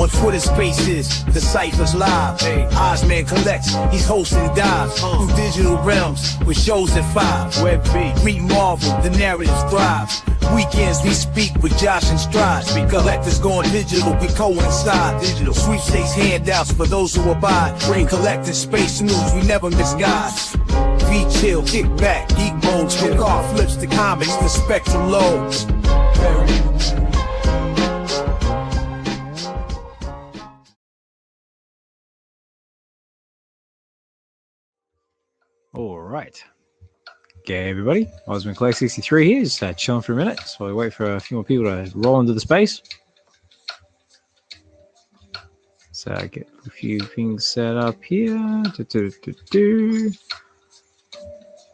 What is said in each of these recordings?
On Twitter Spaces, the Cypher's live. Ozman collects, he's hosting dives through digital realms with shows at 5. Web V, read Marvel, the narrative thrives. Weekends we speak with Josh and Stride. Collectors going digital, we coincide. Digital sweepstakes handouts for those who abide. Bring collecting space news, we never misguide. V chill, kick back, geek modes, from car flips to comics, the spectrum loads. All right. Okay, everybody. Osman Clay 63 here, just chilling for a minute. So we wait for a few more people to roll into the space. So I get a few things set up here.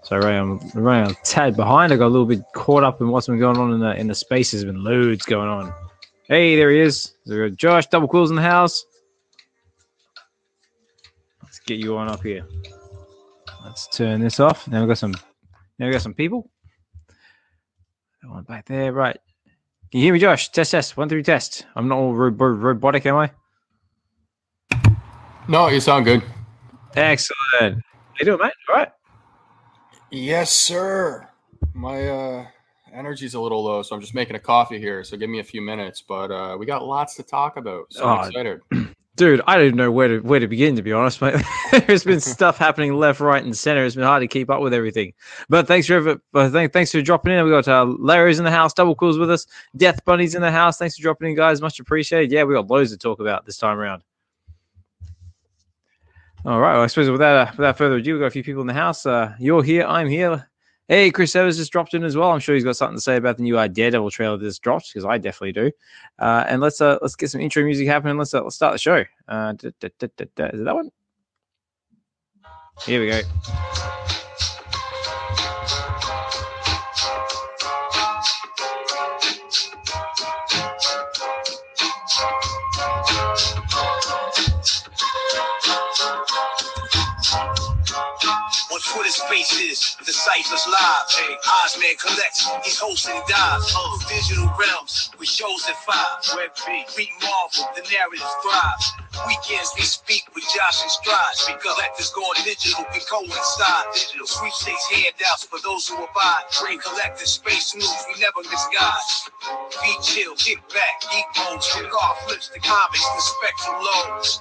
Sorry, I'm running a tad behind. I got a little bit caught up in what's been going on in the space. There's been loads going on. Hey, there he is. There Josh, Double Quills in the house. Let's get you on up here. Let's turn this off. Now we got some people. That one back there, right? Can you hear me, Josh? Test. 1, 2, test. I'm not all robotic, am I? No, you sound good. Excellent. How you doing, mate? All right. Yes, sir. My energy's a little low, so I'm just making a coffee here. So give me a few minutes, but we got lots to talk about. So I'm excited. Dude, I don't even know where to begin, to be honest, mate. There's been stuff happening left, right, and center. It's been hard to keep up with everything. But thanks for dropping in. We got Larry's in the house, Double Quills with us, Death Bunny's in the house. Thanks for dropping in, guys. Much appreciated. Yeah, we got loads to talk about this time around. All right. Well, I suppose without further ado, we've got a few people in the house. You're here. I'm here. Hey, Chris Evers just dropped in as well. I'm sure he's got something to say about the new Daredevil trailer that just dropped, because I definitely do. And let's get some intro music happening. Let's start the show. Is it that one? Here we go. On Twitter Spaces, the Cypher's live. Ozman collects, he's hosting dives through digital realms with shows at 5. Web V, read Marvel, the narrative thrives. Weekends we speak with Josh and Stride. Collectors going digital, we coincide. Digital sweepstakes handouts for those who abide. Bring collecting space news, we never misguide. V chill, kick back, geek modes, from car flips to comics, the spectrum loads.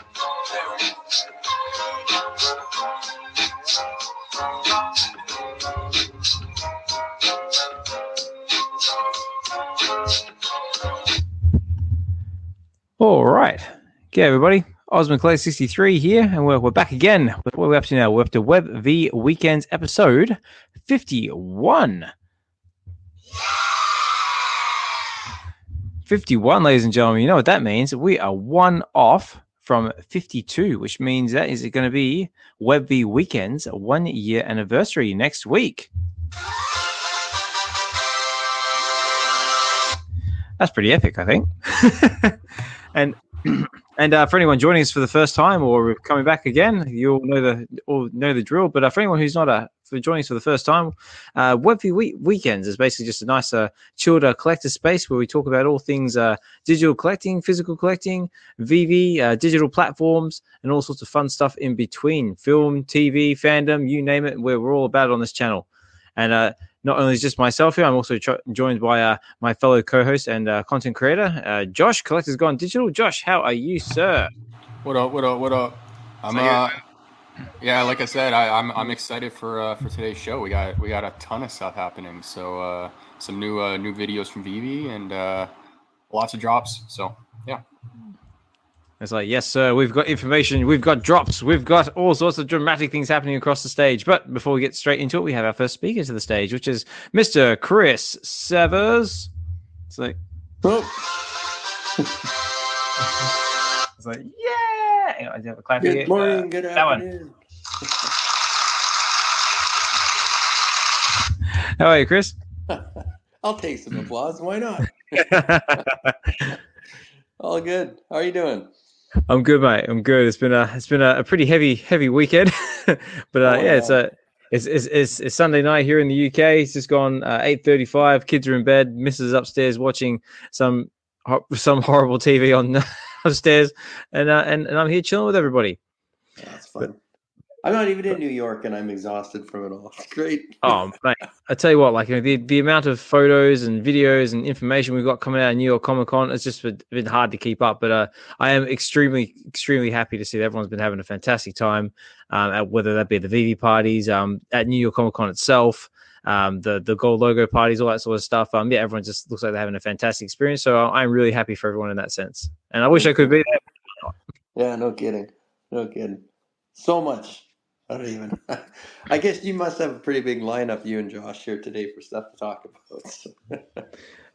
All right. Okay, everybody. Osman Clay 63 here, and we're back again. What are we up to now? We're up to Web V Weekends episode 51. 51, ladies and gentlemen. You know what that means? We are one off from 52, which means that is going to be Web V Weekends 1 year anniversary next week. That's pretty epic, I think. And for anyone joining us for the first time or coming back again, you all know the drill. But for anyone who's not for joining us for the first time, Web V Weekends is basically just a nice chilled collector space where we talk about all things digital collecting, physical collecting, VeVe, digital platforms, and all sorts of fun stuff in between. Film, TV, fandom, you name it. We're all about it on this channel. And not only is just myself here, I'm also joined by my fellow co-host and content creator, Josh, Collector's Gone Digital. Josh, how are you, sir? What up? I'm yeah, like I said, I'm excited for today's show. We got a ton of stuff happening. So some new videos from VeVe and lots of drops. So yeah. It's like, yes, sir, we've got information, we've got drops, we've got all sorts of dramatic things happening across the stage. But before we get straight into it, we have our first speaker to the stage, which is Mr. Chris Severs. It's like, oh. It's like, yeah! I have a clap Good here. morning, good afternoon. How are you, Chris? I'll take some applause. Why not? All good. How are you doing? I'm good, mate. I'm good. It's been a pretty heavy weekend, but yeah, it's Sunday night here in the UK. It's just gone 8:35. Kids are in bed. Mrs. upstairs watching some horrible TV on downstairs, and I'm here chilling with everybody. That's fun. I'm not even in New York, and I'm exhausted from it all. It's great. Oh, mate, I tell you what, like, the amount of photos and videos and information we've got coming out of New York Comic Con, it's just been hard to keep up. But I am extremely, extremely happy to see that everyone's been having a fantastic time, whether that be the VeVe parties, at New York Comic Con itself, the gold logo parties, all that sort of stuff. Yeah, everyone just looks like they're having a fantastic experience. So I'm really happy for everyone in that sense. And I wish I could be there. Yeah, no kidding. No kidding. So much. I don't even. I guess you must have a pretty big lineup, you and Josh, here today for stuff to talk about. So.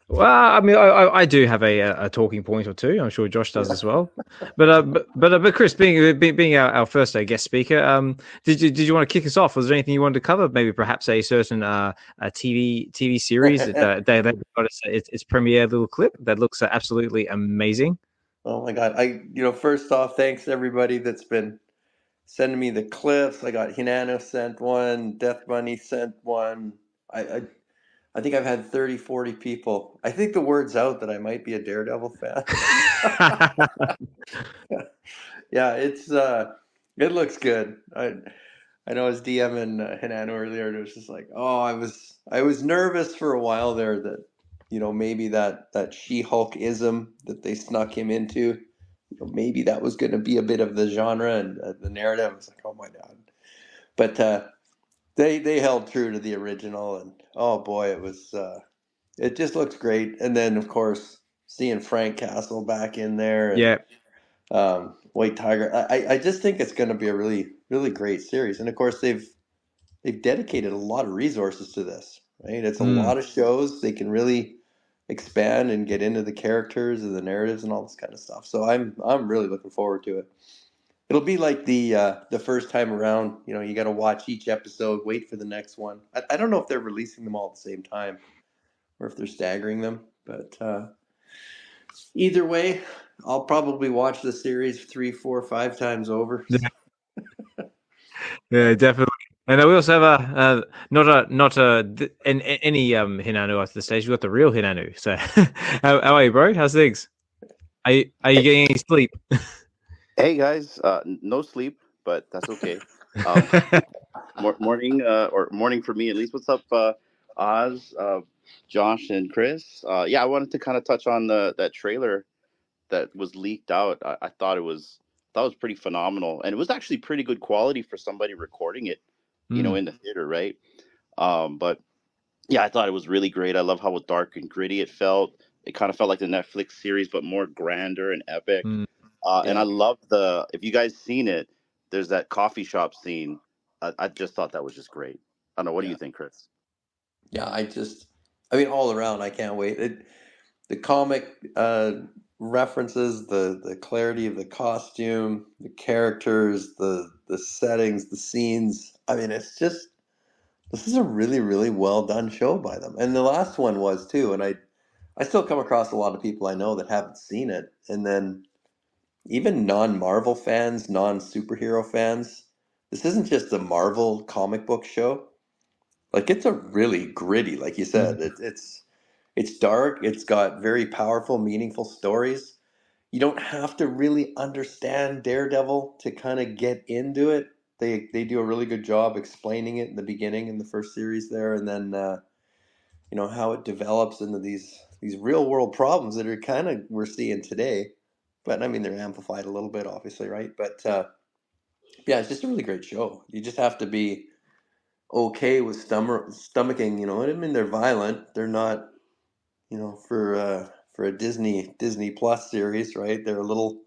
Well, I mean, I do have a talking point or two. I'm sure Josh does as well. But Chris, being our first guest speaker, did you want to kick us off? Was there anything you wanted to cover? Maybe perhaps a certain a TV series that they've got its premiere little clip that looks absolutely amazing. Oh my God! First off, thanks to everybody that's been sending me the clips. I got Hinano sent one, Death Bunny sent one. I think I've had 30, 40 people. I think the word's out that I might be a Daredevil fan. Yeah, it looks good. I know I was DMing Hinano earlier, and it was just like, I was nervous for a while there that, maybe that She-Hulk-ism that they snuck him into, maybe that was going to be a bit of the genre and the narrative. I was like, oh my God. But they held true to the original, and oh boy, it just looks great. And then of course seeing Frank Castle back in there, and, White Tiger, I just think it's going to be a really, really great series. And of course they've dedicated a lot of resources to this, right? It's a lot of shows. They can really expand and get into the characters and the narratives and all this kind of stuff. So I'm really looking forward to it. It'll be like the first time around. You got to watch each episode, wait for the next one. I don't know if they're releasing them all at the same time or if they're staggering them, but either way, I'll probably watch the series 3, 4, 5 times over. Yeah, definitely. And we also have not any Hinano at the stage. We've got the real Hinano. So how are you, bro? How's things? Are you getting any sleep? Hey guys, no sleep, but that's okay. Morning for me at least. What's up, Oz, Josh, and Chris? I wanted to kind of touch on that trailer that was leaked out. I thought it was pretty phenomenal, and it was actually pretty good quality for somebody recording it, in the theater, right? But yeah, I thought it was really great. I love how dark and gritty it felt. It kind of felt like the Netflix series, but more grander and epic. And I love if you guys seen it, there's that coffee shop scene. I just thought that was just great. I don't know. What do you think, Chris? Yeah, all around, I can't wait. The comic references, the clarity of the costume, the characters, the settings, the scenes. It's just, this is a really, really well done show by them. And the last one was too. And I still come across a lot of people I know that haven't seen it. And then even non-Marvel fans, non-superhero fans, this isn't just a Marvel comic book show. Like, it's a really gritty, like you said, it's dark. It's got very powerful, meaningful stories. You don't have to really understand Daredevil to kind of get into it. They do a really good job explaining it in the beginning in the first series there, and then how it develops into these real world problems that are kind of we're seeing today. But they're amplified a little bit, obviously, right? But it's just a really great show. You just have to be okay with stomaching. They're violent. They're not, for a Disney Plus series, right? They're a little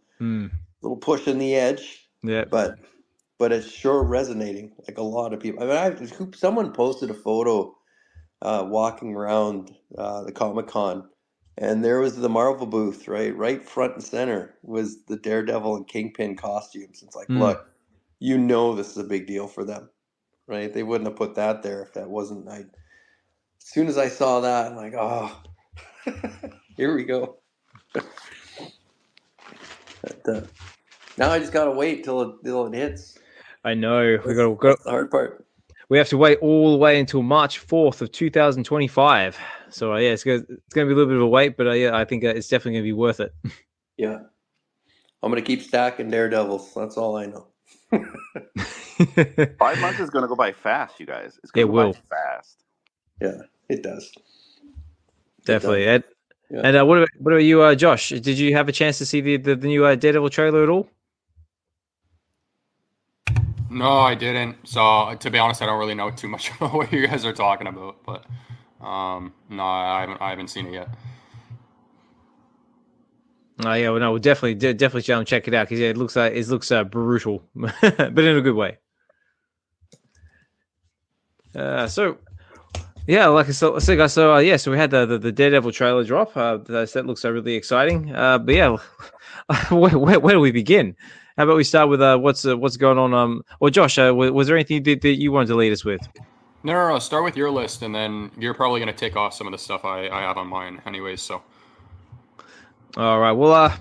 pushing the edge. Yeah. But it's sure resonating. Like a lot of people. Someone posted a photo walking around the Comic-Con. And there was the Marvel booth, right front and center was the Daredevil and Kingpin costumes. It's like, look, this is a big deal for them, right? They wouldn't have put that there if that wasn't. As soon as I saw that, I'm like, oh, here we go. But, now I just gotta wait till it hits. I know. That's the hard part. We have to wait all the way until March 4th of 2025. So it's going to be a little bit of a wait, but I think it's definitely going to be worth it. Yeah. I'm gonna keep stacking Daredevils. That's all I know. 5 months is gonna go by fast, you guys. It's gonna It go will. by fast. Yeah, it does. Definitely. It does. And what about you, Josh? Did you have a chance to see the new Daredevil trailer at all? No, I didn't. So to be honest, I don't really know too much about what you guys are talking about. But no, I haven't seen it yet. Oh yeah, well, no, we'll definitely check it out because it looks brutal, but in a good way. So yeah, like I said, guys. So so we had the Daredevil trailer drop. That looks really exciting. But yeah, where do we begin? How about we start with what's going on? Well, Josh, was there anything that you wanted to lead us with? No. Start with your list, and then you're probably going to take off some of the stuff I have on mine, anyways. So. All right. Well,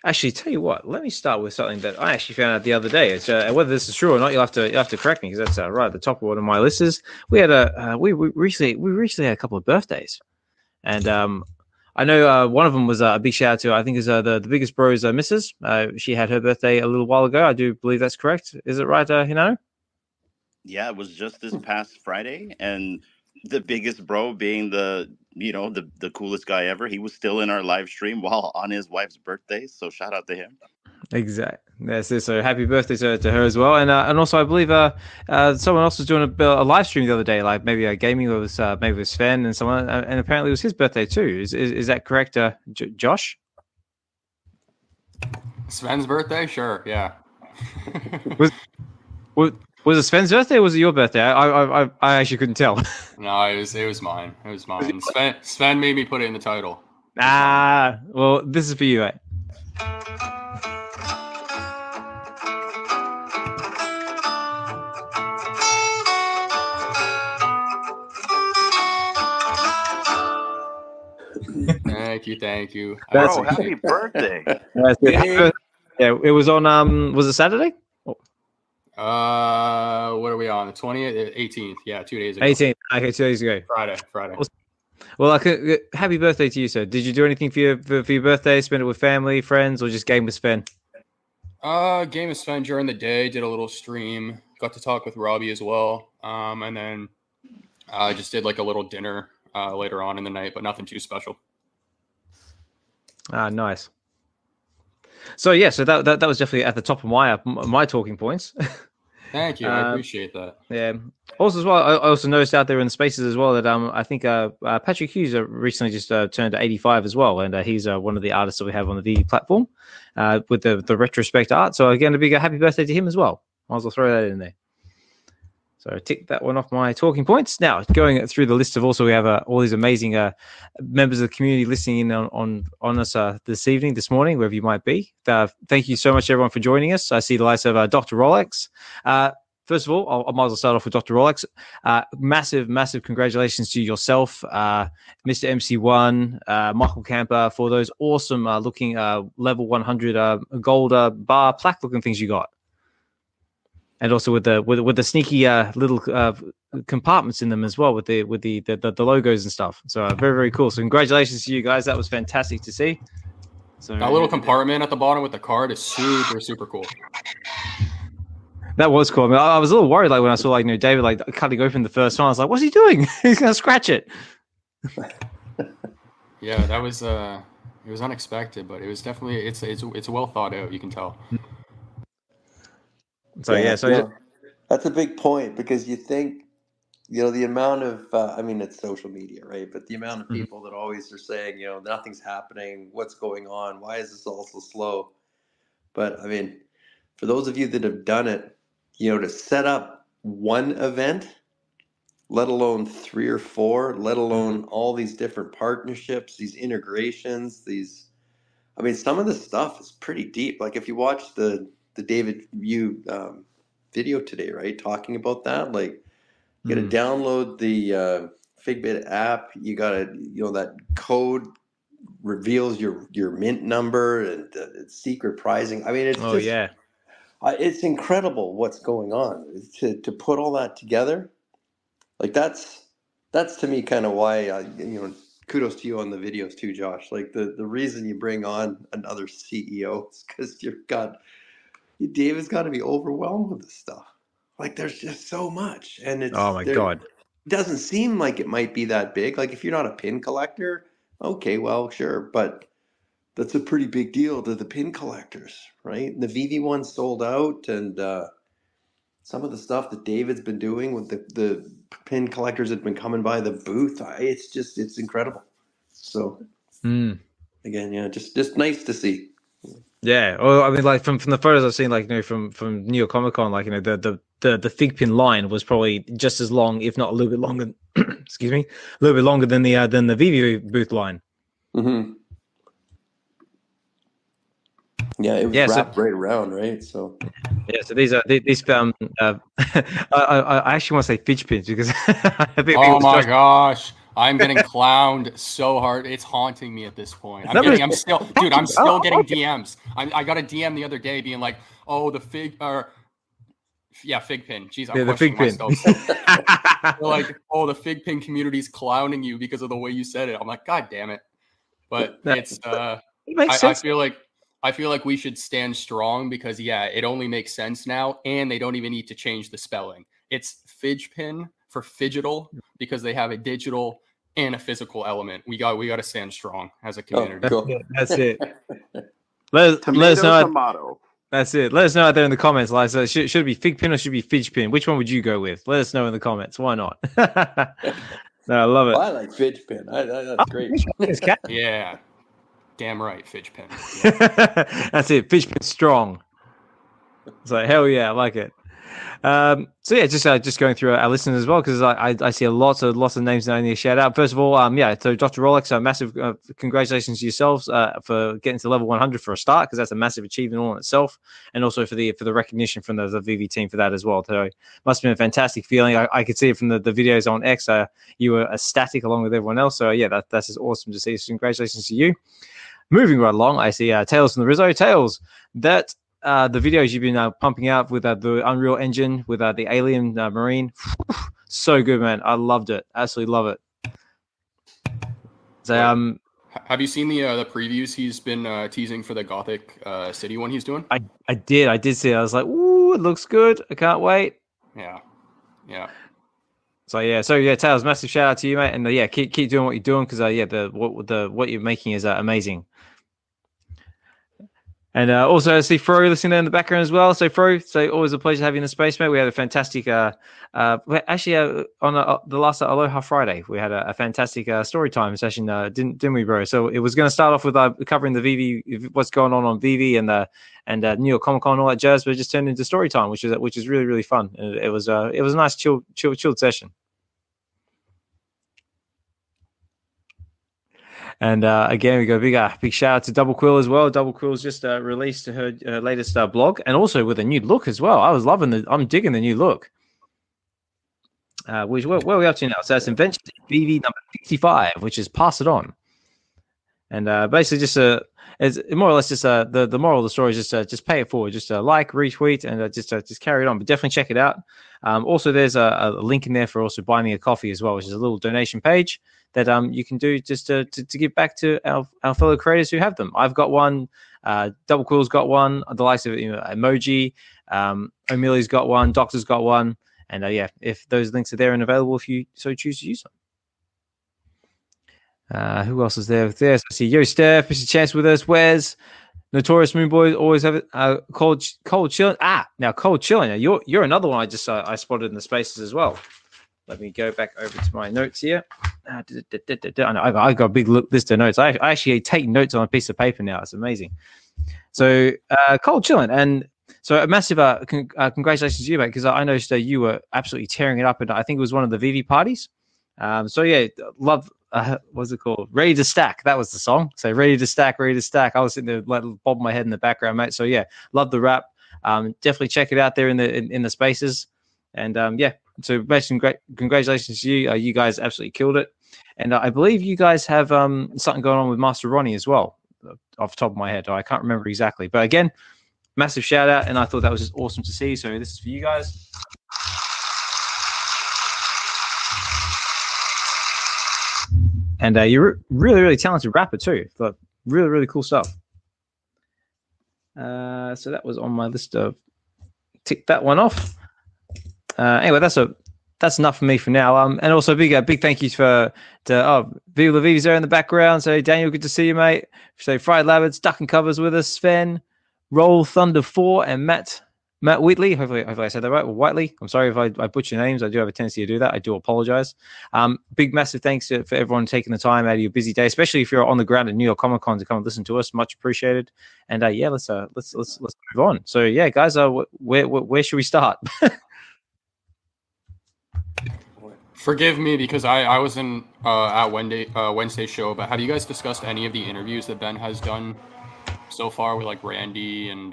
actually, tell you what. Let me start with something that I actually found out the other day. It's whether this is true or not. You'll have to correct me because that's right at the top of one of my lists. Is we had we recently had a couple of birthdays, and I know one of them was a big shout out to I think is the biggest bros Mrs. She had her birthday a little while ago. I do believe that's correct. Is it right, Hinano? Yeah, it was just this past Friday, and the biggest bro being the coolest guy ever. He was still in our live stream while on his wife's birthday. So shout out to him. Exactly. That's it. So happy birthday to her as well. And also I believe someone else was doing a live stream the other day, like maybe a gaming with maybe with Sven and someone, and apparently it was his birthday too. Is that correct, Josh? Sven's birthday, sure, yeah. Was it Sven's birthday or was it your birthday? I actually couldn't tell. No, it was mine. It was mine. Sven made me put it in the title. Well, this is for you, right? Thank you. Bro, happy birthday. Yeah, it was on was it Saturday? What are we on? The 20th, 18th. Yeah, 2 days ago. 18th. Okay, 2 days ago. Friday. Well, happy birthday to you, sir. Did you do anything for your birthday? Spend it with family, friends, or just game with Sven? Game with Sven during the day. Did a little stream. Got to talk with Robbie as well. And then I just did like a little dinner later on in the night, but nothing too special. Nice. So yeah, so that was definitely at the top of my talking points. Thank you, I appreciate that. Yeah. Also, as well, I also noticed out there in the spaces as well that I think Patrick Hughes recently just turned 85 as well, and he's one of the artists that we have on the VeVe platform with the retrospect art. So again, a big happy birthday to him as well. Might as well throw that in there. So tick that one off my talking points. Now, going through the list of also, we have all these amazing members of the community listening in on us this morning, wherever you might be. Thank you so much, everyone, for joining us. I see the likes of Dr. Rolex. First of all, I might as well start off with Dr. Rolex. Massive congratulations to yourself, Mr. MC1, Michael Camper, for those awesome looking level 100 gold bar plaque looking things you got. And also with the sneaky little compartments in them as well, with the logos and stuff. So very, very cool. So congratulations to you guys. That was fantastic to see. So that little compartment at the bottom with the card is super cool. That was cool. I mean, I was a little worried, like when I saw David cutting open the first one. I was like, "What's he doing? He's gonna scratch it." Yeah, that was it was unexpected, but it was definitely it's well thought out. You can tell. So that's a big point, because you think, the amount of it's social media, right? But the amount of people that always are saying, nothing's happening, what's going on, why is this all so slow? But I mean, for those of you that have done it, to set up one event, let alone 3 or 4, let alone all these different partnerships, these integrations, some of this stuff is pretty deep. Like if you watch the David View video today, right, talking about that, like you got to download the FigPin app. You got to, that code reveals your mint number and secret pricing. I mean, it's it's incredible what's going on. To put all that together, like that's to me kind of why kudos to you on the videos too, Josh. Like the reason you bring on another CEO is because David's got to be overwhelmed with this stuff. Like there's just so much, and Oh my God. it doesn't seem like it might be that big. Like if you're not a pin collector, okay, well, sure, but that's a pretty big deal to the pin collectors, right? The VeVe one sold out, and some of the stuff that David's been doing with the pin collectors that have been coming by the booth, it's incredible. So again, yeah, just nice to see. Yeah, well, I mean, like from the photos I've seen, like from New York Comic Con, like the FigPin line was probably just as long, if not a little bit longer. Excuse me, a little bit longer than the VeVe booth line. Mm-hmm. Yeah, it was wrapped right around, right? So yeah, so these I actually want to say fidge pins because I think oh my gosh. I'm getting clowned so hard. It's haunting me at this point. I'm still getting DMs. I got a DM the other day being like, oh, FigPin. Jeez, I'm questioning myself. Like, oh, the FigPin community's clowning you because of the way you said it. I'm like, God damn it. But it's it makes sense. I feel like we should stand strong because it only makes sense now, and they don't even need to change the spelling. It's FigPin for Fidgetal because they have a digital and a physical element. We got to stand strong as a community. Oh, cool. That's it. Let us know. Tomato. That's it. Let us know out there in the comments. Like, so should it be FigPin or should it be FidgePin? Which one would you go with? Let us know in the comments. Why not? No, I love it. Well, I like FidgePin. That's great. Yeah. Damn right, FigPin. Yeah. That's it. FigPin Strong. It's like, hell yeah, I like it. So yeah, just going through our listeners as well, because I see lots of names that I need to shout out. First of all, so Dr. Rolex, massive congratulations to yourselves for getting to level 100 for a start, because that's a massive achievement all in itself, and also for the recognition from the VeVe team for that as well. So it must have been a fantastic feeling. I could see it from the videos on X. You were ecstatic along with everyone else. So yeah, that's just awesome to see. So congratulations to you. Moving right along, I see Tales from the Rizzo. Tales, that the videos you've been pumping out with the Unreal Engine, with the Alien Marine, so good, man. I loved it. Absolutely love it. So, have you seen the previews he's been teasing for the Gothic City one he's doing? I did see it. I was like, ooh, it looks good. I can't wait. Yeah. So Tales, massive shout out to you, mate, and keep doing what you're doing, because what you're making is amazing. And also, I see Fro listening there in the background as well. So Fro, always a pleasure to have you in the space, mate. We had a fantastic, on the last Aloha Friday, we had a fantastic story time session, didn't we, bro? So it was going to start off with covering the VeVe, what's going on VeVe and New York Comic Con and all that jazz, but it just turned into story time, which is really, really fun. And it was a nice chilled session. And again, we got a big shout out to Double Quill as well. Double Quill's just released her latest blog, and also with a new look as well. I'm digging the new look. Where are we up to now? So it's Inventions VeVe number 65, which is Pass It On. And basically just it's more or less just the moral of the story is just pay it forward, just like, retweet, and just carry it on. But definitely check it out. Also, there's a link in there for also buying me a coffee as well, which is a little donation page that you can do just to give back to our fellow creators who have them. I've got one. Double Quill's got one. The likes of Emoji, O'Malley's got one. Doctor's got one. And if those links are there and available, if you so choose to use them. Who else is there? So I see Yo Steph, Mr. Chance with us. Wes, Notorious Moonboy, always have it. Cold Chillin'. Now Cold Chillin'. Now you're another one I spotted in the spaces as well. Let me go back over to my notes here. I know I've got a big list of notes. I actually take notes on a piece of paper now. It's amazing. So Cold Chillin', and so a massive congratulations to you, mate, because I noticed that you were absolutely tearing it up, and I think it was one of the VeVe parties. Love. What's it called? Ready to Stack. That was the song. So Ready to Stack. I was sitting there like bobbing my head in the background, mate. So yeah, love the rap. Definitely check it out there in the spaces. And so congratulations to you. You guys absolutely killed it. And I believe you guys have something going on with Master Ronnie as well, off the top of my head. I can't remember exactly. But again, massive shout out. And I thought that was just awesome to see. So this is for you guys. and you're a really, really talented rapper too. But really, really cool stuff. So that was on my list of tick that one off. Anyway, that's enough for me for now. And also big thank yous to Viva La Viva's there in the background. So Daniel, good to see you, mate. So Fried Labbard, Stuck in Covers with us, Sven, Roll Thunder 4, and Matt Whitley. Hopefully I said that right. Or Whiteley. I'm sorry if I butcher names. I do have a tendency to do that. I do apologize. Big massive thanks for everyone taking the time out of your busy day, especially if you're on the ground at New York Comic Con to come and listen to us. Much appreciated. And let's move on. So yeah, guys, where should we start? Forgive me because I wasn't at Wednesday's show, but have you guys discussed any of the interviews that Ben has done so far with like Randy and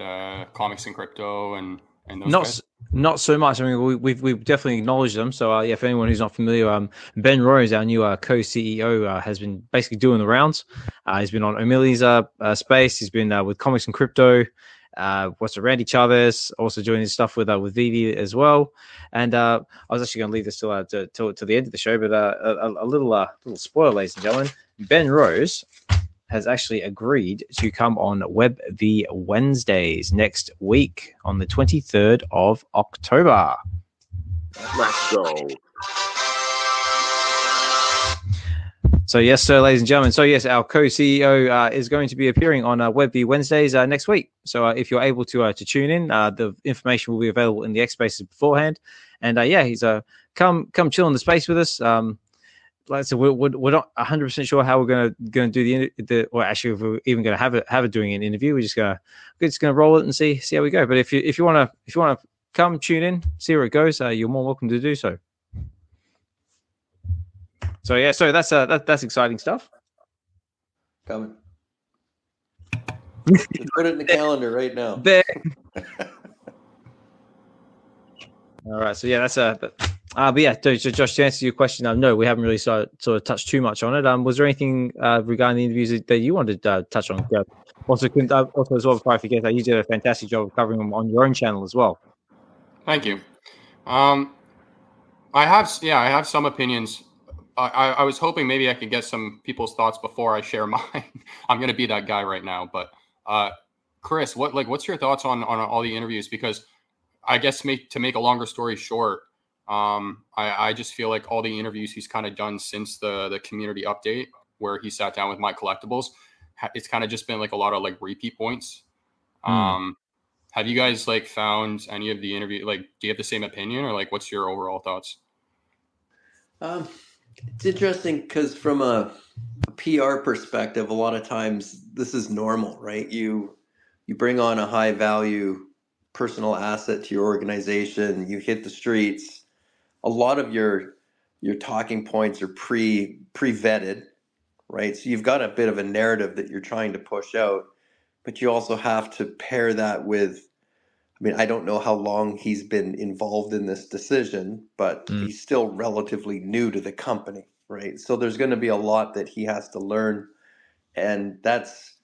Comics and Crypto and those guys? Not so much. I mean, we've definitely acknowledged them. So yeah, for anyone who's not familiar, Ben Rose, our new co-CEO, has been basically doing the rounds. He's been on O'Malley's space. He's been with Comics and Crypto. Randy Chavez also doing his stuff with VeVe as well. And I was actually going to leave this till the end of the show, but a little spoiler, ladies and gentlemen. Ben Rose has actually agreed to come on Web V Wednesdays next week on the 23rd of October. Let's go. So yes, sir, ladies and gentlemen. So yes, our co-CEO is going to be appearing on Web V Wednesdays next week. So if you're able to tune in, the information will be available in the X Spaces beforehand. And he's come chill in the space with us. Like I said, we're not 100% sure how we're going to do or actually if we're even going to have it doing an interview. We're just gonna roll it and see how we go. But if you want to come tune in, see where it goes, you're more welcome to do so. So yeah, so that's exciting stuff. Coming. Just put it in the calendar right now. There. All right, so yeah, that's but yeah, so Josh, to answer your question, no, we haven't really sort of touched too much on it. Was there anything regarding the interviews that you wanted to touch on? Also as well, before I forget, you did a fantastic job of covering them on your own channel as well. Thank you. I have some opinions. I was hoping maybe I could get some people's thoughts before I share mine. I'm going to be that guy right now. But Chris, what's your thoughts on all the interviews? Because I guess to make a longer story short, I just feel like all the interviews he's kind of done since the community update where he sat down with My Collectibles, it's kind of just been like a lot of like repeat points. Have you guys like found any of the interview, like, do you have the same opinion or like, what's your overall thoughts? It's interesting because from a PR perspective, a lot of times this is normal, right? You bring on a high value personal asset to your organization, you hit the streets. A lot of your talking points are pre-vetted, right? So you've got a bit of a narrative that you're trying to push out, but you also have to pair that with, I mean, I don't know how long he's been involved in this decision, but he's still relatively new to the company, right? So there's going to be a lot that he has to learn, and that's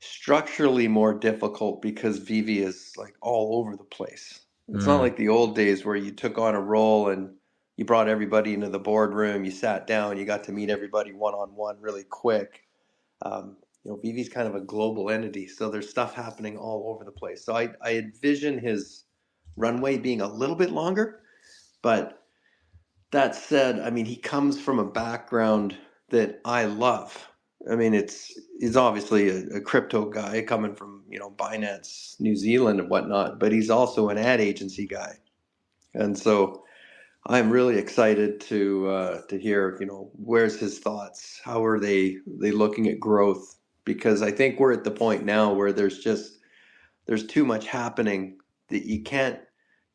structurally more difficult because VeVe is like all over the place. It's not like the old days where you took on a role and you brought everybody into the boardroom, you sat down, you got to meet everybody one-on-one really quick. VeVe's kind of a global entity, so there's stuff happening all over the place. So I envision his runway being a little bit longer, but that said, I mean, he comes from a background that I love. I mean, he's obviously a crypto guy coming from, Binance, New Zealand and whatnot, but he's also an ad agency guy. And so I'm really excited to hear, where's his thoughts? How are they looking at growth? Because I think we're at the point now where there's too much happening that you can't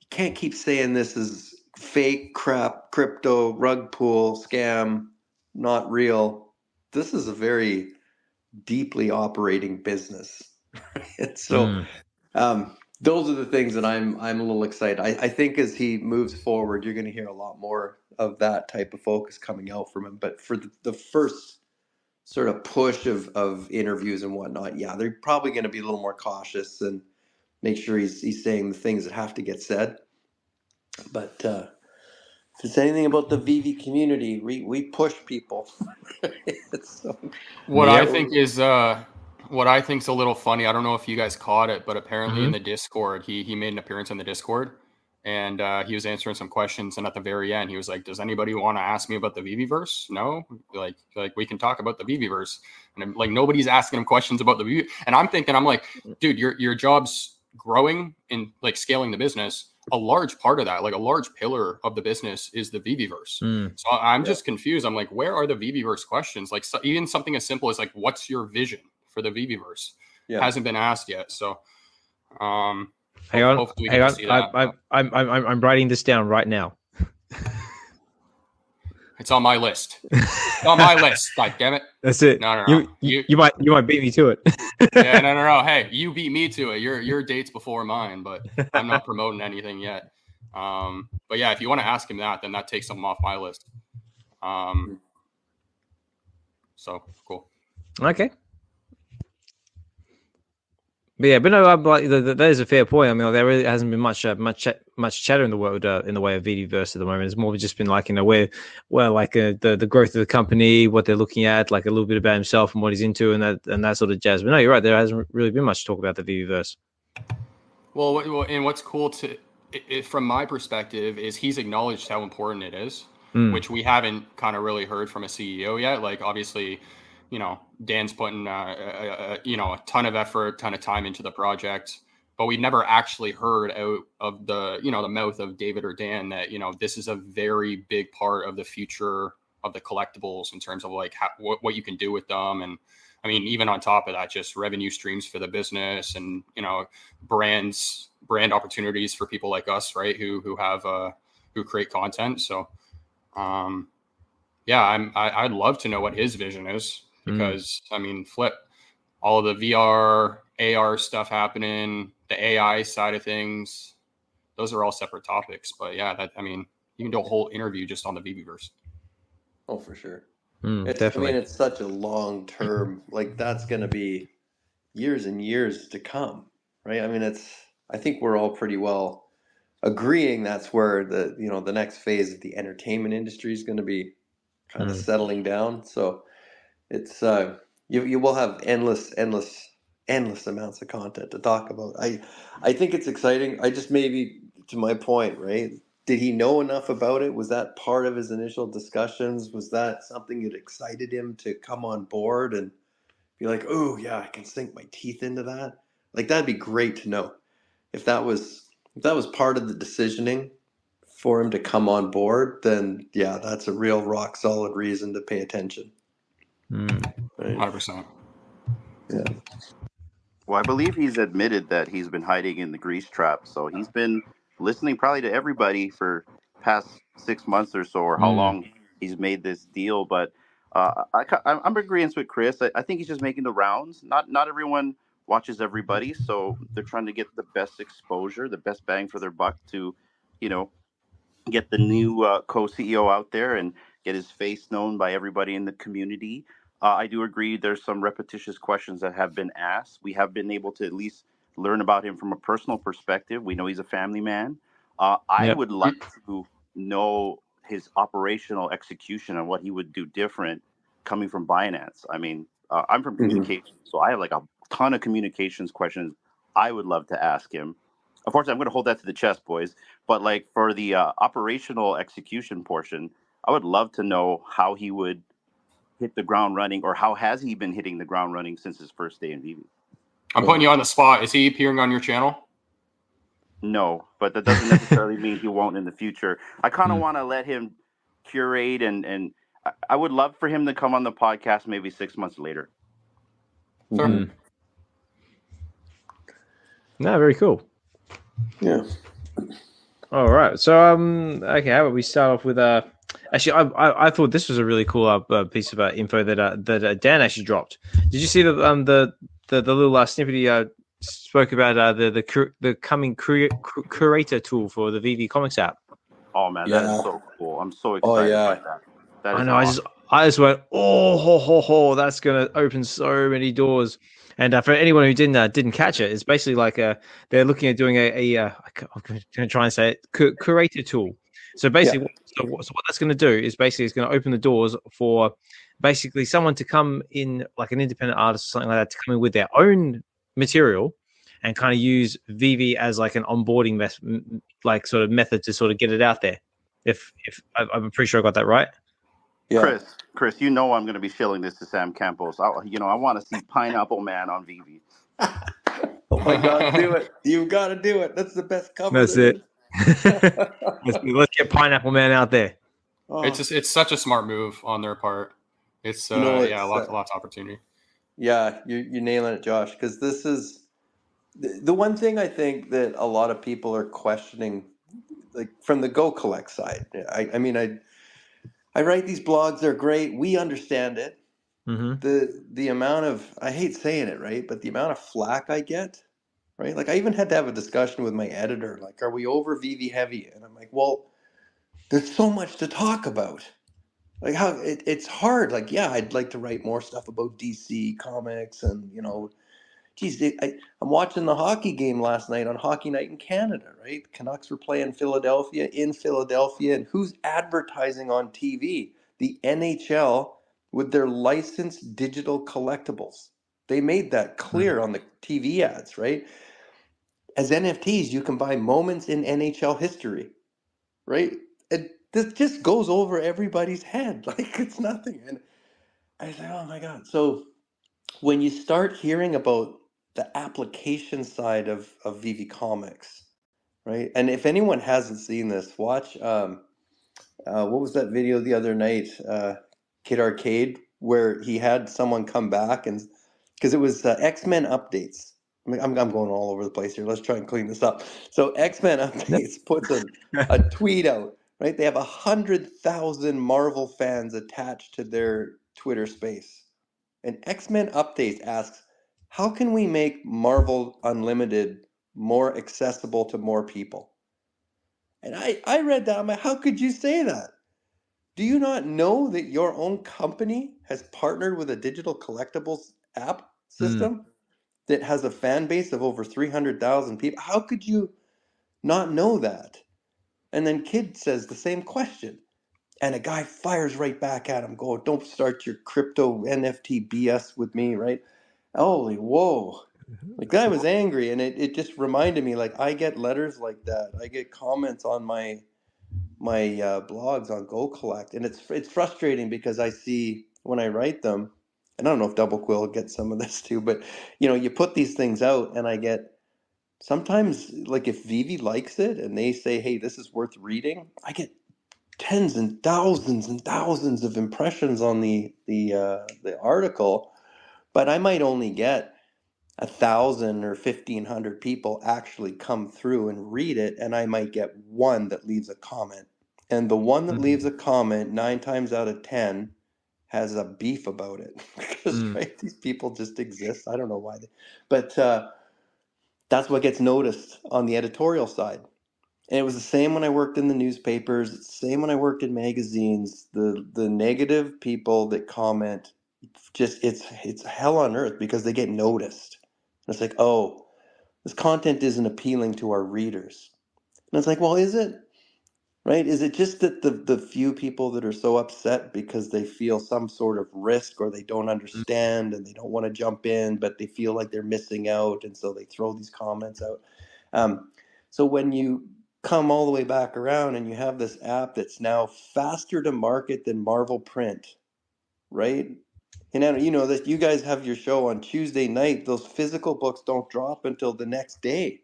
keep saying this is fake crap, crypto, rug pull, scam, not real. This is a very deeply operating business. Right? So those are the things that I'm a little excited. I think as he moves forward, you're going to hear a lot more of that type of focus coming out from him. But for the first sort of push of interviews and whatnot, yeah, they're probably going to be a little more cautious and make sure he's saying the things that have to get said. But If it's anything about the VeVe community, we push people. So, what I think is what I think's a little funny. I don't know if you guys caught it, but apparently in the Discord, he made an appearance in the Discord, and he was answering some questions. And at the very end, he was like, "Does anybody want to ask me about the VeVe-verse? No, like we can talk about the VeVe-verse." And I'm like, nobody's asking him questions about the VeVe. And I'm thinking, I'm like, dude, your job's growing in like scaling the business. A large part of that, like a large pillar of the business, is the VeVe-verse. So I'm just confused. I'm like, where are the VeVe-verse questions? Like even something as simple as like, what's your vision for the VeVe-verse? Hasn't been asked yet. So hang on. I'm writing this down right now. It's on my list. It's on my list. God damn it. That's it. No. You might beat me to it. Yeah, no. Hey, you beat me to it. Your date's before mine, but I'm not promoting anything yet. But yeah, if you want to ask him that, then that takes something off my list. So cool. Okay. But no, like that is a fair point. I mean, like, there really hasn't been much chatter in the world in the way of VeVe-verse at the moment. It's more just been like, where like the growth of the company, what they're looking at, like a little bit about himself and what he's into, and that sort of jazz. But no, you're right. There hasn't really been much talk about the VeVe-verse. Well, and what's cool from my perspective is he's acknowledged how important it is, which we haven't kind of really heard from a CEO yet. Like obviously, Dan's putting a ton of effort, ton of time into the project, but we've never actually heard out of the mouth of David or Dan that this is a very big part of the future of the collectibles in terms of like what you can do with them. And I mean, even on top of that, just revenue streams for the business and brand opportunities for people like us, right, who create content. So I'd love to know what his vision is. Because I mean, flip all of the VR, AR stuff happening, the AI side of things, those are all separate topics. But yeah, you can do a whole interview just on the VeVe-verse. Oh, for sure. Definitely. I mean, it's such a long term, like that's going to be years and years to come, right? I mean, I think we're all pretty well agreeing that's where the next phase of the entertainment industry is going to be kind of settling down. So it's you will have endless amounts of content to talk about. I think it's exciting. I just maybe to my point, right? Did he know enough about it? Was that part of his initial discussions? Was that something that excited him to come on board and be like, oh yeah, I can sink my teeth into that? Like that'd be great to know. If that was part of the decisioning for him to come on board, then yeah, that's a real rock solid reason to pay attention. 100%. Yeah. Well, I believe he's admitted that he's been hiding in the grease trap. So he's been listening probably to everybody for past 6 months or so, or how long he's made this deal. But I'm agreeing with Chris. I think he's just making the rounds. Not everyone watches everybody, so they're trying to get the best exposure, the best bang for their buck to, get the new co-CEO out there and get his face known by everybody in the community. I do agree there's some repetitious questions that have been asked. We have been able to at least learn about him from a personal perspective. We know he's a family man. I would like to know his operational execution and what he would do different coming from Binance. I mean, I'm from communications, so I have like a ton of communications questions I would love to ask him. Of course, I'm going to hold that to the chest, boys. But like for the operational execution portion, I would love to know how he would hit the ground running, or how has he been hitting the ground running since his first day in VeVe? I'm putting you on the spot. Is he appearing on your channel? No, but that doesn't necessarily mean he won't in the future. I kind of want to let him curate, and I would love for him to come on the podcast maybe 6 months later. Sure. No, very cool. Yeah. All right. So okay, how about we start off with actually, I thought this was a really cool piece of info that Dan actually dropped. Did you see the little snippet he spoke about the coming Curator tool for the VeVe Comics app? Oh man, that is so cool! I'm so excited by that. I know. Awesome. I just went, oh, that's gonna open so many doors. And for anyone who didn't catch it, it's basically like they're looking at doing I'm going to try and say it, Curator tool. So basically, So what that's going to do is basically it's going to open the doors for basically someone to come in, like an independent artist or something like that, to come in with their own material and kind of use VeVe as like an onboarding sort of method to sort of get it out there. If I'm pretty sure I got that right. Yeah. Chris, you know I'm going to be shilling this to Sam Campos. I want to see Pineapple Man on VeVe. Oh my God, do it! You've got to do it. That's the best cover. That's it. Let's get Pineapple Man out there. Oh. It's such a smart move on their part. It's lots of opportunity. Yeah, you're nailing it, Josh. Because this is the one thing I think that a lot of people are questioning, like from the Go Collect side. I mean, I write these blogs; they're great. We understand it. Mm-hmm. The amount of, I hate saying it, right, but the amount of flack I get, right? Like I even had to have a discussion with my editor. Like, are we over VeVe heavy? And I'm like, well, there's so much to talk about. Like how it's hard. Like, yeah, I'd like to write more stuff about DC comics and, geez, I'm watching the hockey game last night on Hockey Night in Canada, right? The Canucks were playing Philadelphia, and who's advertising on TV? The NHL with their licensed digital collectibles. They made that clear on the TV ads, right? As NFTs, you can buy moments in NHL history, right? This just goes over everybody's head like it's nothing. And I say, oh my God. So when you start hearing about the application side of VeVe Comics, right? And if anyone hasn't seen this, watch what was that video the other night, Kid Arcade, where he had someone come back and because it was X-Men updates. I mean, I'm going all over the place here. Let's try and clean this up. So X-Men updates puts a tweet out, right? They have 100,000 Marvel fans attached to their Twitter space. And X-Men Updates asks, how can we make Marvel Unlimited more accessible to more people? And I read that. I'm like, how could you say that? Do you not know that your own company has partnered with a digital collectibles app system that has a fan base of over 300,000 people? How could you not know that? And then Kid says the same question. And a guy fires right back at him, going, don't start your crypto NFT BS with me, right? Holy, whoa. The guy was angry, and it just reminded me, like, I get letters like that. I get comments on my blogs on Go Collect, and it's frustrating because I see when I write them, and I don't know if Double Quill gets some of this too, but, you put these things out, and I get, sometimes, like, if VeVe likes it, and they say, hey, this is worth reading, I get tens and thousands of impressions on the article, but I might only get 1,000 or 1,500 people actually come through and read it, and I might get one that leaves a comment. And the one that leaves a comment, 9 times out of 10, has a beef about it because right, these people just exist. I don't know why, but that's what gets noticed on the editorial side. And it was the same when I worked in the newspapers. It's the same when I worked in magazines. The negative people that comment, just it's hell on earth because they get noticed. And it's like, oh, this content isn't appealing to our readers. And it's like, well, is it? Right? Is it just that the few people that are so upset because they feel some sort of risk or they don't understand and they don't want to jump in, but they feel like they're missing out, and so they throw these comments out. So when you come all the way back around and you have this app that's now faster to market than Marvel print, right? And you know that you guys have your show on Tuesday night. Those physical books don't drop until the next day.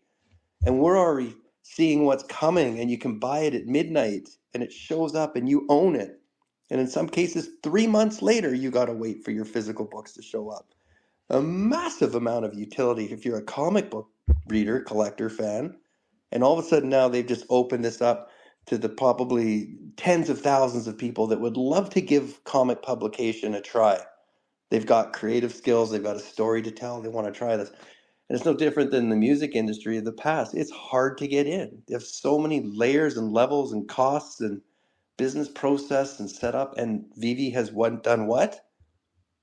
And we're already seeing what's coming, and you can buy it at midnight and it shows up and you own it. And in some cases, 3 months later, you got to wait for your physical books to show up. A massive amount of utility if you're a comic book reader, collector, fan. And all of a sudden now they've just opened this up to the probably tens of thousands of people that would love to give comic publication a try. They've got creative skills, they've got a story to tell, they want to try this. And it's no different than the music industry of the past. It's hard to get in. They have so many layers and levels and costs and business process and setup. And VeVe has done what?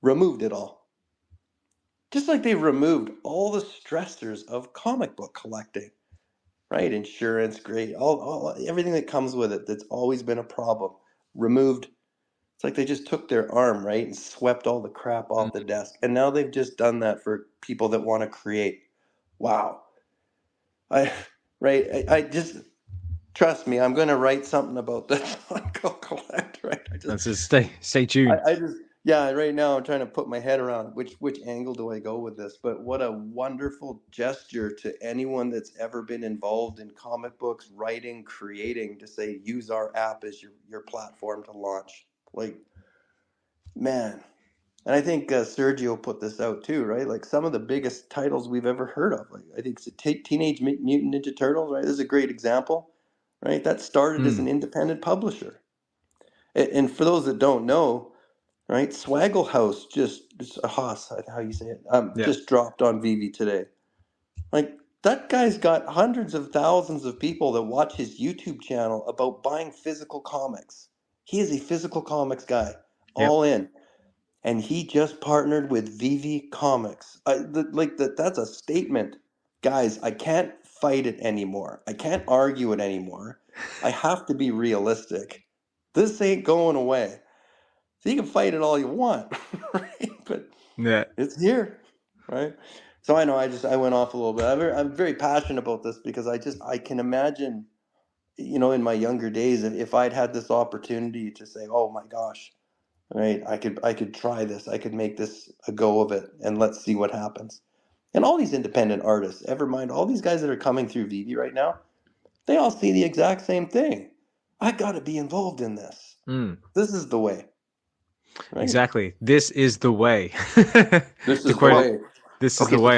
Removed it all. Just like they've removed all the stressors of comic book collecting. right? Insurance, great, all everything that comes with it. That's always been a problem. Removed. It's like they just took their arm, right, and swept all the crap off the desk, and now they've just done that for people that want to create. Wow. I just trust me. I'm going to write something about this on Go Collect. Right. That's just stay tuned. I just right now I'm trying to put my head around which angle do I go with this. But what a wonderful gesture to anyone that's ever been involved in comic books, writing, creating, to say use our app as your platform to launch. Like, man. And I think Sergio put this out too, right? Like some of the biggest titles we've ever heard of. Like I think Teenage Mutant Ninja Turtles, right? This is a great example, right? That started as an independent publisher. And for those that don't know, right, Swaggle House Haas, how you say it, just dropped on VeVe today. Like that guy's got hundreds of thousands of people that watch his YouTube channel about buying physical comics. He is a physical comics guy, all in. And he just partnered with VeVe Comics. That's a statement. Guys, I can't fight it anymore. I can't argue it anymore. I have to be realistic. This ain't going away. So you can fight it all you want, right? But it's here, right? So I know I went off a little bit. I'm very passionate about this because I can imagine, in my younger days, if I'd had this opportunity to say, oh my gosh, right, I could try this. I could make this a go of it, and let's see what happens. And all these independent artists, ever mind, all these guys that are coming through VeVe right now, they all see the exact same thing. I got to be involved in this. This is the way. Right? Exactly. This is the way. This is the way. This is the way.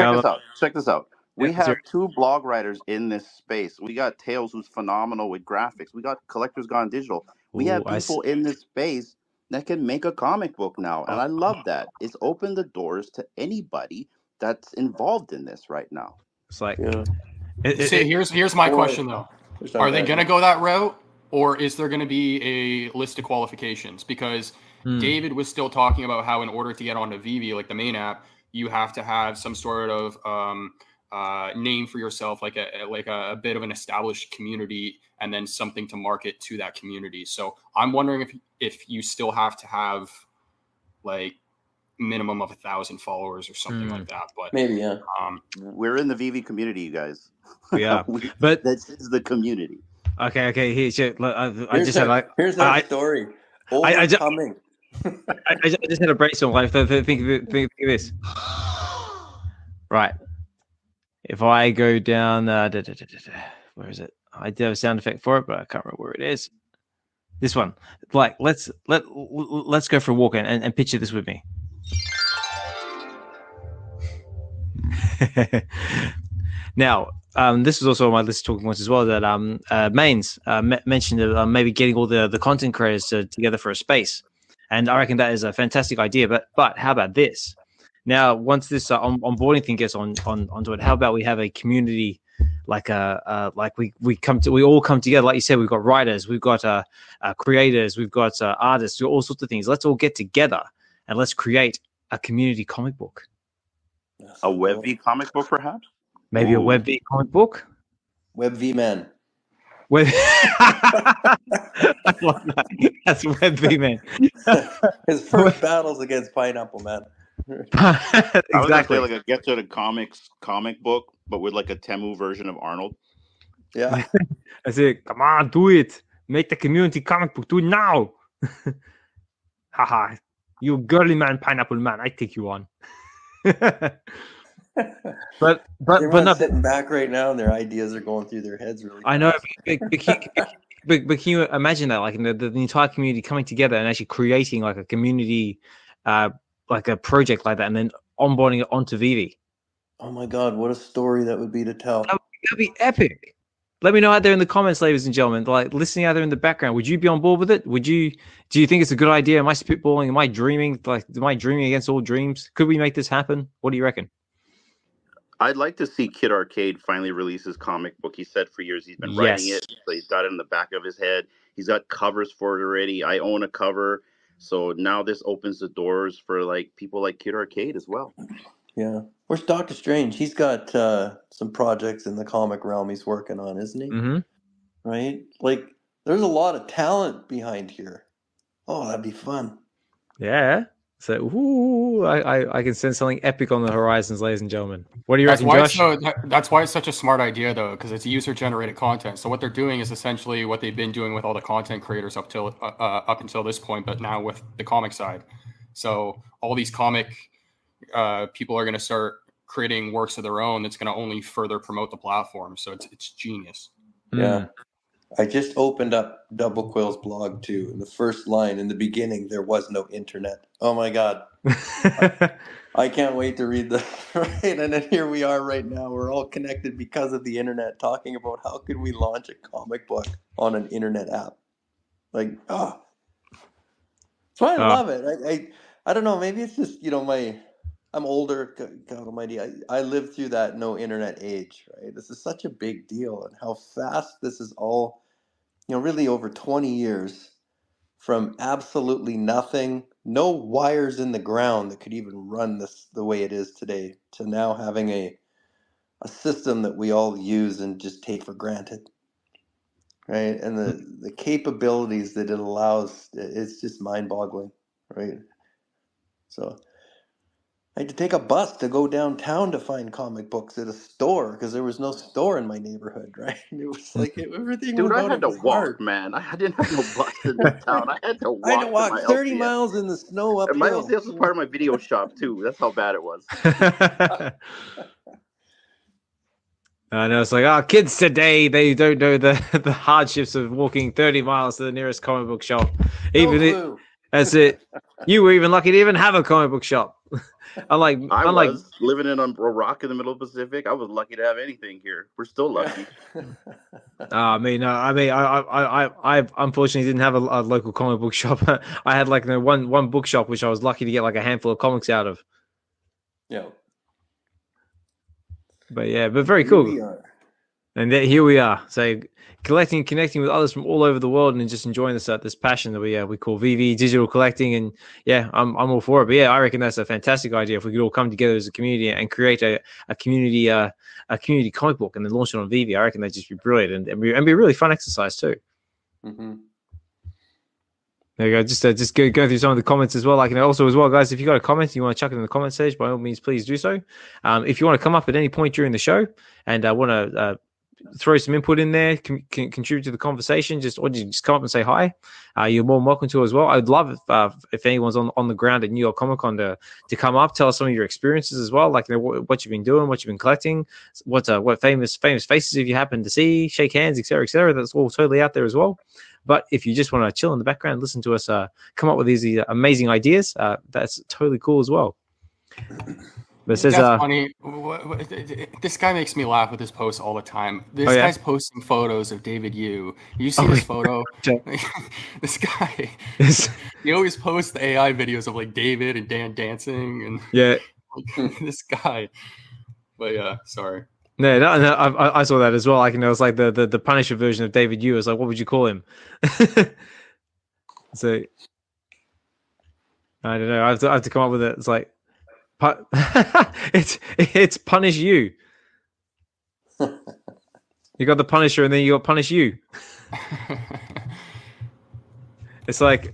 Check this out. We have two blog writers in this space. We got Tails, who's phenomenal with graphics. We got Collectors Gone Digital. We have people in this space that can make a comic book now. And I love that. It's opened the doors to anybody that's involved in this right now. It's like, here's my question though. Are they going to go that route, or is there going to be a list of qualifications? Because David was still talking about how in order to get onto VeVe, like the main app, you have to have some sort of name for yourself, like a bit of an established community, and then something to market to that community. So I'm wondering if you still have to have like minimum of 1,000 followers or something like that. But maybe, we're in the VeVe community, you guys. Yeah, but this is the community. Okay. Here's here's that story. I just had a brainstorm. Like, think of this. Right. If I go down, where is it? I did have a sound effect for it, but I can't remember where it is. This one. Like, let's go for a walk and picture this with me. Now, this was also on my list of talking points as well. That Mains mentioned maybe getting all the content creators together for a space, and I reckon that is a fantastic idea. But how about this? Now, once this onboarding thing gets onto it, how about we have a community, like we all come together, like you said. We've got writers, we've got creators, we've got artists, all sorts of things. Let's all get together and let's create a community comic book. A Web V comic book, perhaps? Maybe a Web V comic book? Web V Man. I love that. That's Web V Man. His first battles against Pineapple Man. Exactly. I was gonna say like a Get to the Comics comic book, but with like a Temu version of Arnold. Yeah. I say, come on, do it. Make the community comic book. Do it now. Haha. You girly man, Pineapple Man. I take you on. but not sitting back right now, and their ideas are going through their heads really fast. I know, but can you imagine that, like the entire community coming together and actually creating like a community, like a project like that, and then onboarding it onto VeVe? Oh my God, what a story that would be to tell! That'd be epic. Let me know out there in the comments, ladies and gentlemen. Like listening out there in the background, would you be on board with it? Do you think it's a good idea? Am I spitballing? Am I dreaming? Am I dreaming against all dreams? Could we make this happen? What do you reckon? I'd like to see Kid Arcade finally release his comic book. He said for years he's been writing it. So he's got it in the back of his head. He's got covers for it already. I own a cover. So now this opens the doors for like people like Kid Arcade as well. Yeah. Where's Dokta Strange? He's got some projects in the comic realm he's working on, isn't he? Mm-hmm. Right? Like, there's a lot of talent behind here. Oh, that'd be fun. Yeah. So, ooh, I can sense something epic on the horizons, ladies and gentlemen. What do you reckon, Josh? That's why it's such a smart idea, though, because it's user-generated content. So what they're doing is essentially what they've been doing with all the content creators up until this point, but now with the comic side. So all these comic people are going to start creating works of their own that's going to only further promote the platform. So it's genius. Yeah. I just opened up Double Quill's blog too. In the first line, in the beginning, there was no internet. Oh my God. I can't wait to read this. Right? And then here we are right now. We're all connected because of the internet, talking about how could we launch a comic book on an internet app. Like, oh. So I love it. I don't know. Maybe it's just, I'm older. God almighty. I lived through that no internet age, right? This is such a big deal, and how fast this is all, really over 20 years from absolutely nothing, no wires in the ground that could even run this the way it is today, to now having a system that we all use and just take for granted, right? And the capabilities that it allows, it's just mind-boggling, right? So I had to take a bus to go downtown to find comic books at a store because there was no store in my neighborhood, right? And it was like everything Dude, I about had it to was walk, hard. man. I didn't have no bus in this town. I had to I had to walk to my walk 30 LCS. miles in the snow And my uphill. LCS was part of my video shop too. That's how bad it was. I know, it's like, kids today, they don't know the hardships of walking 30 miles to the nearest comic book shop. That's it. You were even lucky to even have a comic book shop. I was living in a rock in the middle of the Pacific. I was lucky to have anything here. We're still lucky. I unfortunately didn't have a local comic book shop. I had like one bookshop, which I was lucky to get like a handful of comics out of. Yeah. But very cool. And here we are. So collecting, connecting with others from all over the world, and just enjoying this passion that we call VeVe digital collecting. And yeah, I'm all for it. But yeah, I reckon that's a fantastic idea if we could all come together as a community and create a community comic book and then launch it on VeVe. I reckon that'd just be brilliant and be a really fun exercise too. Mm-hmm. There you go. Just go through some of the comments as well. Also as well, guys, if you got a comment you want to chuck it in the comment stage, by all means, please do so. If you want to come up at any point during the show and want to throw some input in there, contribute to the conversation, just come up and say hi. You're more than welcome to as well. I'd love if anyone's on the ground at New York Comic Con to come up, tell us some of your experiences as well, like what you've been doing, what you've been collecting, what famous faces have you happened to see, shake hands, etc., etc. That's all totally out there as well. But if you just want to chill in the background, listen to us come up with these amazing ideas, that's totally cool as well. But it says, that's funny. This guy makes me laugh with his posts all the time. This guy's posting photos of David Yu. You see this photo? This guy, he always posts the AI videos of like David and Dan dancing, and this guy. But yeah, sorry. No, I saw that as well. It was like the Punisher version of David Yu. It's like, what would you call him? So I don't know. I have to come up with it. It's like, it's Punish You. You got the Punisher, and then you got Punish You. It's like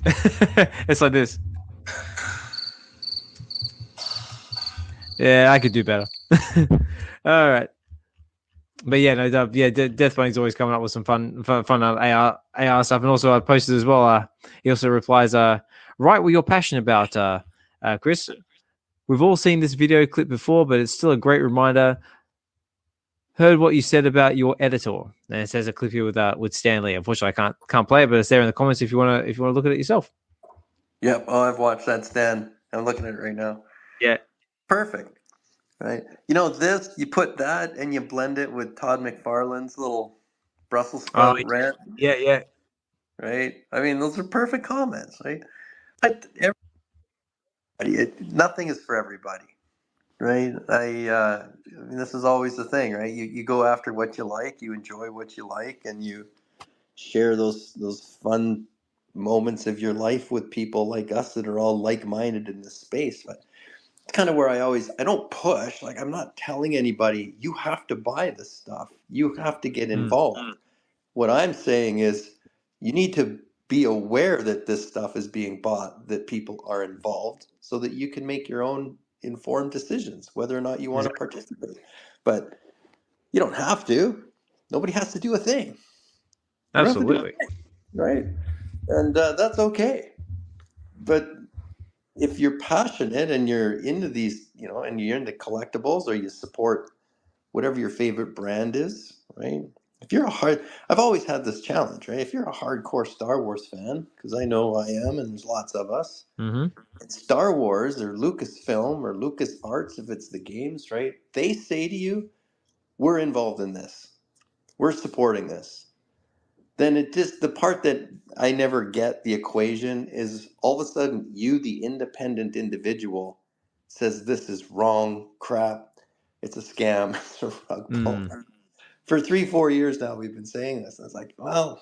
it's like this. Yeah, I could do better. All right. But yeah, Death Bunny's always coming up with some fun AR stuff, and also I posted as well. He also replies, "Write what you're passionate about, Chris. We've all seen this video clip before, but it's still a great reminder. Heard what you said about your editor." And it says a clip here with Stanley. Unfortunately, I can't play it, but it's there in the comments if you want to look at it yourself. Yep. Oh, I've watched that, Stan. I'm looking at it right now. Yeah. Perfect. Right. This, you put that and you blend it with Todd McFarlane's little Brussels sprout rant. Yeah. Right. I mean, those are perfect comments, right? Nothing is for everybody, right? I mean, this is always the thing, right? You go after what you like, you enjoy what you like, and you share those fun moments of your life with people like us that are all like-minded in this space. But it's kind of where I don't push. Like, I'm not telling anybody, you have to buy this stuff. You have to get involved. What I'm saying is you need to be aware that this stuff is being bought, that people are involved, so that you can make your own informed decisions, whether or not you want to participate. But you don't have to. Nobody has to do a thing. You don't have to do a Absolutely. thing, right? And that's okay. But if you're passionate and you're into these, and you're into collectibles, or you support whatever your favorite brand is, right? I've always had this challenge, right? If you're a hardcore Star Wars fan, because I know I am, and there's lots of us, Star Wars or Lucasfilm or LucasArts, if it's the games, right? They say to you, we're involved in this. We're supporting this. Then the part that I never get the equation is all of a sudden you, the independent individual, says this is wrong, crap, it's a scam, it's a rug pull. For 3-4 years now we've been saying this. And it's like, well,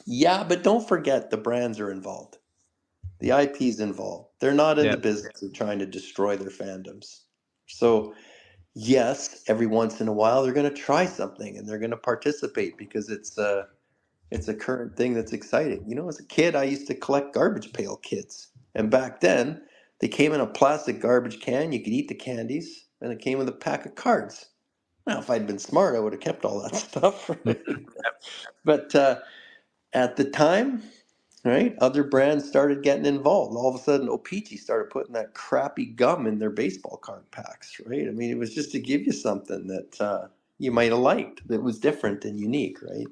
yeah, but don't forget the brands are involved. The IP's involved. They're not in the business of trying to destroy their fandoms. So yes, every once in a while they're going to try something and they're going to participate because it's a current thing that's exciting. As a kid, I used to collect garbage pail kids. And back then, they came in a plastic garbage can. You could eat the candies, and it came with a pack of cards. Now, if I'd been smart, I would have kept all that stuff. Right? But at the time, right, other brands started getting involved. All of a sudden, O-Pee-Chee started putting that crappy gum in their baseball card packs, right? I mean, it was just to give you something that you might have liked that was different and unique, right?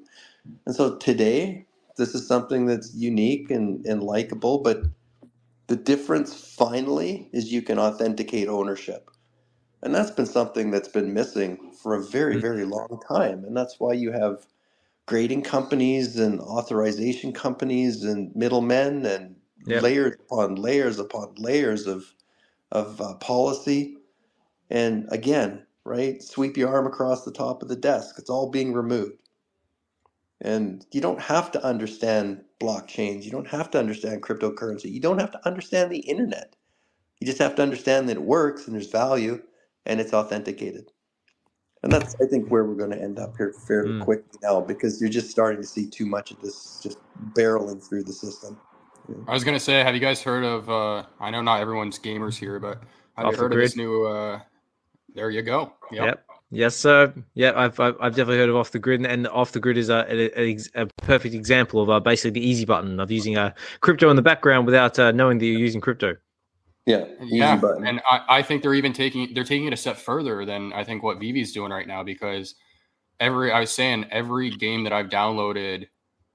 And so today, this is something that's unique and likable, but the difference finally is you can authenticate ownership. And that's been something that's been missing for a very, very long time. And that's why you have grading companies and authorization companies and middlemen and layers upon layers of policy. And again, right, sweep your arm across the top of the desk. It's all being removed. And you don't have to understand blockchains. You don't have to understand cryptocurrency. You don't have to understand the internet. You just have to understand that it works and there's value and it's authenticated. And that's, I think, where we're going to end up here fairly quickly now, because you're just starting to see too much of this just barreling through the system. I was going to say, have you guys heard of, I know not everyone's gamers here, but have you heard of this new, there you go. Yep. Yes, sir. Yeah, I've definitely heard of Off the Grid, and Off the Grid is a perfect example of basically the easy button of using crypto in the background without knowing that you're using crypto. Yeah, easy button. And I think they're taking it a step further than I think what VeVe's doing right now, because every game that I've downloaded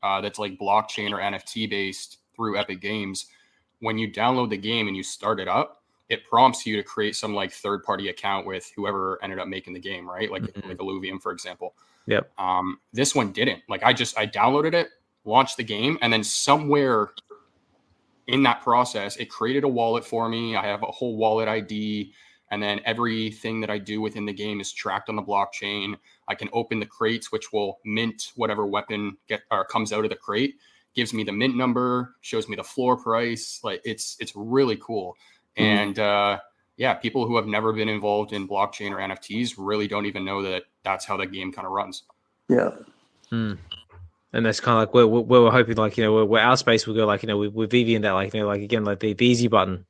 that's like blockchain or NFT based through Epic Games, when you download the game and you start it up, it prompts you to create some like third-party account with whoever ended up making the game, right? Like Illuvium, for example. Yep. This one didn't. Like I downloaded it, launched the game, and then somewhere in that process, it created a wallet for me. I have a whole wallet ID, and then everything that I do within the game is tracked on the blockchain. I can open the crates, which will mint whatever weapon comes out of the crate, gives me the mint number, shows me the floor price. Like it's really cool. And people who have never been involved in blockchain or NFTs really don't even know that that's how the game kind of runs. Yeah. And that's kind of like where we're hoping, like, where our space will go, like, with VeVe and that, like, like again, like the easy button.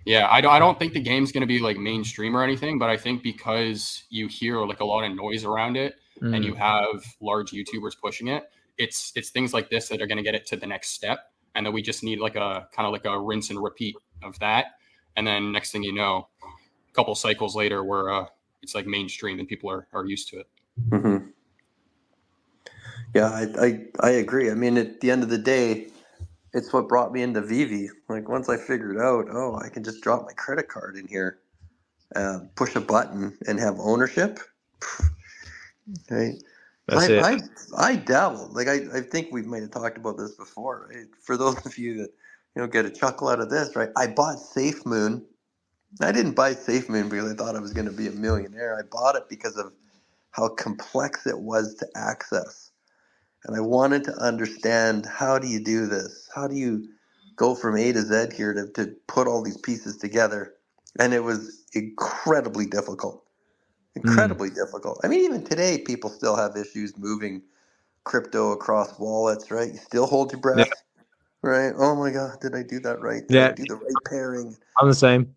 Yeah, I don't think the game's going to be like mainstream or anything, but I think because you hear like a lot of noise around it and you have large YouTubers pushing it, it's things like this that are going to get it to the next step. And then we just need like a kind of like a rinse and repeat of that. And then next thing you know, a couple cycles later, where it's like mainstream and people are used to it. Mm-hmm. Yeah, I agree. I mean, at the end of the day, it's what brought me into VeVe. Like once I figured out, I can just drop my credit card in here, push a button, and have ownership. Right? That's it. I dabbled. Like I think we might have talked about this before. Right? For those of you that get a chuckle out of this, right? I bought SafeMoon. I didn't buy SafeMoon because I thought I was going to be a millionaire. I bought it because of how complex it was to access. And I wanted to understand, how do you do this? How do you go from A to Z here to put all these pieces together, and it was incredibly difficult. Incredibly difficult. I mean, even today, people still have issues moving crypto across wallets, right? You still hold your Yeah. breath, right? Oh my God, did I do that right? Did I Yeah. do the right pairing? I'm the same.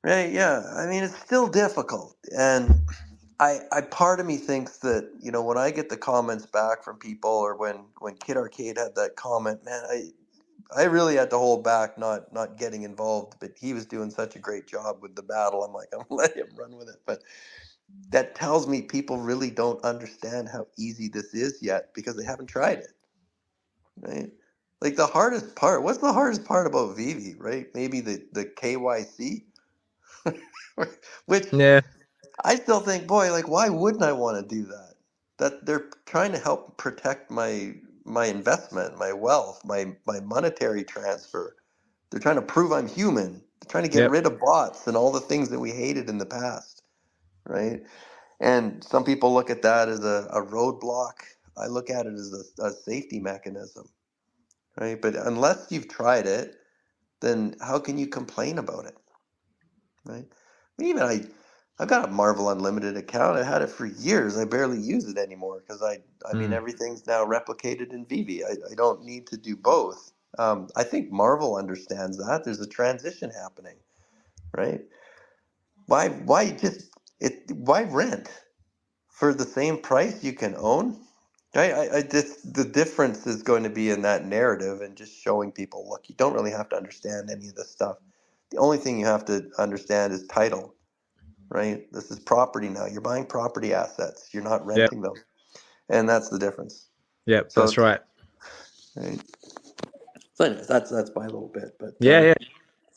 Right? Yeah. I mean, it's still difficult, and I part of me thinks that, you know, when I get the comments back from people, or when Kid Arcade had that comment, man, I really had to hold back not getting involved, but he was doing such a great job with the battle. I'm like, I'm gonna let him run with it, but that tells me people really don't understand how easy this is yet because they haven't tried it, right? Like the hardest part, what's the hardest part about VeVe, right? Maybe the KYC, which Yeah. I still think, boy, like why wouldn't I want to do that? That they're trying to help protect my investment, my wealth, my monetary transfer. They're trying to prove I'm human. They're trying to get Yep. rid of bots and all the things that we hated in the past, right? And some people look at that as a roadblock. I look at it as a safety mechanism, right? But unless you've tried it, then how can you complain about it, right? I mean, even I've got a Marvel Unlimited account. I had it for years. I barely use it anymore because I mean, everything's now replicated in VeVe. I don't need to do both. I think Marvel understands that. There's a transition happening, right? Why why rent for the same price you can own? I just, the difference is going to be in that narrative and just showing people, look, you don't really have to understand any of this stuff. The only thing you have to understand is title, right? This is property now. You're buying property assets. You're not Yep. renting them. And that's the difference. Yep. So That's right. right. So anyways, that's my little bit. But Yeah.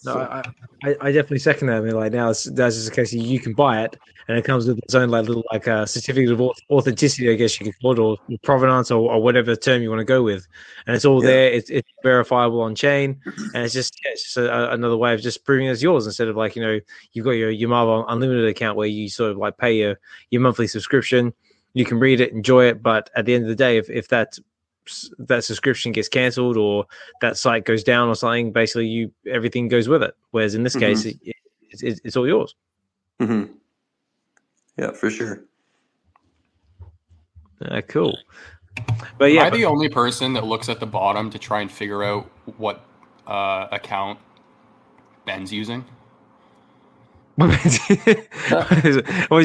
No, so, I definitely second that. I mean, like now that's just a case of you can buy it, and it comes with its own like little like certificate of authenticity, I guess you could call it, or provenance, or whatever term you want to go with, and it's all there. It's verifiable on chain, and it's just another way of just proving it's yours instead of like, you know, you've got your Marvel Unlimited account where you sort of like pay your monthly subscription. You can read it, enjoy it, but at the end of the day, if that subscription gets cancelled or that site goes down or something, basically everything goes with it. Whereas in this case, it's all yours. Mm-hmm. Yeah, for sure. Cool. But yeah, am I the only person that looks at the bottom to try and figure out what account Ben's using? What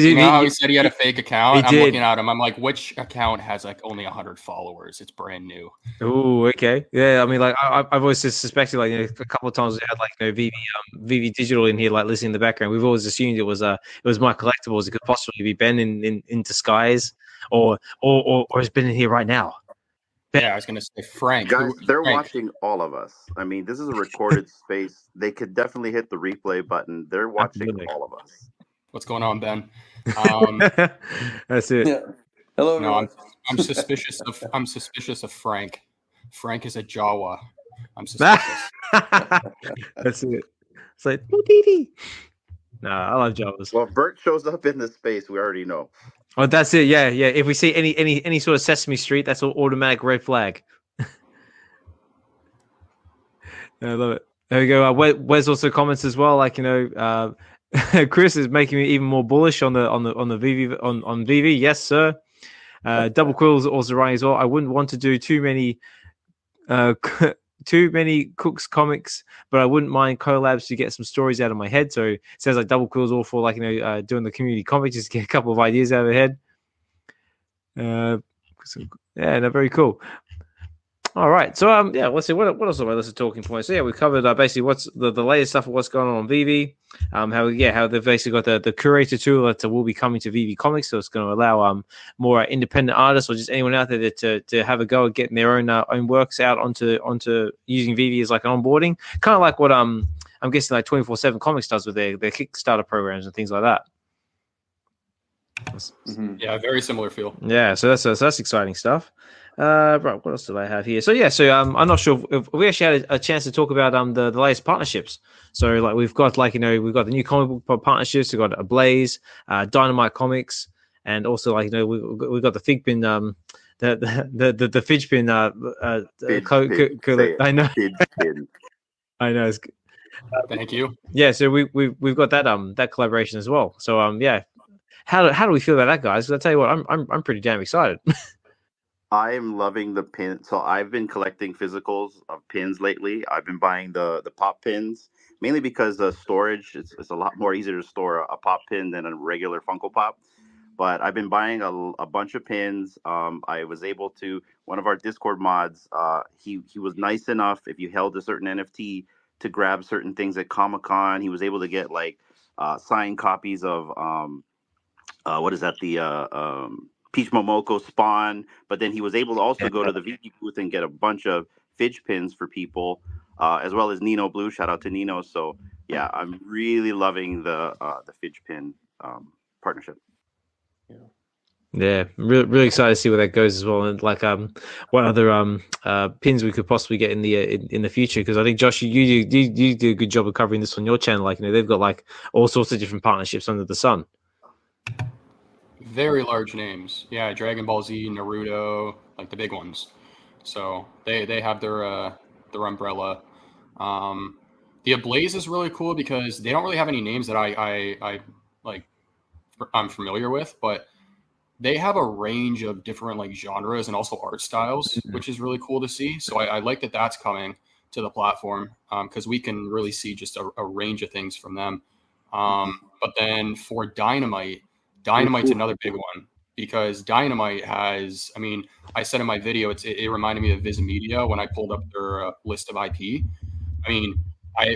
You know how he said he had a fake account? I'm did. looking at him. I'm like, which account has like only 100 followers? It's brand new. Oh, okay. Yeah, I mean, like I've always just suspected, like, you know, a couple of times we had like, you know, VeVe Digital in here, like listening in the background. We've always assumed it was my collectibles. It could possibly be Ben in disguise, or has Ben in here right now. Yeah, I was going to say Frank. Guys, they're watching all of us. I mean, this is a recorded space. They could definitely hit the replay button. They're watching all of us. What's going on, Ben? That's it. Yeah. Hello. No, I'm suspicious of Frank. Frank is a Jawa. I'm suspicious. That's it. It's like, oh, Dee. No, I love Jawas. Well, if Bert shows up in this space, we already know. Oh, that's it. Yeah. If we see any sort of Sesame Street, that's all automatic red flag. I love it. There we go. Wes also comments as well. Like, you know, Chris is making me even more bullish on the VeVe on VeVe. Yes, sir. Double Quill's also writing as well. I wouldn't want to do too many Cook's comics, but I wouldn't mind collabs to get some stories out of my head. So it sounds like Double Quill's all for, like, you know, doing the community comic, just to get a couple of ideas out of their head. Yeah, no, very cool. All right, so yeah, let's see what else are my list of talking points. So yeah, we covered basically what's the latest stuff of what's going on VeVe. How they've basically got the Curator tool that will be coming to VeVe Comics, so it's going to allow more independent artists or just anyone out there to have a go at getting their own works out onto using VeVe as like an onboarding, kind of like what I'm guessing like 24/7 Comics does with their Kickstarter programs and things like that. Mm-hmm. Yeah, very similar feel. Yeah, so that's exciting stuff. Right, what else do I have here? So I'm not sure if we actually had a chance to talk about the latest partnerships. So like we've got we've got the new comic book partnerships. We've got Ablaze, Dynamite Comics, and also we've got the FigPin the FigPin I know. FigPin. I know. Thank you. Yeah, so we've got that collaboration as well. So yeah, how do we feel about that, guys? 'Cause I tell you what, I'm pretty damn excited. I'm loving the pin. So I've been collecting physicals of pins lately. I've been buying the pop pins mainly because the storage it's a lot more easier to store a pop pin than a regular Funko Pop. But I've been buying a bunch of pins. I was able to one of our Discord mods. He was nice enough if you held a certain NFT to grab certain things at Comic-Con. He was able to get like signed copies of what is that Peach Momoko Spawn, but then he was able to also go to the VeVe booth and get a bunch of Fidge pins for people, as well as Nino Blue. Shout out to Nino. So yeah, I'm really loving the Fidge pin partnership. Yeah, really excited to see where that goes as well, and like what other pins we could possibly get in the future. Because I think Josh, you do a good job of covering this on your channel. Like they've got like all sorts of different partnerships under the sun. Very large names. Yeah, Dragon Ball Z, Naruto, like the big ones. So they have their umbrella. The Ablaze is really cool because they don't really have any names that I like I'm familiar with, but they have a range of different like genres and also art styles, which is really cool to see. So I like that that's coming to the platform because we can really see just a range of things from them. But then for Dynamite's another big one because Dynamite has, I mean, I said in my video, it reminded me of Viz Media when I pulled up their list of IP. I mean,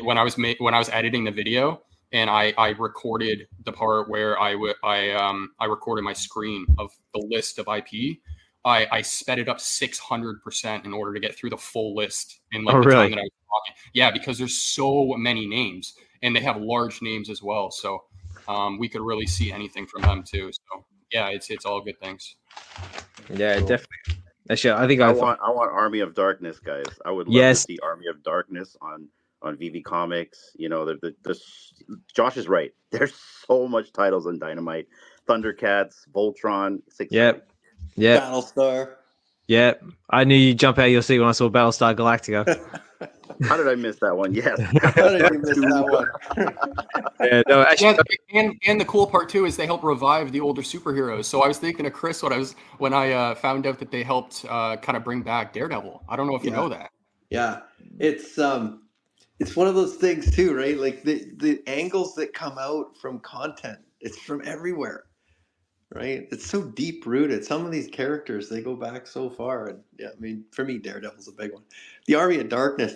when I was editing the video and I recorded the part where I recorded my screen of the list of IP. I sped it up 600% in order to get through the full list in like the time that I was talking. Yeah, because there's so many names and they have large names as well. So we could really see anything from them too. So yeah, it's all good things. Yeah, cool. Definitely. Actually, I think I want Army of Darkness, guys. I would love to see Army of Darkness on VeVe Comics. You know, Josh is right. There's so much titles on Dynamite, Thundercats, Voltron. Yep. Battlestar. Yep. I knew you'd jump out of your seat when I saw Battlestar Galactica. How did I miss that one? Yes. How did you miss that one? Yeah, no, actually, and the cool part too is they help revive the older superheroes. So I was thinking of Chris when I found out that they helped kind of bring back Daredevil. I don't know if you know that. Yeah, it's one of those things too, right? Like the angles that come out from content, it's from everywhere, right? It's so deep rooted. Some of these characters, they go back so far. And yeah, I mean, for me, Daredevil's a big one. The Army of Darkness.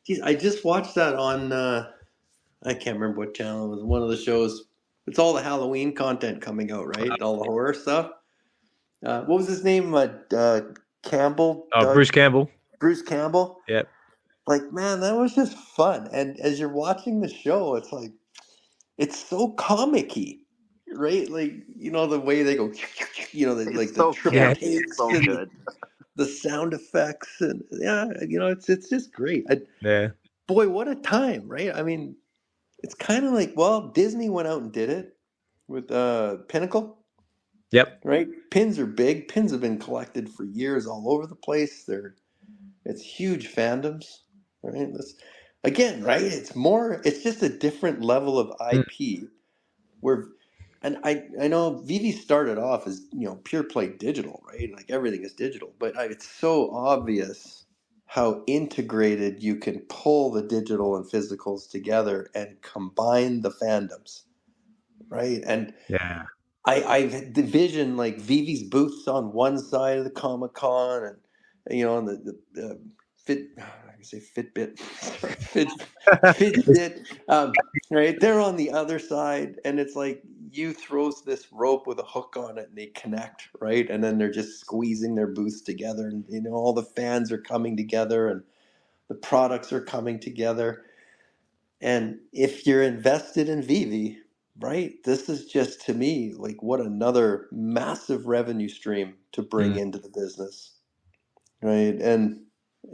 Geez, I just watched that on, I can't remember what channel it was, one of the shows. It's all the Halloween content coming out, right? All the horror stuff. What was his name? Campbell? Bruce Campbell. Bruce Campbell? Yep. Like, man, that was just fun. And as you're watching the show, it's like, it's so comic-y, right? Like, you know, the way they go, you know, like the triple takes so good. The sound effects, and yeah, you know, it's just great. Boy, what a time, right? I mean, it's kind of like, well, Disney went out and did it with Pinnacle. Yep. Right? Pins are big. Pins have been collected for years all over the place. It's huge fandoms, right? Again, right? It's just a different level of IP and I know VeVe started off as, you know, pure play digital, right? Like everything is digital, but it's so obvious how integrated you can pull the digital and physicals together and combine the fandoms, right? And yeah, I envision like VeVe's booths on one side of the Comic-Con and, you know, on the Fitbit, Fitbit, right? They're on the other side, and it's like you throws this rope with a hook on it, and they connect, right? And then they're just squeezing their booths together, and you know all the fans are coming together, and the products are coming together. And if you're invested in VeVe, right, this is just to me like what another massive revenue stream to bring into the business, right? And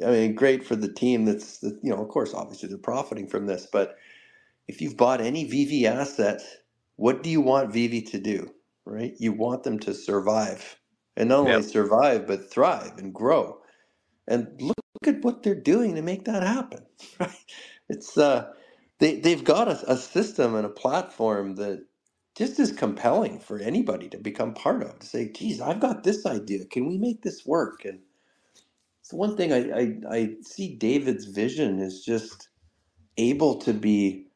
I mean, great for the team that's, you know, of course, obviously they're profiting from this, but if you've bought any VeVe asset, what do you want VeVe to do, right? You want them to survive, and not only survive, but thrive and grow. And look at what they're doing to make that happen, right? It's they've got a system and a platform that just is compelling for anybody to become part of. To say, geez, I've got this idea. Can we make this work? And it's the one thing I see David's vision is just able to be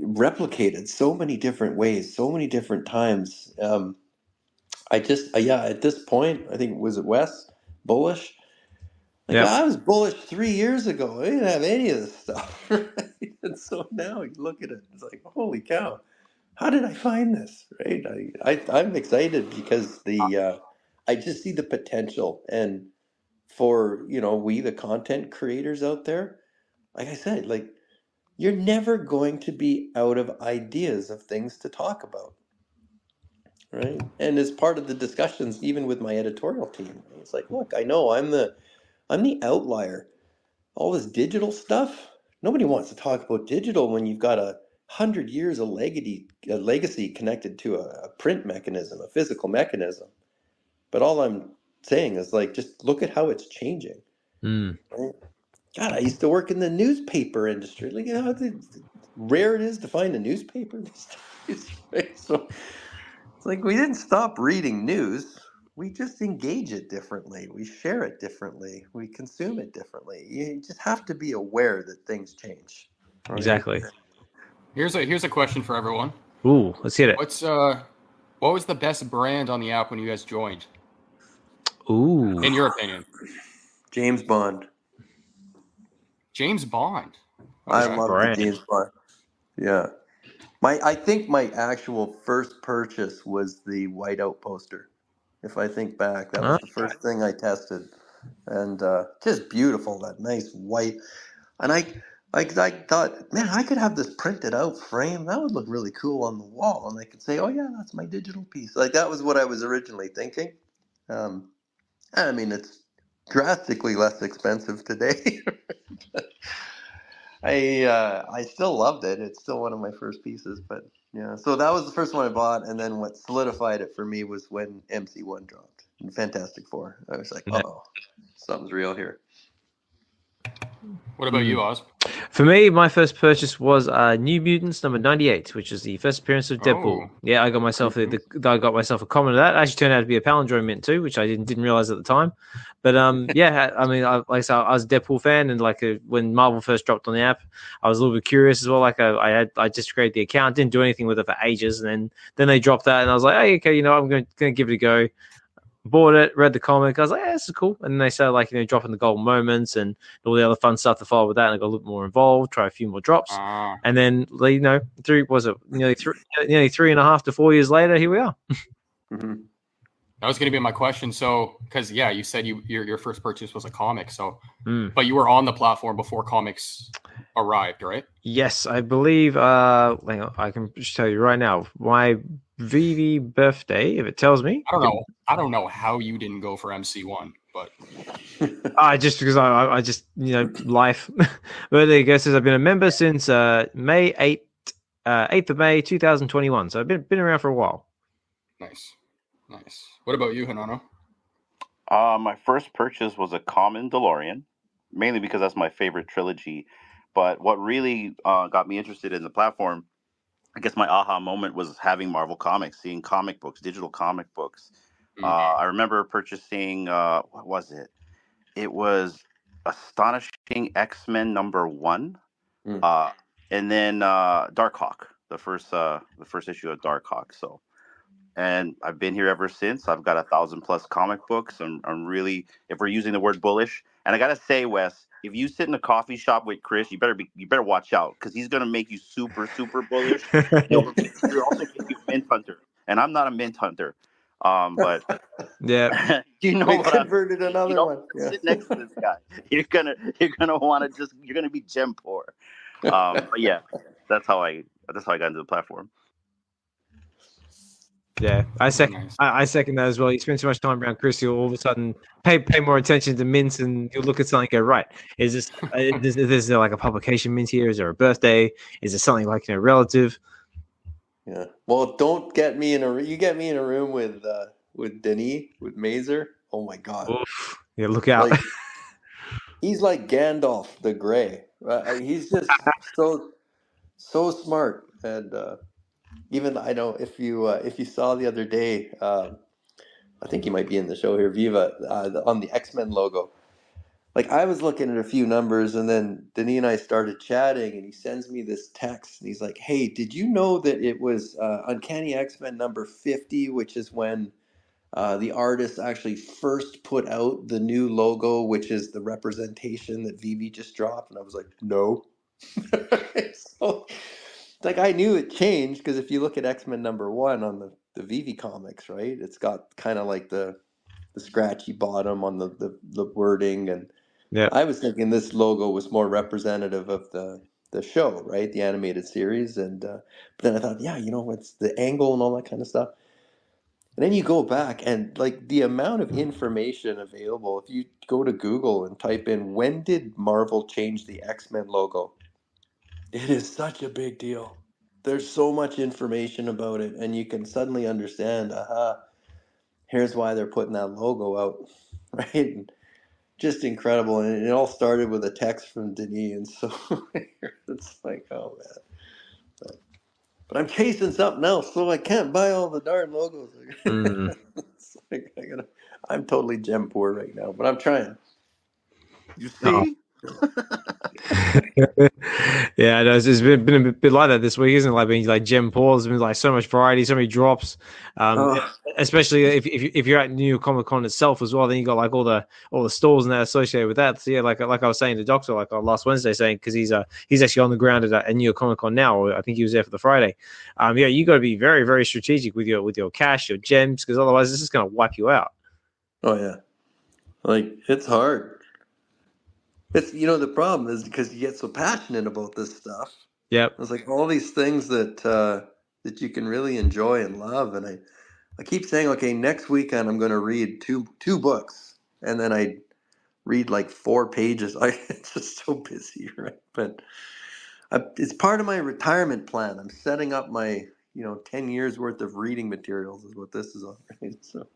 replicated so many different ways, so many different times. Yeah, at this point, I think, was it Wes? Bullish? Like, Yeah, I was bullish 3 years ago. I didn't have any of this stuff. Right? And so now you look at it, it's like, holy cow, how did I find this? Right? I'm excited because I just see the potential. And for, we, the content creators out there, like I said, like, you're never going to be out of ideas of things to talk about. Right? And as part of the discussions, even with my editorial team, it's like, look, I know I'm the outlier. All this digital stuff, nobody wants to talk about digital when you've got 100 years of legacy connected to a print mechanism, a physical mechanism. But all I'm saying is, like, just look at how it's changing. Right? God, I used to work in the newspaper industry. Like, how rare it is to find a newspaper these days. Right? So it's like we didn't stop reading news. We just engage it differently. We share it differently. We consume it differently. You just have to be aware that things change. Right? exactly. Here's a question for everyone. Ooh, let's hit it. What was the best brand on the app when you guys joined? Ooh, In your opinion? James Bond. James Bond. I Okay. love the James Bond. Yeah. I think my actual first purchase was the whiteout poster. If I think back, that was the first thing I tested. And just beautiful, that nice white. And I thought, man, I could have this printed out frame. That would look really cool on the wall. And I could say, oh, yeah, that's my digital piece. Like, that was what I was originally thinking. I mean, it's drastically less expensive today. I still loved it. It's still one of my first pieces. But, yeah, so that was the first one I bought. And then what solidified it for me was when MC1 dropped in Fantastic Four. I was like, uh-oh, something's real here. What about you, Oz? For me, my first purchase was New Mutants number 98, which is the first appearance of Deadpool. Oh. Yeah, I got myself I got myself a common of that. It actually turned out to be a palindrome mint too, which I didn't realize at the time. But yeah, I mean, like I said, I was a Deadpool fan, and like when Marvel first dropped on the app, I was a little bit curious as well. Like I just created the account, didn't do anything with it for ages, and then they dropped that, and I was like, hey, okay, I'm going to give it a go. Bought it, read the comic. I was like, yeah, this is cool. And then they started like, dropping the golden moments and all the other fun stuff to follow with that. And I got a little bit more involved, try a few more drops. And then, nearly 3.5 to 4 years later, here we are. Mm-hmm. That was going to be my question. So, because, yeah, you said your first purchase was a comic. So, but you were on the platform before comics arrived, right? Yes, I believe, hang on, I can just tell you right now, my VeVe birthday, if it tells me. I don't know how you didn't go for MC1, but just because I just life. But there you go. Says I've been a member since May 8th of May 2021. So I've been around for a while. Nice. What about you, Hinano? My first purchase was a common DeLorean, mainly because that's my favorite trilogy. But what really got me interested in the platform, I guess my aha moment was having Marvel Comics, seeing comic books, digital comic books. I remember purchasing, what was it? It was Astonishing X-Men #1, and then Darkhawk, the first issue of Darkhawk. So, and I've been here ever since. I've got 1,000+ comic books. I'm really, if we're using the word bullish, and I gotta say, Wes, if you sit in a coffee shop with Chris, you better watch out, because he's gonna make you super, super bullish. He'll also make you a mint hunter, and I'm not a mint hunter. But yeah, you know we what? Converted another one. Yeah. Sit next to this guy. You're gonna want to you're gonna be gem poor. But yeah, that's how I got into the platform. Yeah, I second that as well. You spend too much time around Chris, you'll all of a sudden pay more attention to mints, and you'll look at something and go, right, is there like a publication mint here? Is there a birthday? Is there something like relative? Yeah. Well, don't get me in a. You get me in a room with Denis, with Mazer. Oh my God. Oof. Yeah, look out. He's like Gandalf the Grey. He's just so smart, and even I know if you saw the other day, I think you might be in the show here, Viva, on the X-Men logo. Like I was looking at a few numbers, and then Denis and I started chatting, and he sends me this text, and he's like, "Hey, did you know that it was Uncanny X-Men number 50, which is when the artist actually first put out the new logo, which is the representation that VeVe just dropped?" And I was like, "No." So, like I knew it changed because if you look at X-Men number 1 on the VeVe Comics, right, it's got kind of like the scratchy bottom on the wording, and Yeah. I was thinking this logo was more representative of the show, right, the animated series, and but then I thought, yeah, it's the angle and all that kind of stuff. And then you go back and like the amount of information available, if you go to Google and type in when did Marvel change the X-Men logo, it is such a big deal. There's so much information about it, and you can suddenly understand, here's why they're putting that logo out, right? And just incredible. And it all started with a text from Denis, and so it's like, oh man. But I'm chasing something else, so I can't buy all the darn logos. It's like I'm totally gem poor right now, but I'm trying. You see? Yeah, I know. It's been a bit like that this week, isn't it? Like being like gem poor. There's been like so much variety, so many drops. Especially if you're at New York Comic Con itself as well, then you got like all the stores and that associated with that. So yeah, like I was saying to Doctor like last Wednesday, saying because he's actually on the ground at New York Comic Con now. Or I think he was there for the Friday. Yeah, you got to be very very strategic with your cash, your gems, because otherwise this is going to wipe you out. Oh yeah, like it's hard. It's the problem is because you get so passionate about this stuff. Yep. It's like all these things that you can really enjoy and love, and I keep saying, okay, next weekend I'm going to read two books, and then I read like 4 pages. It's just so busy, right? But it's part of my retirement plan. I'm setting up my 10 years worth of reading materials is what this is on. Right? So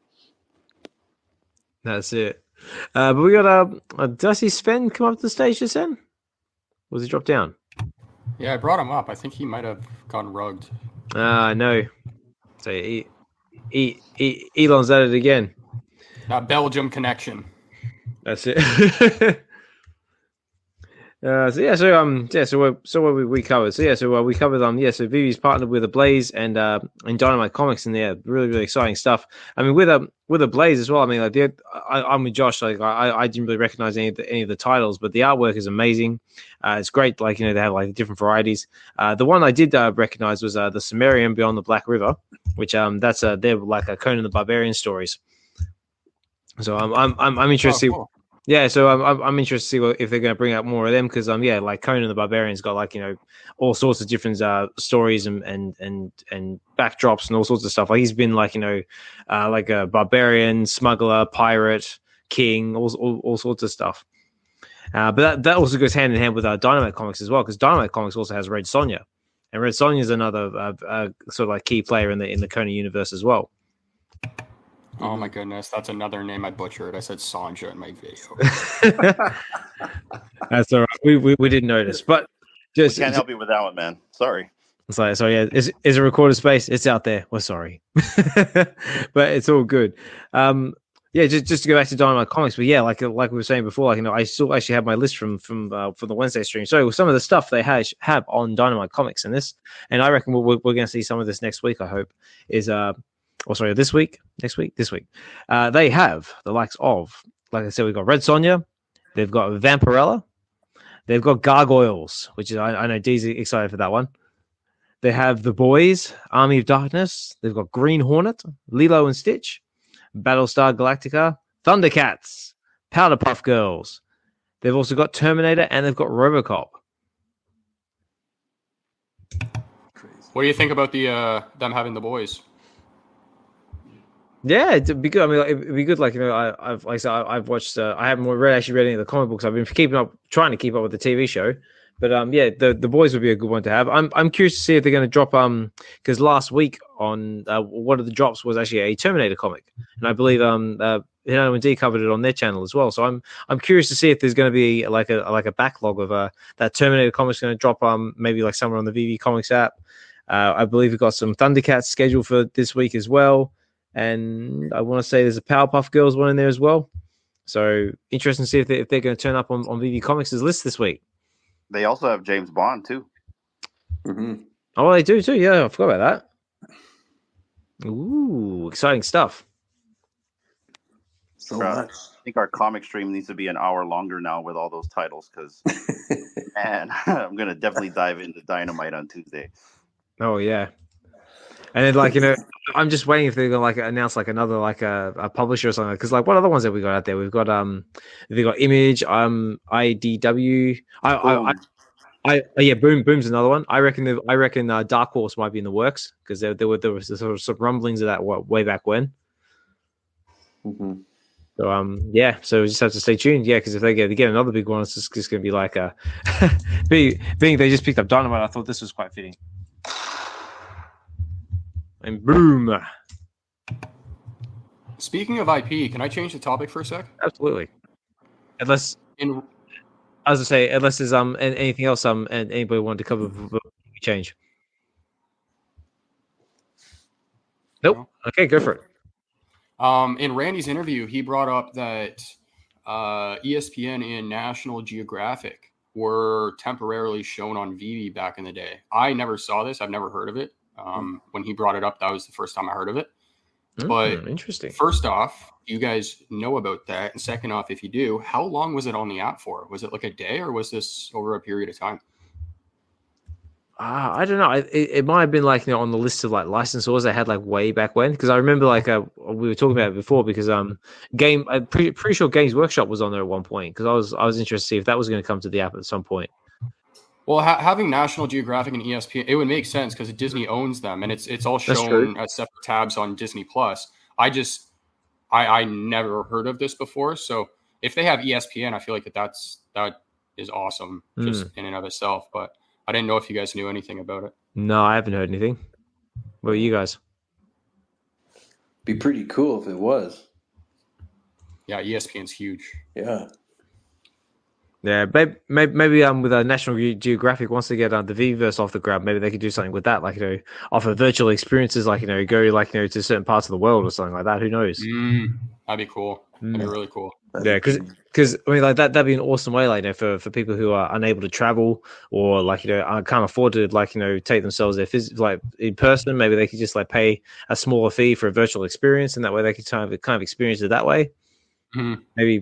that's it. But we got did I see Sven come up to the stage just then? Was he dropped down? Yeah, I brought him up. I think he might have gotten rugged. No. So Elon's at it again. That Belgium connection. That's it. So what we covered. So we covered so VeVe's partnered with Ablaze and Dynamite Comics, and really really exciting stuff. I mean with Ablaze as well. I mean like I'm with Josh. Like I didn't really recognize any of the titles, but the artwork is amazing. It's great. Like they have like different varieties. The one I did recognize was the Sumerian Beyond the Black River, which that's they're like a Conan the Barbarian stories. So I'm interested. Oh, cool. Yeah, so I'm interested to see if they're going to bring out more of them because like Conan the Barbarian's got like all sorts of different stories and backdrops and all sorts of stuff. Like he's been like like a barbarian, smuggler, pirate, king, all sorts of stuff. But that also goes hand in hand with Dynamite Comics as well because Dynamite Comics also has Red Sonja, and Red Sonja is another sort of like key player in the Conan universe as well. Oh my goodness, that's another name I butchered. I said Sonja in my video. That's all right. We didn't notice, but just can't help you with that one, man. Sorry. It's like, so yeah, is a recorded space? It's out there. We're sorry, but it's all good. Yeah, just to go back to Dynamite Comics, but yeah, like we were saying before, like I still actually have my list from the Wednesday stream. So some of the stuff they have on Dynamite Comics and I reckon we're going to see some of this next week. I hope is this week. They have the likes of, like I said, we've got Red Sonja, they've got Vampirella, they've got Gargoyles, which is I know Dee's excited for that one. They have The Boys, Army of Darkness, they've got Green Hornet, Lilo and Stitch, Battlestar Galactica, Thundercats, Powderpuff Girls. They've also got Terminator and they've got RoboCop. What do you think about them having The Boys? Yeah, it'd be good. I mean, it'd be good. Like I've watched. I haven't actually read any of the comic books. I've been trying to keep up with the TV show. But yeah, the Boys would be a good one to have. I'm curious to see if they're going to drop because last week on one of the drops was actually a Terminator comic, and I believe Hinano and D covered it on their channel as well. So I'm curious to see if there's going to be like a backlog of that Terminator comic's going to drop maybe like somewhere on the VeVe Comics app. I believe we've got some Thundercats scheduled for this week as well, and I want to say there's a Powerpuff Girls one in there as well. So interesting to see if they're going to turn up on VeVe Comics' list this week. They also have James Bond too. Mm-hmm. Oh, they do too. Yeah, I forgot about that. Ooh, exciting stuff. So much. I think our comic stream needs to be an hour longer now with all those titles because, man, I'm gonna definitely dive into Dynamite on Tuesday. Oh yeah, and then like I'm just waiting if they're gonna like announce like another like a publisher or something. Because like what other ones have we got out there? We've got Image, IDW. Boom's another one. I reckon Dark Horse might be in the works because there was sort of some rumblings of that way back when. Mm-hmm. So so we just have to stay tuned. Yeah, because if they get another big one, it's just going to be like being they just picked up Dynamite. I thought this was quite fitting. And boom. Speaking of IP, can I change the topic for a sec? Absolutely. Unless there's anything else and anybody wanted to cover before we change. Nope. No. Okay, go for it. In Randy's interview, he brought up that ESPN and National Geographic were temporarily shown on VeVe back in the day. I never saw this. I've never heard of it. When he brought it up, that was the first time I heard of it. But interesting. First off, you guys know about that. And second off, if you do, how long was it on the app for? Was it like a day or was this over a period of time? I don't know. It might have been like on the list of like licensors they had like way back when, because I remember like we were talking about it before because I'm pretty sure Games Workshop was on there at one point because I was interested to see if that was going to come to the app at some point. Well, having National Geographic and ESPN, it would make sense because Disney owns them and it's all shown as separate tabs on Disney Plus. I never heard of this before, so if they have ESPN, I feel like that is awesome just in and of itself, but I didn't know if you guys knew anything about it. No, I haven't heard anything. What about you guys? Be pretty cool if it was. Yeah, ESPN's huge. Yeah. Yeah, maybe with National Geographic, once they get the VeVe off the ground, maybe they could do something with that, like offer virtual experiences, like go like to certain parts of the world or something like that. Who knows? That'd be cool. That'd be really cool. Yeah, because I mean, like that'd be an awesome way, like for people who are unable to travel or like can't afford to take themselves there like in person. Maybe they could just like pay a smaller fee for a virtual experience, and that way they could kind of experience it that way. Maybe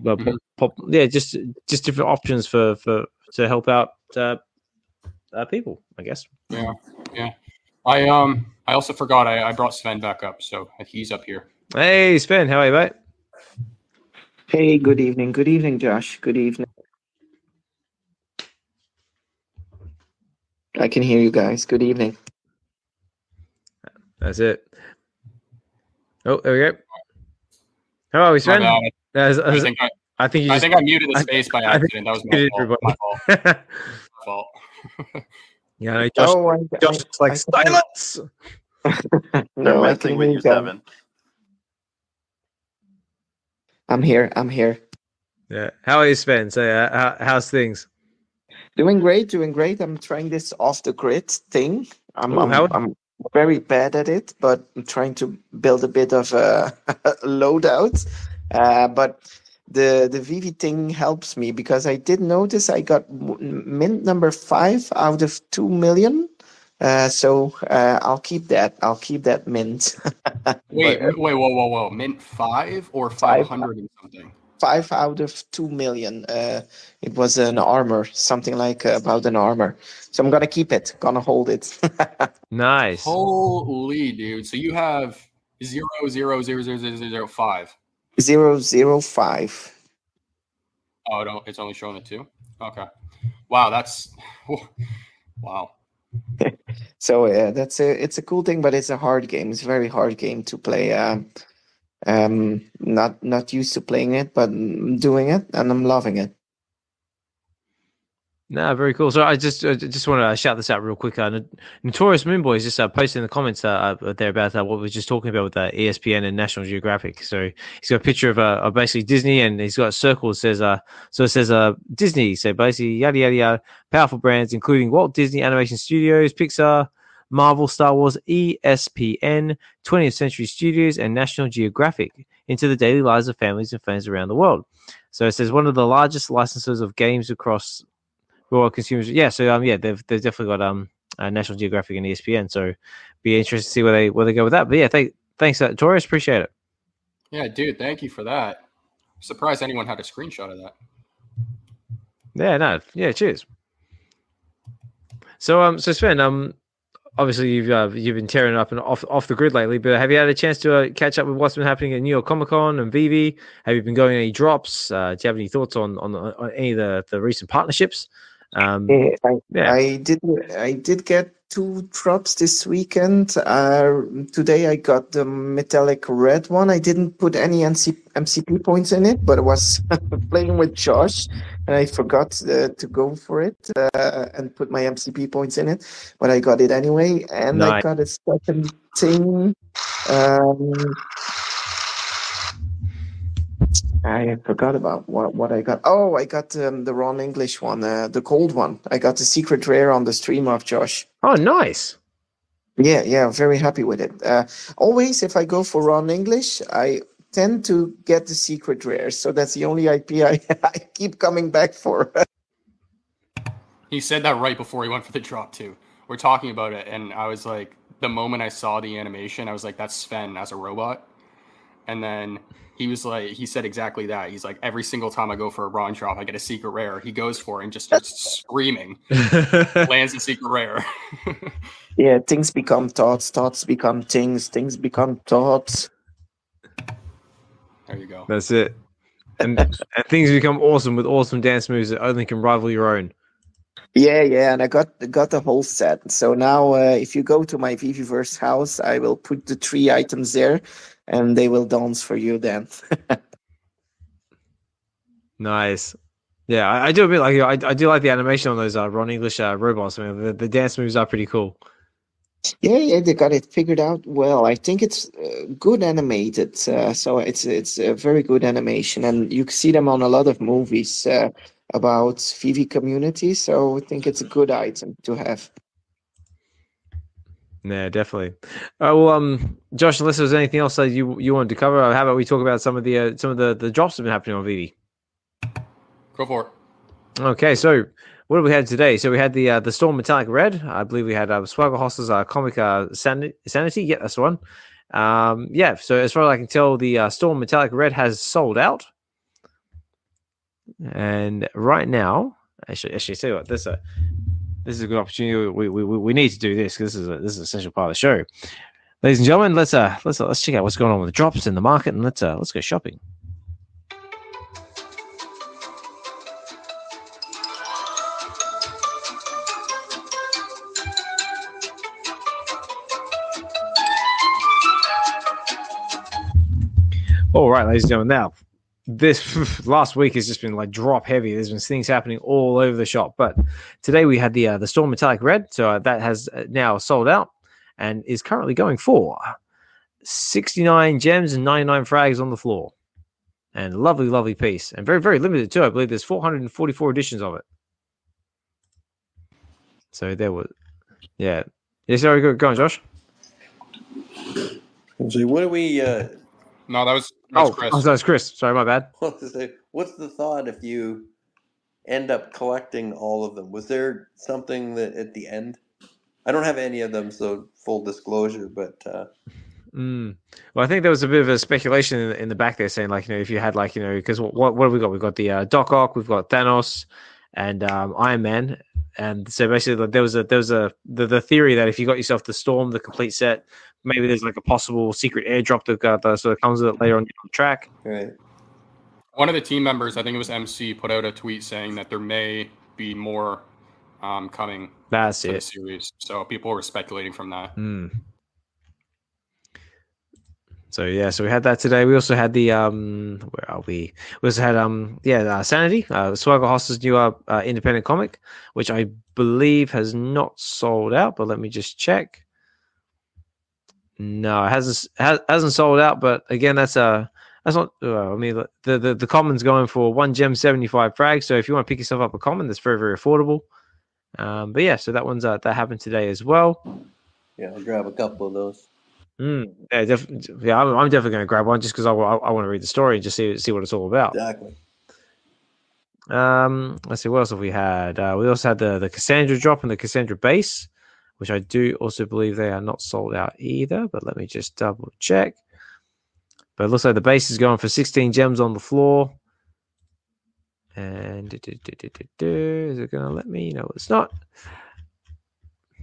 just different options for to help out people, I guess. Yeah. I also forgot I brought Sven back up, so he's up here. Hey Sven, how are you, mate? Hey, good evening. Good evening, Josh. Good evening. I can hear you guys. Good evening. That's it. Oh, there we go. How are we, Sven? I think I muted the space by accident. That was my fault. My fault. Yeah, Josh looks like silence. No, I can hear you, Seven. I'm here. Yeah. How are you, Sven? So, how's things? Doing great. I'm trying this off the grid thing. I'm very bad at it, but I'm trying to build a bit of a loadout. But the VeVe thing helps me because I did notice I got mint number 5 out of 2 million. So I'll keep that. I'll keep that mint. Wait, whoa. Mint 5 or 500 and something? 5 out of 2 million. It was an armor, something like about an armor. So I'm going to keep it, going to hold it. Nice. Holy dude. So you have 0.00005. 005. Oh, no, it's only showing the 2? Okay. Wow, wow. So it's a cool thing, but it's a hard game. It's a very hard game to play. Not used to playing it, but I'm doing it and I'm loving it. No, very cool. So I just want to shout this out real quick. Notorious Moonboy is just posting in the comments there about what we were just talking about with ESPN and National Geographic. So he's got a picture of basically Disney, and he's got a circle that says so it says Disney. So basically yada yada yada, powerful brands including Walt Disney Animation Studios, Pixar, Marvel, Star Wars, ESPN, 20th Century Studios, and National Geographic into the daily lives of families and fans around the world. So it says one of the largest licensors of games across world consumers. Yeah, so they've definitely got National Geographic and ESPN. So be interested to see where they go with that. But yeah, thanks, Taurus. Appreciate it. Yeah, dude, thank you for that. I'm surprised anyone had a screenshot of that. Yeah, cheers. So Sven, obviously you've been tearing up and off the grid lately, but have you had a chance to catch up with what's been happening at New York Comic Con and VeVe? Have you been going any drops? Do you have any thoughts on any of the recent partnerships? I did get 2 drops this weekend. Today I got the metallic red one. I didn't put any MCP points in it, but I was playing with Josh and I forgot to go for it and put my MCP points in it, but I got it anyway. And nice. I got a second thing. I forgot about what I got. Oh, I got the Ron English one, the cold one. I got the secret rare on the stream of Josh. Oh, nice. Yeah, very happy with it. Always, if I go for Ron English, I tend to get the secret rare. So that's the only IP I keep coming back for. He said that right before he went for the drop, too. We're talking about it, and I was like, the moment I saw the animation, I was like, that's Sven as a robot. And then he said exactly that. He's like, every single time I go for a Ron drop, I get a secret rare. He goes for it and just starts screaming. Lands a secret rare. Yeah, things become thoughts. Thoughts become things. Things become thoughts. There you go. That's it. And things become awesome with awesome dance moves that only can rival your own. Yeah, and I got the whole set. So now, if you go to my VeVeverse house, I will put the 3 items there, and they will dance for you then. Nice. Yeah, I do a bit like I do like the animation on those Ron English robots. I mean, the dance moves are pretty cool. Yeah, they got it figured out well. I think it's good animated, so it's a very good animation, and you can see them on a lot of movies about VeVe community. So I think it's a good item to have. Yeah, definitely. Josh, unless there's anything else that you wanted to cover, how about we talk about some of the drops that have been happening on VeVe? Go for it. Okay, so what have we had today? So we had the Storm Metallic Red. I believe we had Swagger Host's comic Sanity. Yeah, that's the one. So as far as I can tell, the Storm Metallic Red has sold out. And right now, actually, tell you what, this is a good opportunity. We need to do this because this is an essential part of the show, ladies and gentlemen. Let's check out what's going on with the drops in the market, and let's go shopping. All right, ladies and gentlemen. Now, this last week has just been like drop heavy. There's been things happening all over the shop, but today we had the Storm Metallic Red, so that has now sold out and is currently going for 69 gems and 99 frags on the floor, and lovely piece, and very, very limited too. I believe there's 444 editions of it. So there was, yeah. Sorry, go on, Josh. So what do we? No, that's Chris. Oh, that was Chris. Sorry, my bad. What's the thought if you end up collecting all of them? Was there something that at the end? I don't have any of them, so full disclosure, but... Well, I think there was a bit of a speculation in the back there saying, like, if you had, like, because what have we got? We've got the Doc Ock, we've got Thanos, and Iron Man. And so basically, there was the theory that if you got yourself the Storm, the complete set, maybe there's like a possible secret airdrop that sort of comes with it later on the track. Right. One of the team members, I think it was MC, put out a tweet saying that there may be more coming the series. So people were speculating from that. So yeah, so we had that today. We also had the where are we? We also had Sanity, Swagger Host's new independent comic, which I believe has not sold out, but let me just check. No, it hasn't sold out, but again, that's not. I mean, the common's going for 1 gem 75 frags. So if you want to pick yourself up a common, that's very, very affordable. But yeah, so that one's that happened today as well. Yeah, I'll grab a couple of those. Yeah, definitely. Yeah, I'm definitely going to grab one just because I want to read the story and just see what it's all about. Exactly. Let's see, what else have we had? We also had the Cassandra drop and the Cassandra base, which I do also believe they are not sold out either. But let me just double check. But it looks like the base is going for 16 gems on the floor. And is it going to let me? No, it's not.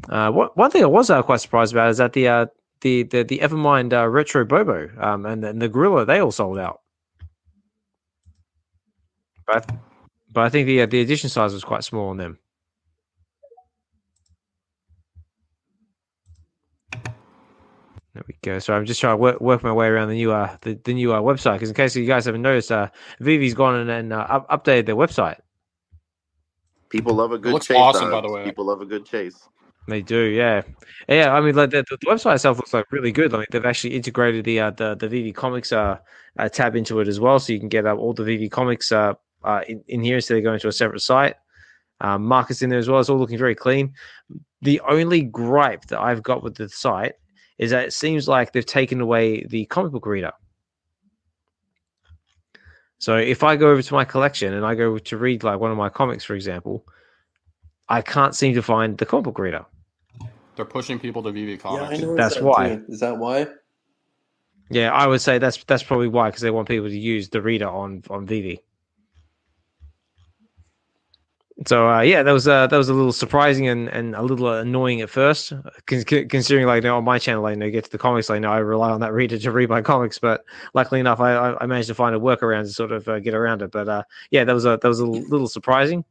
One thing I was quite surprised about is that the Evermind Retro Bobo and the Gorilla, they all sold out. But I think the edition size was quite small on them. There we go. So I'm just trying to work my way around the new website, because in case you guys haven't noticed, VeVe's gone and updated their website. People love a good looks chase. Awesome, by the way. People love a good chase. They do, yeah. I mean, like the website itself looks like really good. I mean, they've actually integrated the VeVe Comics tab into it as well, so you can get all the VeVe Comics in here instead of going to a separate site. Markets in there as well. It's all looking very clean. The only gripe that I've got with the site is that it seems like they've taken away the comic book reader. So if I go over to my collection and I go to read like one of my comics, for example, I can't seem to find the comic book reader. They're pushing people to VeVe Comics. Yeah, I know that's why. Too. Is that why? Yeah, I would say that's probably why, because they want people to use the reader on VeVe. So that was a little surprising and a little annoying at first, considering like on my channel, I get to the comics, I rely on that reader to read my comics. But luckily enough, I managed to find a workaround to sort of get around it. But that was a little surprising.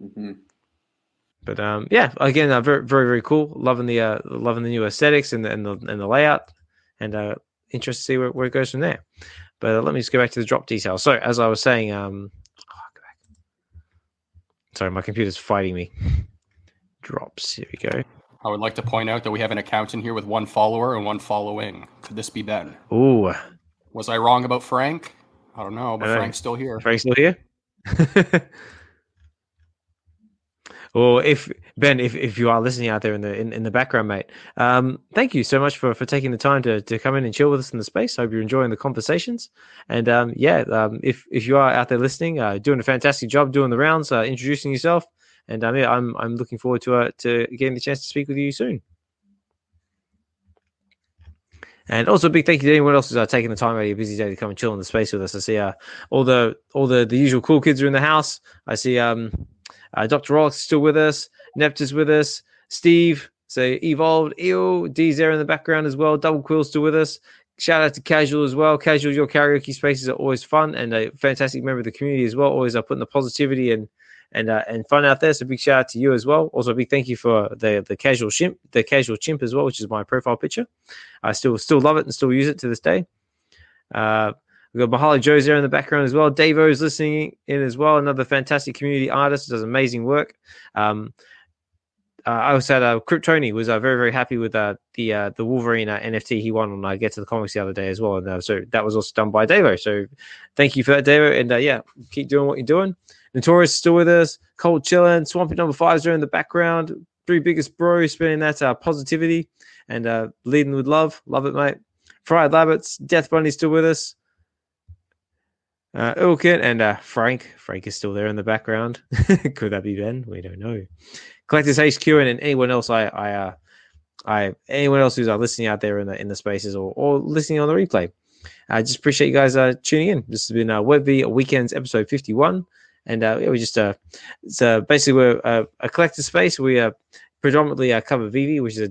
Mm-hmm. But again, very, very, very cool. Loving the new aesthetics and the layout, and interested to see where it goes from there. But let me just go back to the drop details. So as I was saying, go back. Sorry, my computer's fighting me. Drops. Here we go. I would like to point out that we have an account in here with 1 follower and 1 following. Could this be Ben? Ooh. Was I wrong about Frank? I don't know, but Frank's still here. Frank's still here? Well, if you are listening out there in the background, mate, thank you so much for taking the time to come in and chill with us in the space. I hope you're enjoying the conversations. And if you are out there listening, doing a fantastic job doing the rounds, introducing yourself, and I'm looking forward to getting the chance to speak with you soon. And also a big thank you to anyone else who's taking the time out of your busy day to come and chill in the space with us. I see all the usual cool kids are in the house. I see Dr. Rolex is still with us. Neptus with us. Steve, so Evolved, Eel, D's there in the background as well. Double Quill's still with us. Shout out to Casual as well. Casual, your karaoke spaces are always fun and a fantastic member of the community as well. Always putting the positivity and fun out there. So big shout out to you as well. Also a big thank you for the casual chimp as well, which is my profile picture. I still love it and still use it to this day. We've got Mahalo Joe's there in the background as well. Davo's listening in as well. Another fantastic community artist, does amazing work. I also had Kryptoni was very, very happy with the Wolverine NFT he won on Get to the Comics the other day as well. And so that was also done by Davo. So thank you for that, Davo. And keep doing what you're doing. Notorious is still with us. Cold chilling. Swampy number 5's there in the background. 3 biggest bros spinning that positivity and leading with love. Love it, mate. Fried Labbits. Death Bunny's still with us. Ilkin and Frank. Frank is still there in the background. Could that be Ben? We don't know. Collectors HQ and anyone else anyone else who's listening out there in the spaces or listening on the replay. I just appreciate you guys tuning in. This has been Web V Weekends episode 51, and we just so basically we're a collector space. We predominantly cover VeVe, which is a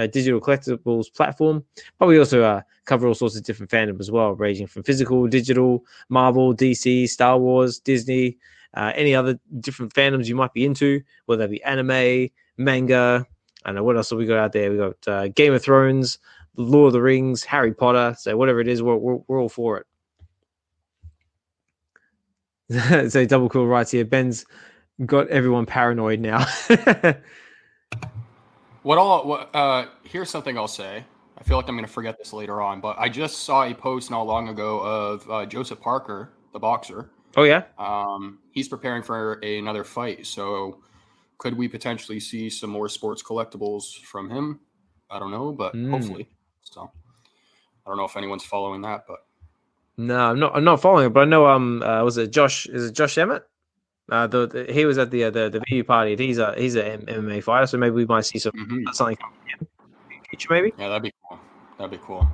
digital collectibles platform, but we also cover all sorts of different fandoms as well, ranging from physical, digital, Marvel, DC, Star Wars, Disney, any other different fandoms you might be into, whether that be anime, manga. I don't know what else have we got out there. We got Game of Thrones, Lord of the Rings, Harry Potter. So whatever it is, we're all for it. So Double Cool writes here, Ben's got everyone paranoid now. Here's something I'll say. I feel like I'm going to forget this later on, but I just saw a post not long ago of Joseph Parker, the boxer. Oh, yeah? He's preparing for another fight. So could we potentially see some more sports collectibles from him? I don't know, but hopefully. So I don't know if anyone's following that, but no, I'm not following it, but I know was it Josh? Is it Josh Emmett? He was at the VeVe party. He's an MMA fighter, so maybe we might see something from him in the future, maybe. Yeah, that'd be cool.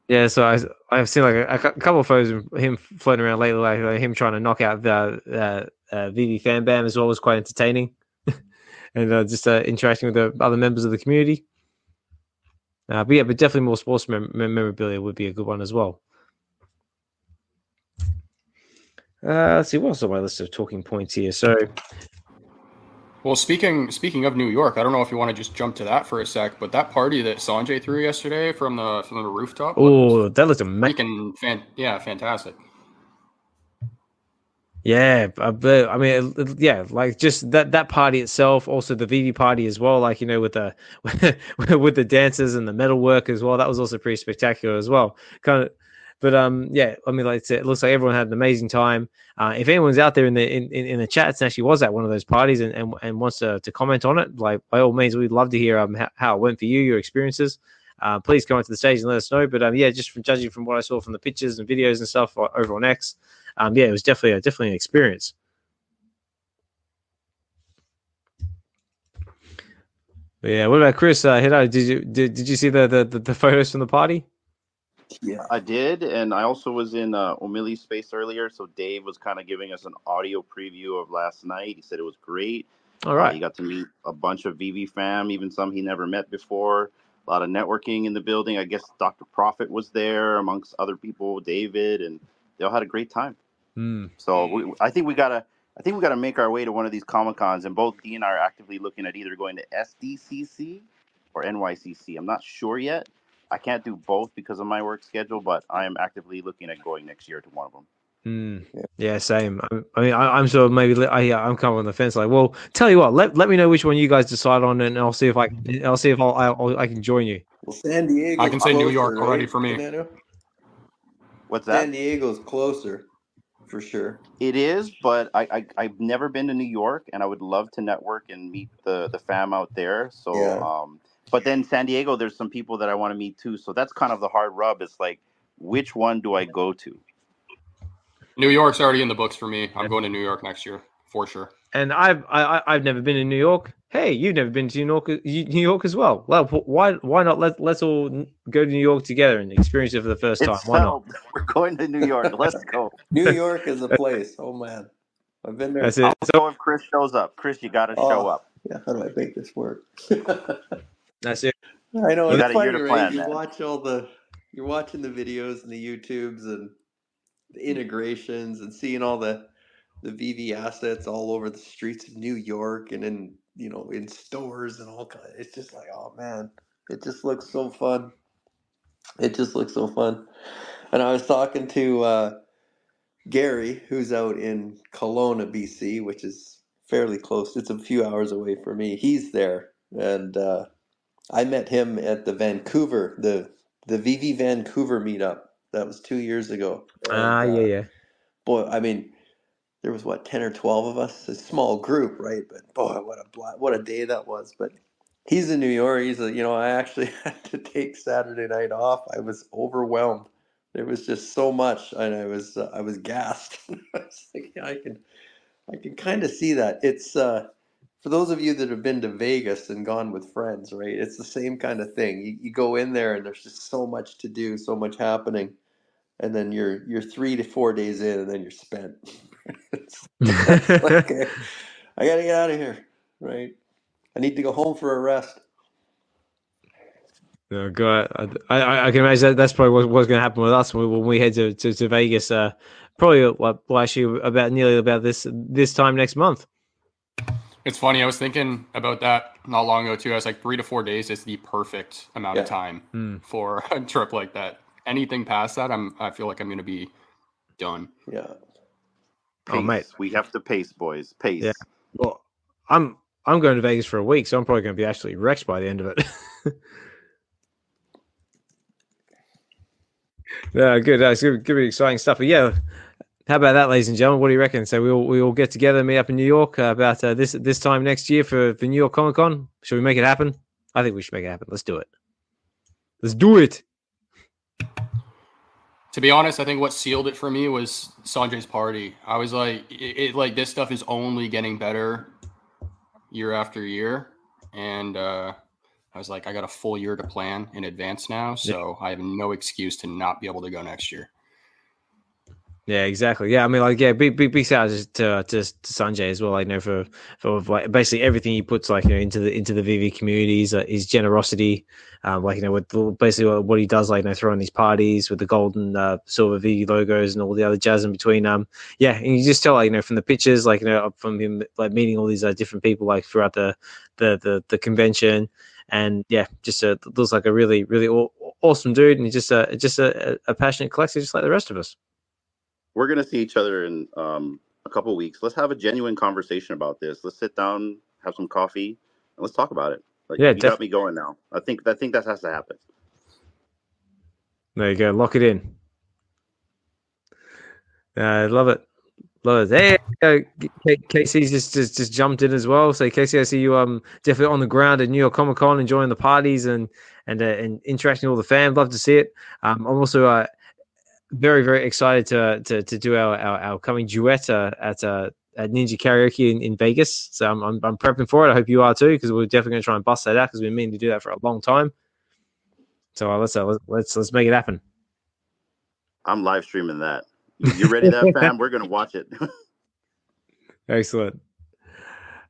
Yeah, so I've seen like a couple of photos of him floating around lately, like him trying to knock out the VeVe fan bam as well was quite entertaining, and just interacting with the other members of the community. But definitely more sports memorabilia would be a good one as well. Let's see, what else on my list of talking points here? So, well, speaking of New York, I don't know if you want to just jump to that for a sec, but that party that Sanjay threw yesterday from the rooftop. Oh, that looked amazing! Fantastic. Yeah, but I mean, like just that party itself, also the VeVe party as well. Like with the with the dancers and the metal work as well. That was also pretty spectacular as well. But I mean, like I said, it looks like everyone had an amazing time. If anyone's out there in the chats and actually was at one of those parties and wants to comment on it, like by all means, we'd love to hear how it went for you, your experiences. Please come onto the stage and let us know. But just from judging from what I saw from the pictures and videos and stuff over on X, it was definitely an experience. But yeah, what about Chris? Hinano, did you see the photos from the party? Yeah, I did, and I also was in O'Malley's space earlier, so Dave was kind of giving us an audio preview of last night. He said it was great. All right. He got to meet a bunch of VeVe fam, even some he never met before. A lot of networking in the building. I guess Dr. Prophet was there, amongst other people, David, and they all had a great time. So I think we gotta make our way to one of these Comic-Cons, and both Dee and I are actively looking at either going to SDCC or NYCC. I'm not sure yet. I can't do both because of my work schedule, but I am actively looking at going next year to one of them. Yeah, same. I mean, I'm sort of maybe I'm kind of on the fence. Like, well, tell you what, let me know which one you guys decide on, and I'll see if I can join you. Well, San Diego. I can say New York already for me. Hinano? What's that? San Diego's closer, for sure. It is, but I've never been to New York, and I would love to network and meet the fam out there. So, Yeah. But then San Diego, there's some people that I want to meet too. So that's kind of the hard rub. It's like, which one do I go to? New York's already in the books for me. I'm going to New York next year for sure. And I've never been to New York. Hey, you've never been to New York as well. Well, why not? Let's all go to New York together and experience it for the first time. Why not? We're going to New York. Let's go. New York is a place. Oh man, I've been there. That's it. I'll go if Chris shows up. Chris, you got to show up. Yeah, how do I make this work? That's it. I know You it's got a funny, year to right? plan, You man. watch you're watching the videos and the YouTubes and the integrations and seeing all the VeVe assets all over the streets of New York and in stores and all kinds. It's just like, oh man, it just looks so fun. It just looks so fun. And I was talking to Gary, who's out in Kelowna, BC, which is fairly close. It's a few hours away from me. He's there, and I met him at the VeVe Vancouver meetup. That was 2 years ago. Yeah. Boy, I mean, there was 10 or 12 of us, a small group, right? But boy, what a day that was. But he's in New York. I actually had to take Saturday night off. I was overwhelmed. There was just so much, and I was gassed. I was like, yeah, I can kind of see that. It's for those of you that have been to Vegas and gone with friends, right? It's the same kind of thing. You go in there and there's just so much to do, so much happening, and then you're 3 to 4 days in, and then you're spent. It's like, okay, I gotta get out of here, right? I need to go home for a rest. Oh God, I can imagine that's probably what's going to happen with us when we head to Vegas. Probably, actually, nearly about this time next month. It's funny. I was thinking about that not long ago too. I was like, 3 to 4 days is the perfect amount of time for a trip like that. Anything past that, I feel like I'm going to be done. Yeah. Pace. Oh, mate. We have to pace, boys. Pace. Yeah. Well, I'm going to Vegas for a week, so I'm probably going to be absolutely wrecked by the end of it. Yeah, good. It's going to be exciting stuff. But yeah, how about that, ladies and gentlemen? What do you reckon? So we all get together, meet up in New York about this time next year for New York Comic Con. Should we make it happen? I think we should make it happen. Let's do it. Let's do it. To be honest, I think what sealed it for me was Sanjay's party. I was like, like this stuff is only getting better year after year, and I was like, I got a full year to plan in advance now, so I have no excuse to not be able to go next year. Yeah, exactly. Yeah, I mean, like, yeah, big shout out to Sanjay as well. I know for like basically everything he puts like into the VeVe community, his generosity, like with basically what he does, like throwing these parties with the gold and silver VeVe logos and all the other jazz in between. Yeah, and you just tell like from the pictures, like from him like meeting all these different people like throughout the convention, and yeah, just looks like a really awesome dude, and he's just a passionate collector, just like the rest of us. We're going to see each other in a couple of weeks. Let's have a genuine conversation about this. Let's sit down, have some coffee, and let's talk about it. Like, you got me going now. I think that has to happen. There you go. Lock it in. I love it. Love it. Hey, Casey's just jumped in as well. So Casey, I see you definitely on the ground at New York Comic Con, enjoying the parties and interacting with all the fans. Love to see it. I'm also very excited to do our coming duet at Ninja Karaoke in Vegas. So I'm prepping for it. I hope you are too, because we're definitely going to try and bust that out, because we've been meaning to do that for a long time. So let's make it happen. I'm live streaming that. You ready, that fam? We're going to watch it. Excellent.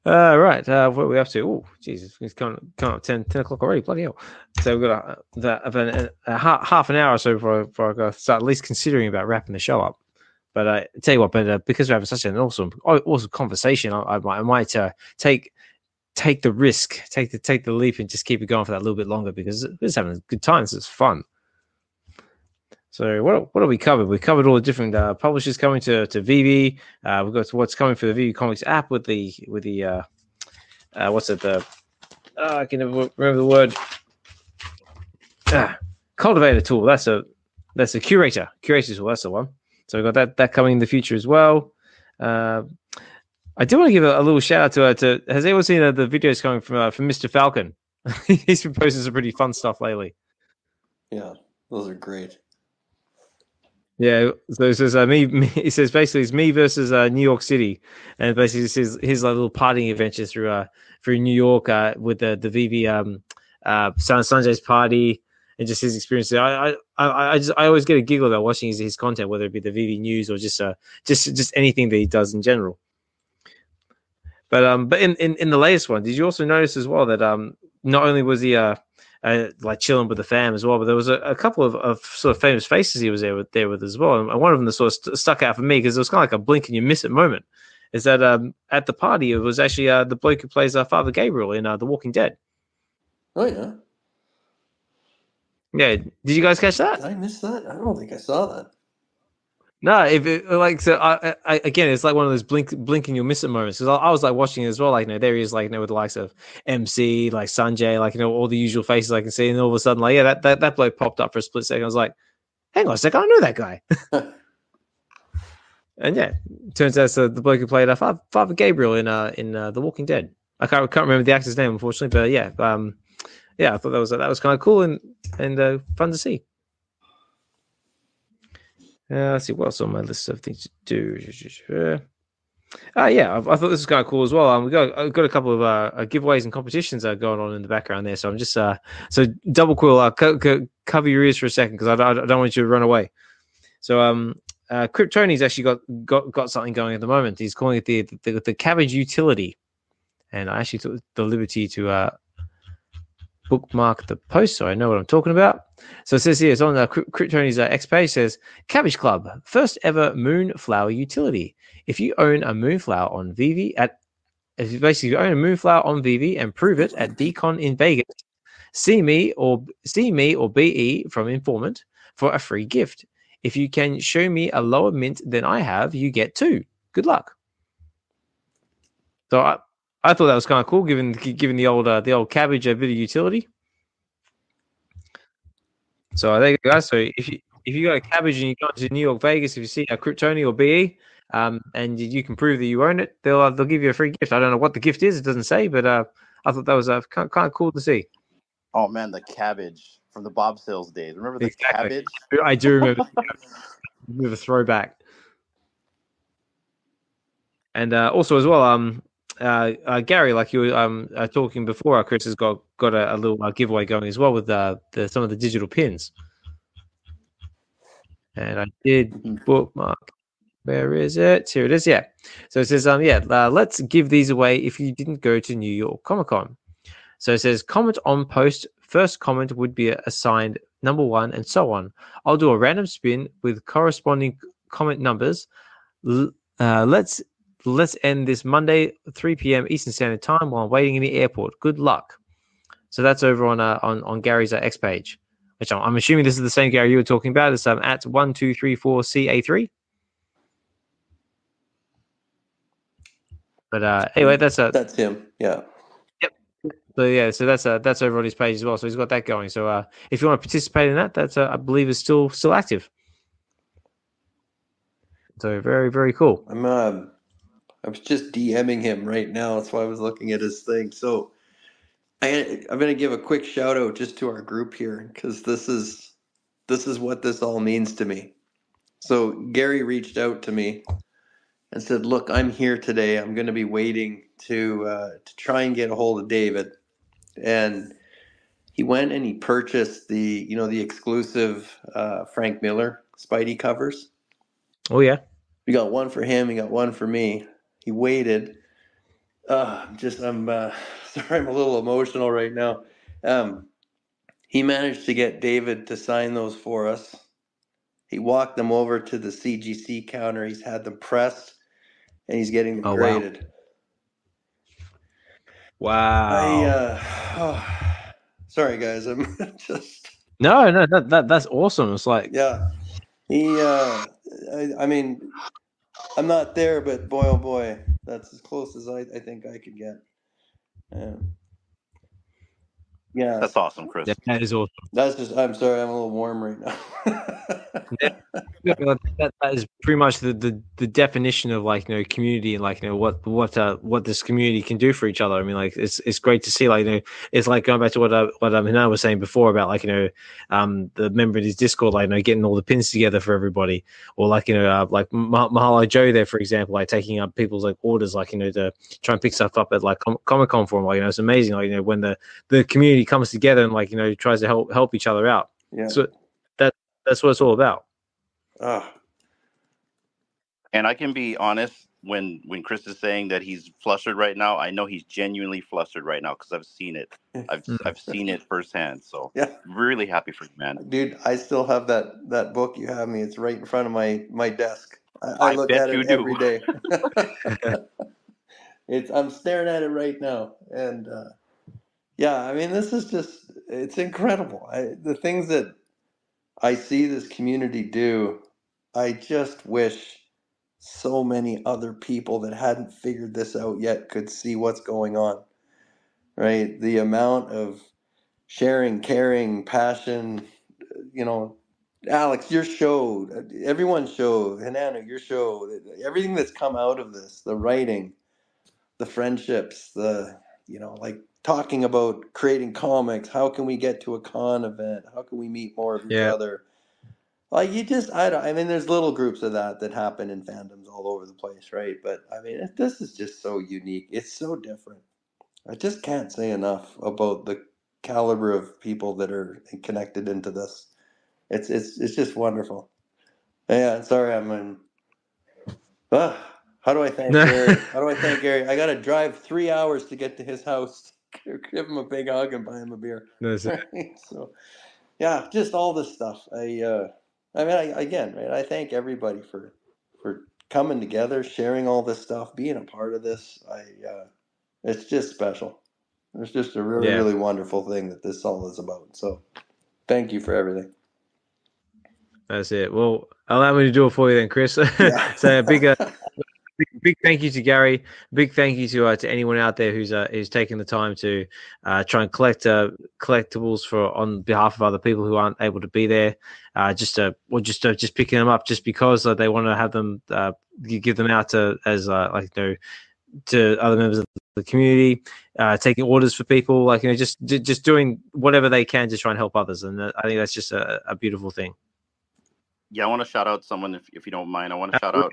Right. What are we up to? Oh, Jesus. It's coming up 10 o'clock already. Bloody hell. So we've got a half an hour or so before I go start at least considering about wrapping the show up. But I tell you what, because we're having such an awesome conversation, I might take the risk, take the leap, and just keep it going for that little bit longer, because we're just having a good time. It's fun. So what have we covered? We covered all the different publishers coming to VeVe. We've got what's coming for the VeVe Comics app with the what's it, I can never remember the word. Cultivator tool. That's a Curator tool. That's the one. So we've got that coming in the future as well. I do want to give a little shout out to has anyone seen the videos coming from Mr. Falcon? He's been posting some pretty fun stuff lately. Yeah, those are great. Yeah, so it says me. He says basically it's me versus New York City, and basically this is his like little partying adventures through New York with the VeVe Sanjay's party, and just his experience. I always get a giggle about watching his content, whether it be the VeVe news or just anything that he does in general. But in the latest one, did you also notice as well that not only was he like chilling with the fam as well, but there was a couple of sort of famous faces he was there with as well, and one of them that sort of stuck out for me, because it was kind of like a blink and you miss it moment, is that at the party it was actually the bloke who plays Father Gabriel in The Walking Dead. Oh yeah. Yeah, did you guys catch that? Did I miss that? I don't think I saw that. No, I again, it's like one of those blink and you'll miss it moments. Because I was like watching it as well, like there he is, like with the likes of MC, like Sanjay, like all the usual faces I can see, and all of a sudden, like that bloke popped up for a split second. I was like, hang on a second, I know that guy. And yeah, turns out it's the bloke who played Father Gabriel in The Walking Dead. I can't remember the actor's name, unfortunately, but yeah, I thought that was kind of cool and fun to see. Let's see what else on my list of things to do. Yeah, I thought this was kind of cool as well. I've got a couple of giveaways and competitions going on in the background there. So I'm just so double cool. Cover your ears for a second, because I don't want you to run away. So Kryptoni's actually got something going at the moment. He's calling it the cabbage utility, and I actually took the liberty to bookmark the post so I know what I'm talking about. So it says here, it's on Kryptoni's X page, says Cabbage Club, first ever moonflower utility. If you own a moonflower on VeVe if you basically own a Moonflower on VeVe and prove it at DCon in Vegas, see me or BE from Informant for a free gift. If you can show me a lower mint than I have, you get 2. Good luck. So I thought that was kind of cool, given the old cabbage bit of utility. So there you go, guys. So if you got a cabbage and you go to New York, Vegas, if you see a Kryptoni or BE, and you can prove that you own it, they'll give you a free gift. I don't know what the gift is; it doesn't say, but I thought that was kind of cool to see. Oh man, the cabbage from the Bob Sales days. Remember the cabbage? I do remember. With a throwback. And also as well, Gary, like you were talking before, Chris has got a little giveaway going as well with some of the digital pins. And I did bookmark. Where is it? Here it is. Yeah. So it says, let's give these away if you didn't go to New York Comic Con. So it says, comment on post. First comment would be assigned number 1 and so on. I'll do a random spin with corresponding comment numbers. Let's end this Monday, 3 p.m. Eastern Standard Time while waiting in the airport. Good luck. So that's over on Gary's X page, which I'm assuming this is the same Gary you were talking about. It's at 1234CA3. But anyway, that's him. Yeah. Yep. So yeah, so that's over on his page as well. So he's got that going. So if you want to participate in that, that's I believe is still active. So very, very cool. I was just DMing him right now. That's why I was looking at his thing. So I'm going to give a quick shout out just to our group here, because this is what this all means to me. So Gary reached out to me and said, "Look, I'm here today. I'm going to be waiting to try and get a hold of David." And he went and he purchased the exclusive Frank Miller Spidey covers. Oh yeah. We got one for him. He got one for me. He waited. I'm sorry, I'm a little emotional right now. He managed to get David to sign those for us. He walked them over to the CGC counter. He's had them pressed, and he's getting them graded. Wow. Sorry, guys. I'm just... No, that's awesome. It's like... Yeah. I mean, I'm not there, but boy, oh boy, that's as close as I think I could get. Yeah. That's awesome, Chris. That is awesome. I'm sorry, I'm a little warm right now. that is pretty much the definition of community and what this community can do for each other. I mean, it's great to see. It's like going back to what Hinano was saying before about the member in his Discord, getting all the pins together for everybody, or Mahalo Joe there, for example, taking up people's orders, to try and pick stuff up at Comic Con for him. It's amazing. When the community comes together and tries to help each other out. Yeah. So that's what it's all about. And I can be honest, when Chris is saying that he's flustered right now, I know he's genuinely flustered right now because I've seen it. I've seen it firsthand. So yeah, really happy for you, man. Dude, I still have that book you have me. It's right in front of my desk. I look at it every day. I'm staring at it right now, and yeah, I mean, this is it's incredible. The things that I see this community do, I just wish so many other people that hadn't figured this out yet could see what's going on, right? The amount of sharing, caring, passion, Alex, your show, everyone's show, Hinano, your show, everything that's come out of this, the writing, the friendships, talking about creating comics, how can we get to a con event, how can we meet more of each other? I mean, there's little groups of that happen in fandoms all over the place, right? But I mean, this is just so unique. It's so different. I just can't say enough about the caliber of people that are connected into this. It's just wonderful. Yeah, sorry, how do I thank Gary? How do I thank Gary? I got to drive 3 hours to get to his house, give him a big hug, and buy him a beer. So, yeah, just all this stuff. I thank everybody for coming together, sharing all this stuff, being a part of this. It's just special. It's just a really, really wonderful thing that this all is about. So thank you for everything. That's it. Well, allow me to do it for you then, Chris. Yeah. So a big thank you to Gary. Big thank you to anyone out there who's taking the time to try and collect collectibles on behalf of other people who aren't able to be there. Just picking them up just because they want to have them give them out to other members of the community, taking orders for people, just doing whatever they can to try and help others. And I think that's just a beautiful thing. Yeah, I want to shout out someone if you don't mind. I want to shout out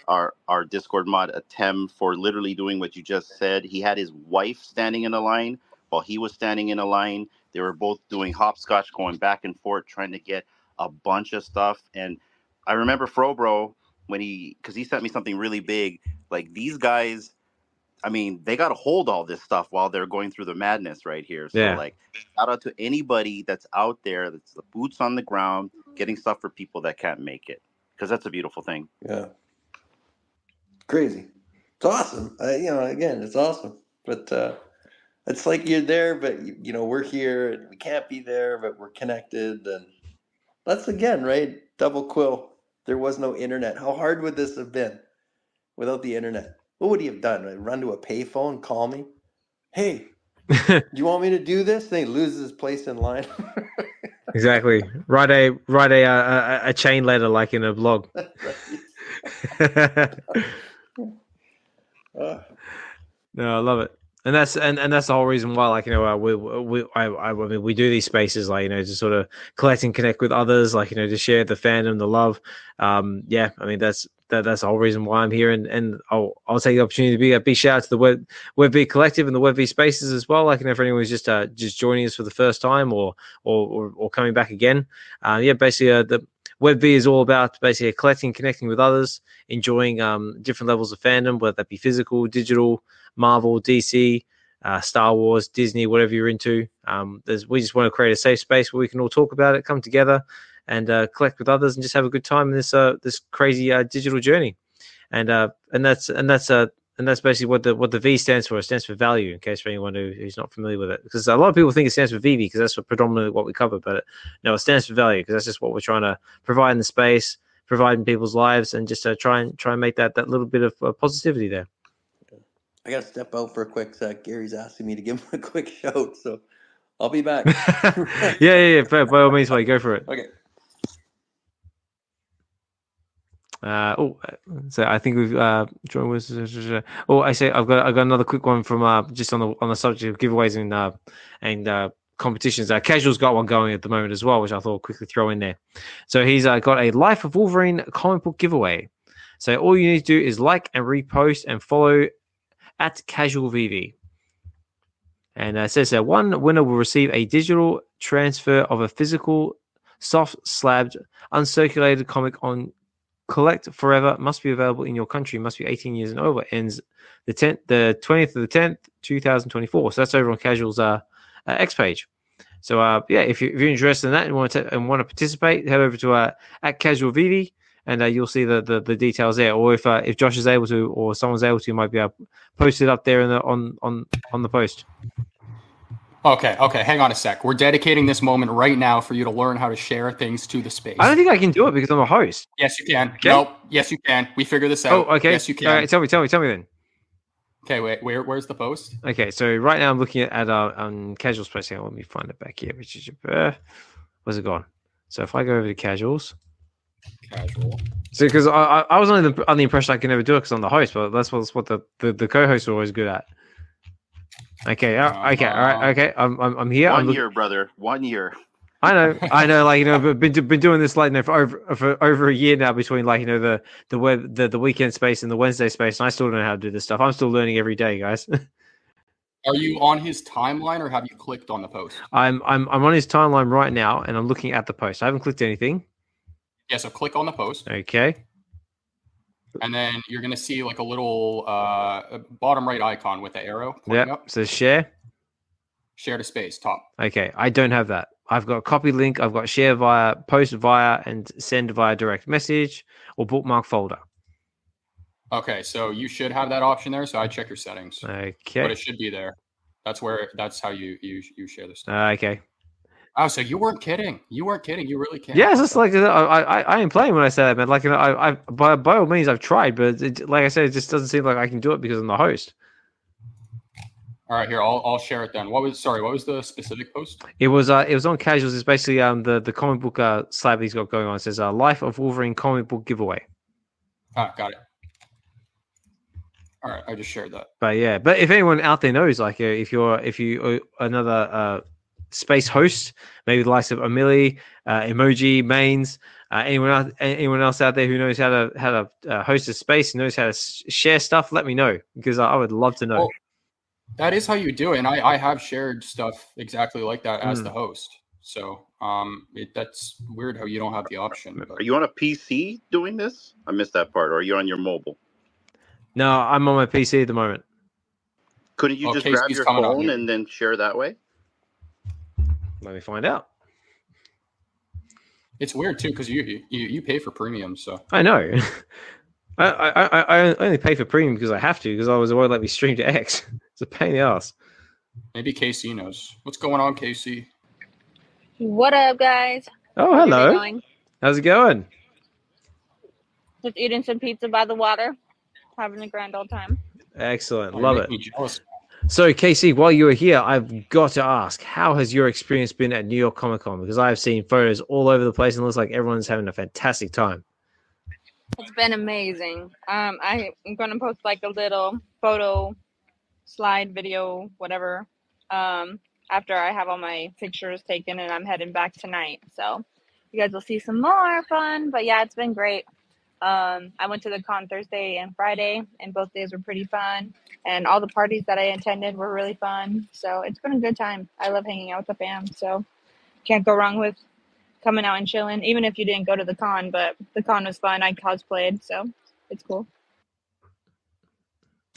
our Discord mod, Atem, for literally doing what you just said. He had his wife standing in a line while he was standing in a line. They were both doing hopscotch, going back and forth, trying to get a bunch of stuff. And I remember Frobro because he sent me something really big. Like, these guys, I mean, they got to hold all this stuff while they're going through the madness right here. So, shout out to anybody that's out there, that's the boots on the ground, getting stuff for people that can't make it, because that's a beautiful thing. Yeah. Crazy. It's awesome. Again, it's awesome. But it's like you're there, but, we're here, and we can't be there, but we're connected. And that's, again, right? Double quill. There was no internet. How hard would this have been without the internet? What would he have done? Run to a payphone, call me? Hey, do you want me to do this? Then he loses his place in line. Exactly. Write a chain letter like in a blog. No, I love it, and that's the whole reason why, we do these spaces, to sort of collect and connect with others, to share the fandom, the love. I mean that's the whole reason why I'm here, and I'll take the opportunity to be a big shout out to the Web V Collective and the Web V Spaces as well. For anyone who's just joining us for the first time or coming back again. Basically the Web V is all about basically collecting, connecting with others, enjoying different levels of fandom, whether that be physical, digital, Marvel, DC, Star Wars, Disney, whatever you're into. We just want to create a safe space where we can all talk about it, come together, and collect with others, and just have a good time in this crazy digital journey. And that's basically what the V stands for. It stands for value, in case for anyone who's not familiar with it. Because a lot of people think it stands for VeVe, because that's predominantly what we cover. But no, it stands for value, because that's just what we're trying to provide in the space, provide in people's lives, and just try and make that little bit of positivity there. I got to step out for a quick sec. Gary's asking me to give him a quick shout, so I'll be back. Yeah. By all means, go for it. Okay. So I think we've joined with. I say I've got another quick one from just on the subject of giveaways and competitions. Casual's got one going at the moment as well, which I thought I'd quickly throw in there. So he's got a Life of Wolverine comic book giveaway. So all you need to do is like and repost and follow at Casual VeVe. And it says that one winner will receive a digital transfer of a physical, soft-slabbed, uncirculated comic on Collect Forever. Must be available in your country. Must be 18 years and over. Ends the 20th of the 10th, 2024. So that's over on Casual's X page. So if you're interested in that and want to participate, head over to at Casual VeVe. And you'll see the details there. Or if Josh is able to, or someone's able to, might be able to post it up there on the post. Okay. Hang on a sec. We're dedicating this moment right now for you to learn how to share things to the space. I don't think I can do it because I'm a host. Yes, you can. Okay. Nope. Yes, you can. We figure this out. Oh, okay. Yes, you can. All right, tell me then. Okay, wait. Where's the post? Okay, so right now I'm looking at our Casual space. Let me find it back here. Which is where's it gone? So if I go over to Casuals. Casual. So because I was under the impression I could never do it because I'm the host, but that's what the co-hosts are always good at. Okay, all right, okay. I'm here. 1 year, brother. 1 year. I know. Been doing this for over a year now, between the weekend space and the Wednesday space, and I still don't know how to do this stuff. I'm still learning every day, guys. Are you on his timeline, or have you clicked on the post? I'm on his timeline right now, and I'm looking at the post. I haven't clicked anything. Yeah, so click on the post. Okay. And then you're going to see like a little bottom right icon with the arrow pointing up. So share. Share to space, top. Okay, I don't have that. I've got copy link. I've got share via, post via, and send via direct message or bookmark folder. Okay, so you should have that option there. So I check your settings. Okay. But it should be there. That's how you share this stuff. Okay. Oh, so you weren't kidding. You weren't kidding. You really can't. Yeah, it's just like I ain't playing when I say that, man. Like, you know, I by all means I've tried, but like I said, it just doesn't seem like I can do it because I'm the host. All right, here I'll share it then. What was the specific post? It was on Casuals. It's basically the comic book slab he's got going on. It says Life of Wolverine comic book giveaway. Ah, got it. All right, I just shared that. But yeah, but if anyone out there knows, like, if you another space host, maybe the likes of Amelie, Emoji, Mains, anyone else out there who knows how to host a space, knows how to share stuff, let me know, because I would love to know. Well, that is how you do it, and I have shared stuff exactly like that as the host. So that's weird how you don't have the option. But... Are you on a PC doing this? I missed that part. Or are you on your mobile? No, I'm on my PC at the moment. Couldn't you just grab your phone and then share that way? Let me find out. It's weird too because you pay for premium, so I know. I only pay for premium because I have to, because otherwise it won't let me stream to X. It's a pain in the ass. Maybe KC knows. What's going on, KC? What up, guys? Oh, hello. How's it going? Just eating some pizza by the water, having a grand old time. Excellent, love it. So, KC, while you were here, I've got to ask, how has your experience been at New York Comic Con? Because I've seen photos all over the place, and it looks like everyone's having a fantastic time. It's been amazing. I'm going to post like a little photo slide video, whatever, after I have all my pictures taken, and I'm heading back tonight. So you guys will see some more fun. But yeah, it's been great. I went to the con Thursday and Friday, and both days were pretty fun. And all the parties that I attended were really fun. So it's been a good time. I love hanging out with the fam. So can't go wrong with coming out and chilling, even if you didn't go to the con. But the con was fun. I cosplayed, so it's cool.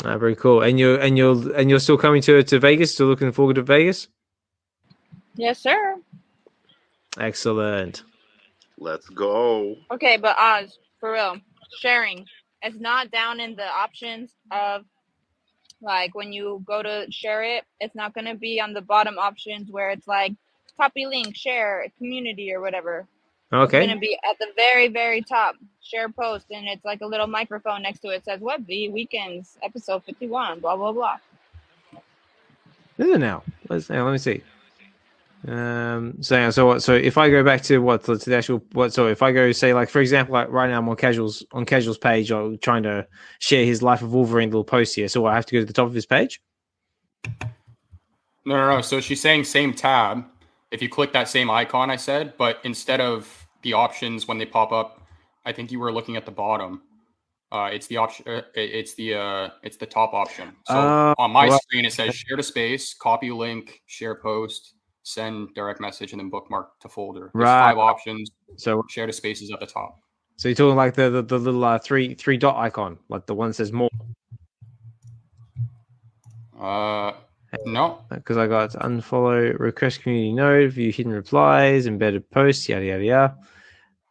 Very cool. And you're still coming to Vegas? Still looking forward to Vegas? Yes, sir. Excellent. Let's go. Okay, but Oz, for real, sharing. It's not down in the options of, like, when you go to share it, it's not going to be on the bottom options where it's like copy link, share, community, or whatever. Okay. It's going to be at the very, very top, share post, and it's like a little microphone next to it. It says Web V Weekends, episode 51, blah, blah, blah. Is it now? Let me see. So if I go back to the actual so if I go, say, like, for example, like right now I'm on Casual's page, or trying to share his Life of Wolverine little post here, so I have to go to the top of his page? No. So she's saying same tab. If you click that same icon I said, but instead of the options when they pop up, I think you were looking at the bottom. It's the option. It's the top option. So on my screen it says share to space, copy link, share post, send direct message, and then bookmark to folder. There's 5 options. So share to space is at the top. So you're talking like the little three dot icon, like the one that says more. No, because I got unfollow, request community node, view hidden replies, embedded posts, yada yada yada.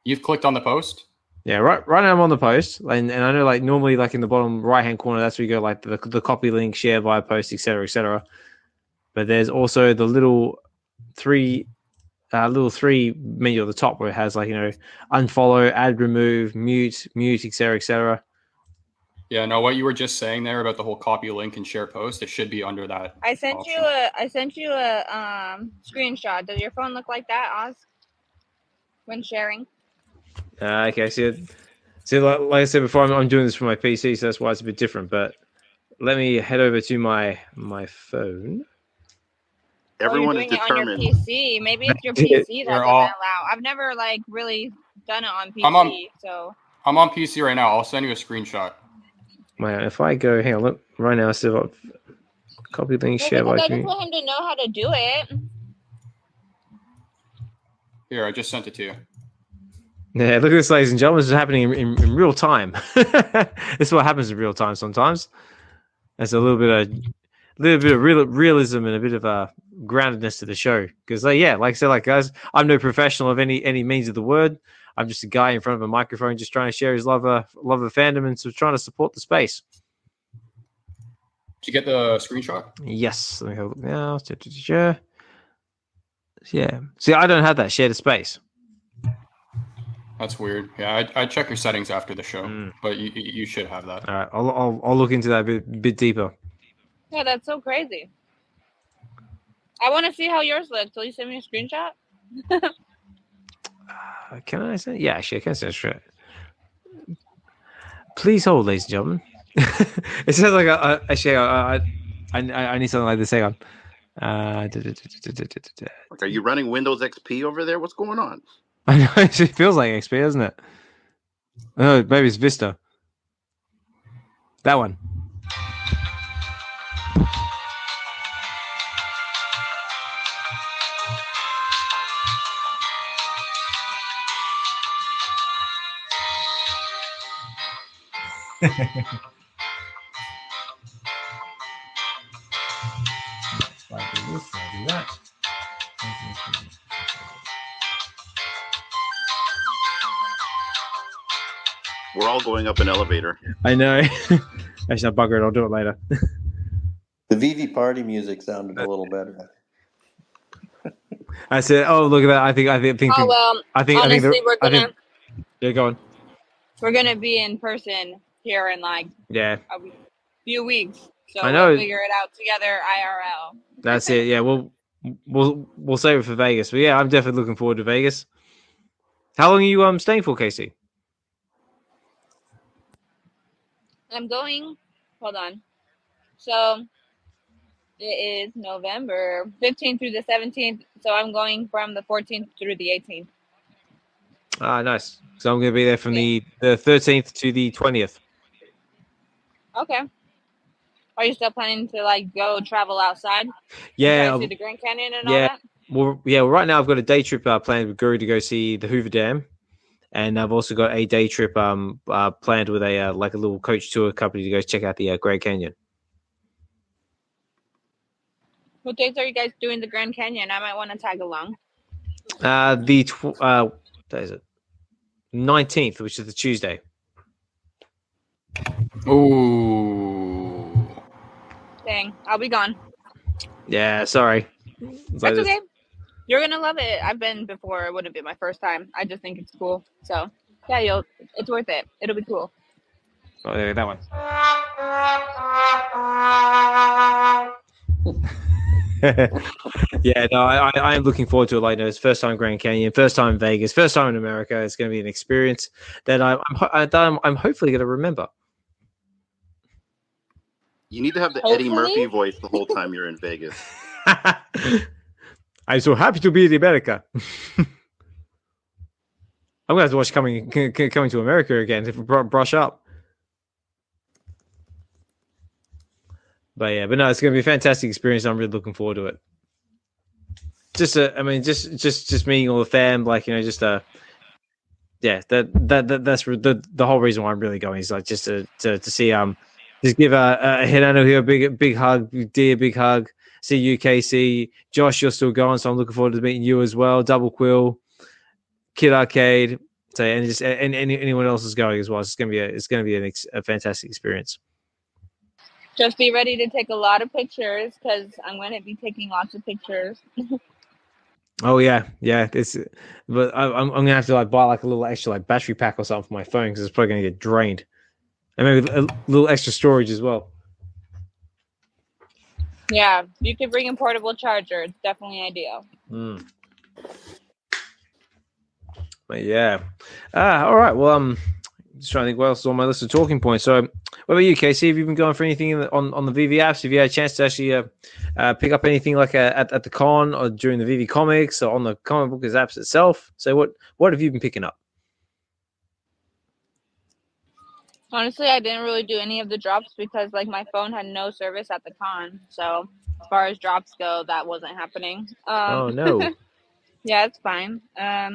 You've clicked on the post. Yeah, right now I'm on the post, and I know, like, normally, like, in the bottom right hand corner, that's where you go, like, the copy link, share via post, etc., etc. But there's also the little three menu at the top where it has, like, unfollow, add, remove, mute, etc., etc. Yeah, no, what you were just saying there about the whole copy link and share post, it should be under that. I sent you a screenshot. Does your phone look like that, Oz? When sharing? Okay, see, like I said before, I'm doing this from my PC, so that's why it's a bit different. But let me head over to my phone. Everyone you're is doing determined. It on your PC. Maybe it's your PC that doesn't allow. I've never, like, really done it on PC. I'm on PC right now. I'll send you a screenshot. If I go, hang on, look, right now I still got copy link, share by community. I just want him to know how to do it. Here, I just sent it to you. Yeah, look at this, ladies and gentlemen. This is happening in real time. This is what happens in real time sometimes. There's a little bit of realism and a bit of groundedness to the show. Because like I said, like guys, I'm no professional of any means of the word. I'm just a guy in front of a microphone, just trying to share his love of fandom and so trying to support the space. Did you get the screenshot? Yes. Let me have a look now. Yeah. See, I don't have that share the space. That's weird. Yeah, I'd check your settings after the show, but you should have that. All right, I'll look into that a bit deeper. Yeah, that's so crazy. I want to see how yours looks. Will you send me a screenshot? Can I send? Yeah, actually, I can send a screenshot. Please hold, ladies and gentlemen. It sounds like actually I need something like this. Hang on. Are you running Windows XP over there? What's going on? I know it feels like XP, doesn't it? Oh, maybe it's Vista. That one. I do this, I do that. We're all going up an elevator. I know. Actually, I'll bugger it. I'll do it later. The VeVe party music sounded a little better. I said, "Oh, look at that! I think." Oh well. Honestly, Yeah, go on. We're gonna be in person here in like a few weeks, so I know. We'll figure it out together IRL. That's it. Yeah, we'll save it for Vegas. But yeah, I'm definitely looking forward to Vegas. How long are you staying for, Casey? I'm going. Hold on. So it is November 15th through the 17th. So I'm going from the 14th through the 18th. Ah, nice. So I'm going to be there from the 13th to the 20th. Okay. Are you still planning to like go travel outside? Yeah. See the Grand Canyon and all that? Well, right now I've got a day trip planned with Guru to go see the Hoover Dam. And I've also got a day trip planned with a like a little coach tour company to go check out the Grand Canyon. What days are you guys doing the Grand Canyon? I might want to tag along. What is it? 19th, which is the Tuesday. Ooh. Dang, I'll be gone. Yeah, sorry. That's okay. You're gonna love it. I've been before. It wouldn't be my first time. I just think it's cool. So yeah, it's worth it. It'll be cool. Oh, there, that one. Yeah, no, I am looking forward to it. Like, it's first time Grand Canyon, first time Vegas, first time in America. It's going to be an experience that I'm hopefully going to remember. You need to have the Eddie Murphy voice the whole time you're in Vegas. I'm so happy to be in America. I'm going to have to watch Coming to America again to brush up. But no, it's going to be a fantastic experience. I'm really looking forward to it. Just meeting all the fam, like, that's the whole reason why I'm really going, is like just to see just give a Hinano here a big hug, big hug. See you, Casey. Josh, you're still going, so I'm looking forward to meeting you as well. Double Quill, Kid Arcade, and just anyone else is going as well. It's going to be a fantastic experience. Just be ready to take a lot of pictures, because I'm going to be taking lots of pictures. Oh yeah. But I'm going to have to like buy like a little extra like battery pack or something for my phone, because it's probably going to get drained, and maybe a little extra storage as well. Yeah, you could bring a portable charger. It's definitely ideal. But yeah. All right. Well, just trying to think what else is on my list of talking points. So, what about you, Casey? Have you been going for anything on the VeVe apps? Have you had a chance to actually pick up anything like at the con or during the VeVe Comics or on the comic book apps itself? So, what have you been picking up? Honestly, I didn't really do any of the drops because like my phone had no service at the con. So as far as drops go, that wasn't happening. Oh no. Yeah, it's fine. I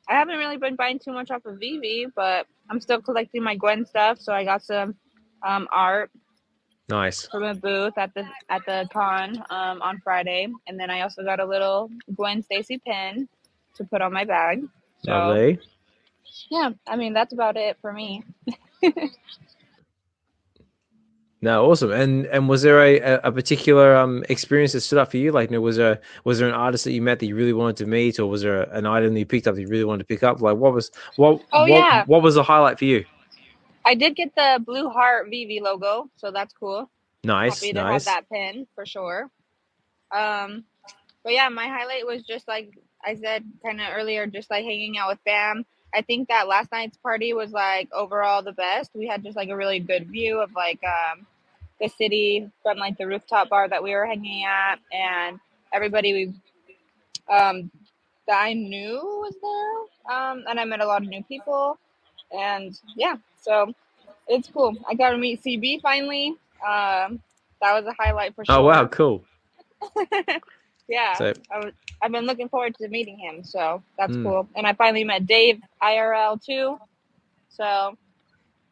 haven't really been buying too much off of VeVe, but I'm still collecting my Gwen stuff. So I got some art. Nice. from a booth at the con on Friday, and then I also got a little Gwen Stacy pin to put on my bag. So, Lovely. yeah, I mean that's about it for me. No, awesome. And was there a particular experience that stood out for you? Like, was there an artist that you met that you really wanted to meet, or was there an item that you picked up that you really wanted to pick up? Like, what was what was the highlight for you? I did get the Blue Heart VeVe logo, so that's cool. Nice, Happy to have that pin for sure. But yeah, my highlight was just like I said kind of earlier, just like hanging out with fam. I think that last night's party was like overall the best. We had just like a really good view of like the city from like the rooftop bar that we were hanging at, and everybody that I knew was there. And I met a lot of new people, and yeah, so it's cool. I got to meet CB finally. That was a highlight for sure. Oh wow, cool. Yeah, so, I've been looking forward to meeting him, so that's cool. And I finally met Dave IRL too. So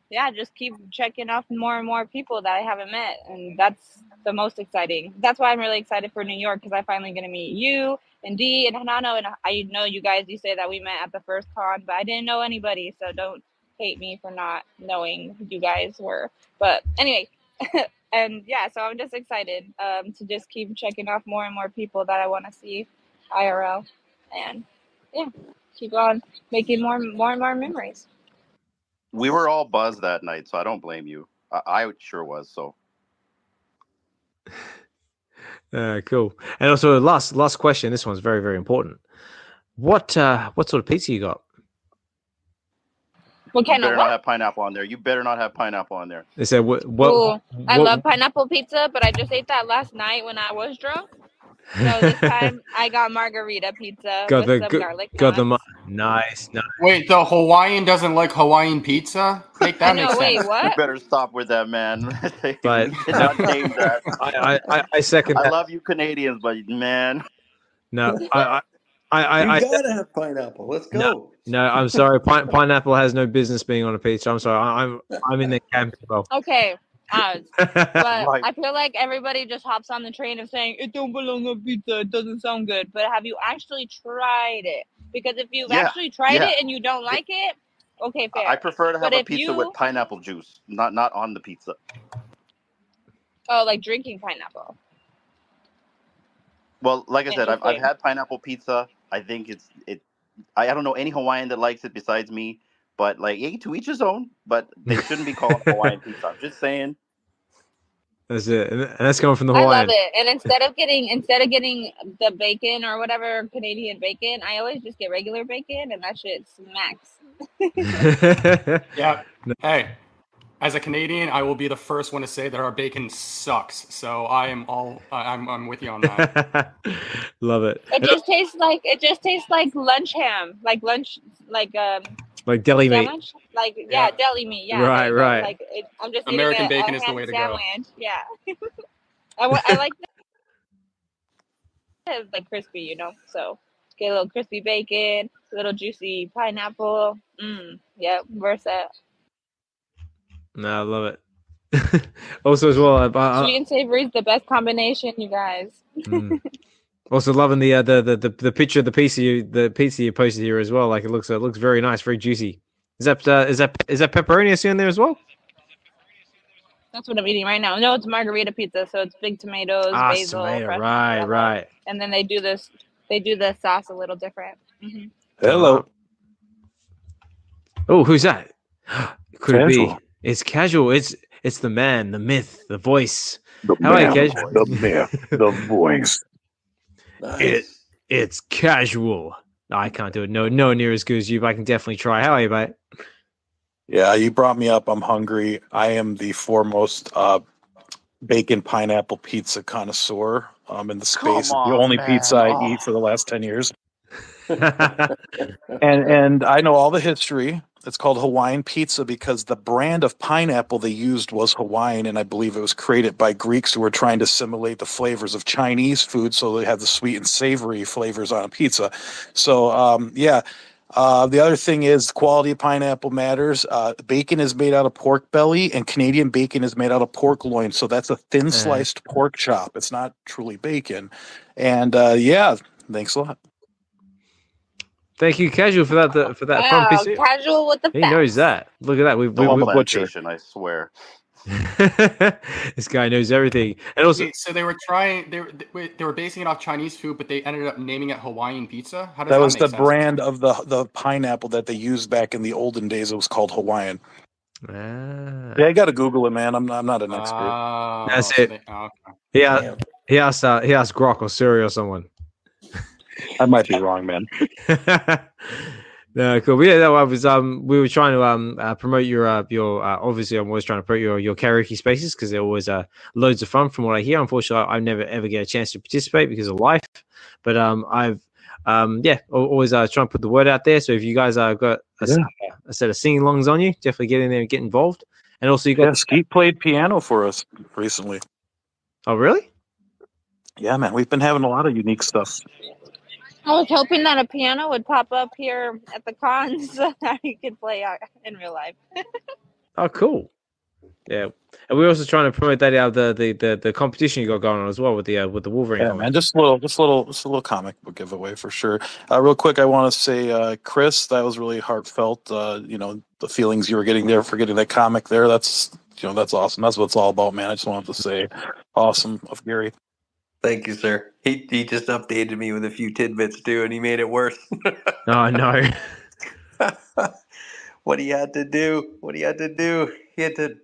yeah, just keep checking off more and more people that I haven't met, and that's the most exciting. That's why I'm really excited for New York, because I'm finally going to meet you and D and Hinano. And I know you guys, you say that we met at the first con, but I didn't know anybody, so don't hate me for not knowing who you guys were. But anyway, and yeah, so I'm just excited to just keep checking off more and more people that I want to see IRL, and yeah, keep on making more and more memories. We were all buzzed that night, so I don't blame you. I sure was. So cool. And also, last question. This one's very, very important. What sort of pizza you got? What kind you better of not have pineapple on there. You better not have pineapple on there. They said I love pineapple pizza, but I just ate that last night when I was drunk. So this time I got margarita pizza with some garlic knots. Nice. Wait, the Hawaiian doesn't like Hawaiian pizza? Make that make sense. Wait, what? You better stop with that, man. But not name that. I second that. I love you Canadians, but man. No, you gotta have pineapple. Let's go. No, I'm sorry. Pineapple has no business being on a pizza. I'm sorry. I'm in the camp as well. Okay. But I feel like everybody just hops on the train of saying it don't belong on pizza, it doesn't sound good. But have you actually tried it? Because if you've actually tried it and you don't like it, okay, fair. I prefer to have a pizza with pineapple juice, not on the pizza. Oh, like drinking pineapple. Well, like I said, I've had pineapple pizza. I think I don't know any Hawaiian that likes it besides me. But like, to each his own. But they shouldn't be called Hawaiian pizza. I'm just saying. That's it, and that's coming from the Hawaiian. I love it. And instead of getting the bacon or whatever Canadian bacon, I always just get regular bacon, and that shit smacks. Yeah. Hey, as a Canadian, I will be the first one to say that our bacon sucks. So I'm with you on that. Love it. It just tastes like lunch ham, like deli meat. Like deli meat. Yeah. Right. Like I'm just American eating bacon is the way to go. Yeah. I like that. Like crispy, you know. So get a little crispy bacon, a little juicy pineapple. Yeah, versa. No, I love it. Also, as well, sweet and savory is the best combination, you guys. Also, loving the picture of the pizza you posted here as well. Like it looks very nice, very juicy. Is that pepperoni I see in there as well? That's what I'm eating right now. No, it's margarita pizza, so it's big tomatoes, basil, tomato. Right. And then they do the sauce a little different. Mm-hmm. Hello. Oh, who's that? Could Casual. It be? It's Casual. It's the man, the myth, the voice. The myth, the voice. Nice. It's Casual. No, I can't do it. No, near as good as you, but I can definitely try. How are you, mate? Yeah, you brought me up. I'm hungry. I am the foremost bacon pineapple pizza connoisseur in the space. On, the only pizza I eat for the last 10 years. and I know all the history. It's called Hawaiian pizza because the brand of pineapple they used was Hawaiian, and I believe it was created by Greeks who were trying to assimilate the flavors of Chinese food, so they had the sweet and savory flavors on a pizza. So, The other thing is the quality of pineapple matters. Bacon is made out of pork belly, and Canadian bacon is made out of pork loin. So that's a thin sliced pork chop. It's not truly bacon. And yeah, thanks a lot. Thank you, Casual, for that. Wow, Casual with the He facts. knows that. Look at that. We plantation, I swear. This guy knows everything. And also, so they were trying. They were basing it off Chinese food, but they ended up naming it Hawaiian pizza. How does that that was make the sense? brand of the pineapple that they used back in the olden days. It was called Hawaiian. Yeah, I got to Google it, man. I'm not an expert. That's it. Okay. He asked Grok or Siri or someone. I might be wrong, man. No, cool. But yeah, I was we were trying to promote your obviously I'm always trying to promote your karaoke spaces because they're always loads of fun from what I hear. Unfortunately, I never ever get a chance to participate because of life. But I've always trying to put the word out there. So if you guys got a set of sing-alongs on you, definitely get in there and get involved. And also you got Skeet played piano for us recently. Oh really? Yeah, man. We've been having a lot of unique stuff. I was hoping that a piano would pop up here at the con so that you could play out in real life. Oh, cool. Yeah, and we're also trying to promote that the competition you got going on as well with the Wolverine. Yeah, man, just a little comic book giveaway for sure. Real quick, I want to say, Chris, that was really heartfelt. The feelings you were getting there for getting that comic there. That's that's awesome. That's what it's all about, man. I just wanted to say, awesome of Gary. Thank you, sir. He just updated me with a few tidbits too, and he made it worse. Oh no! What he had to do, he had to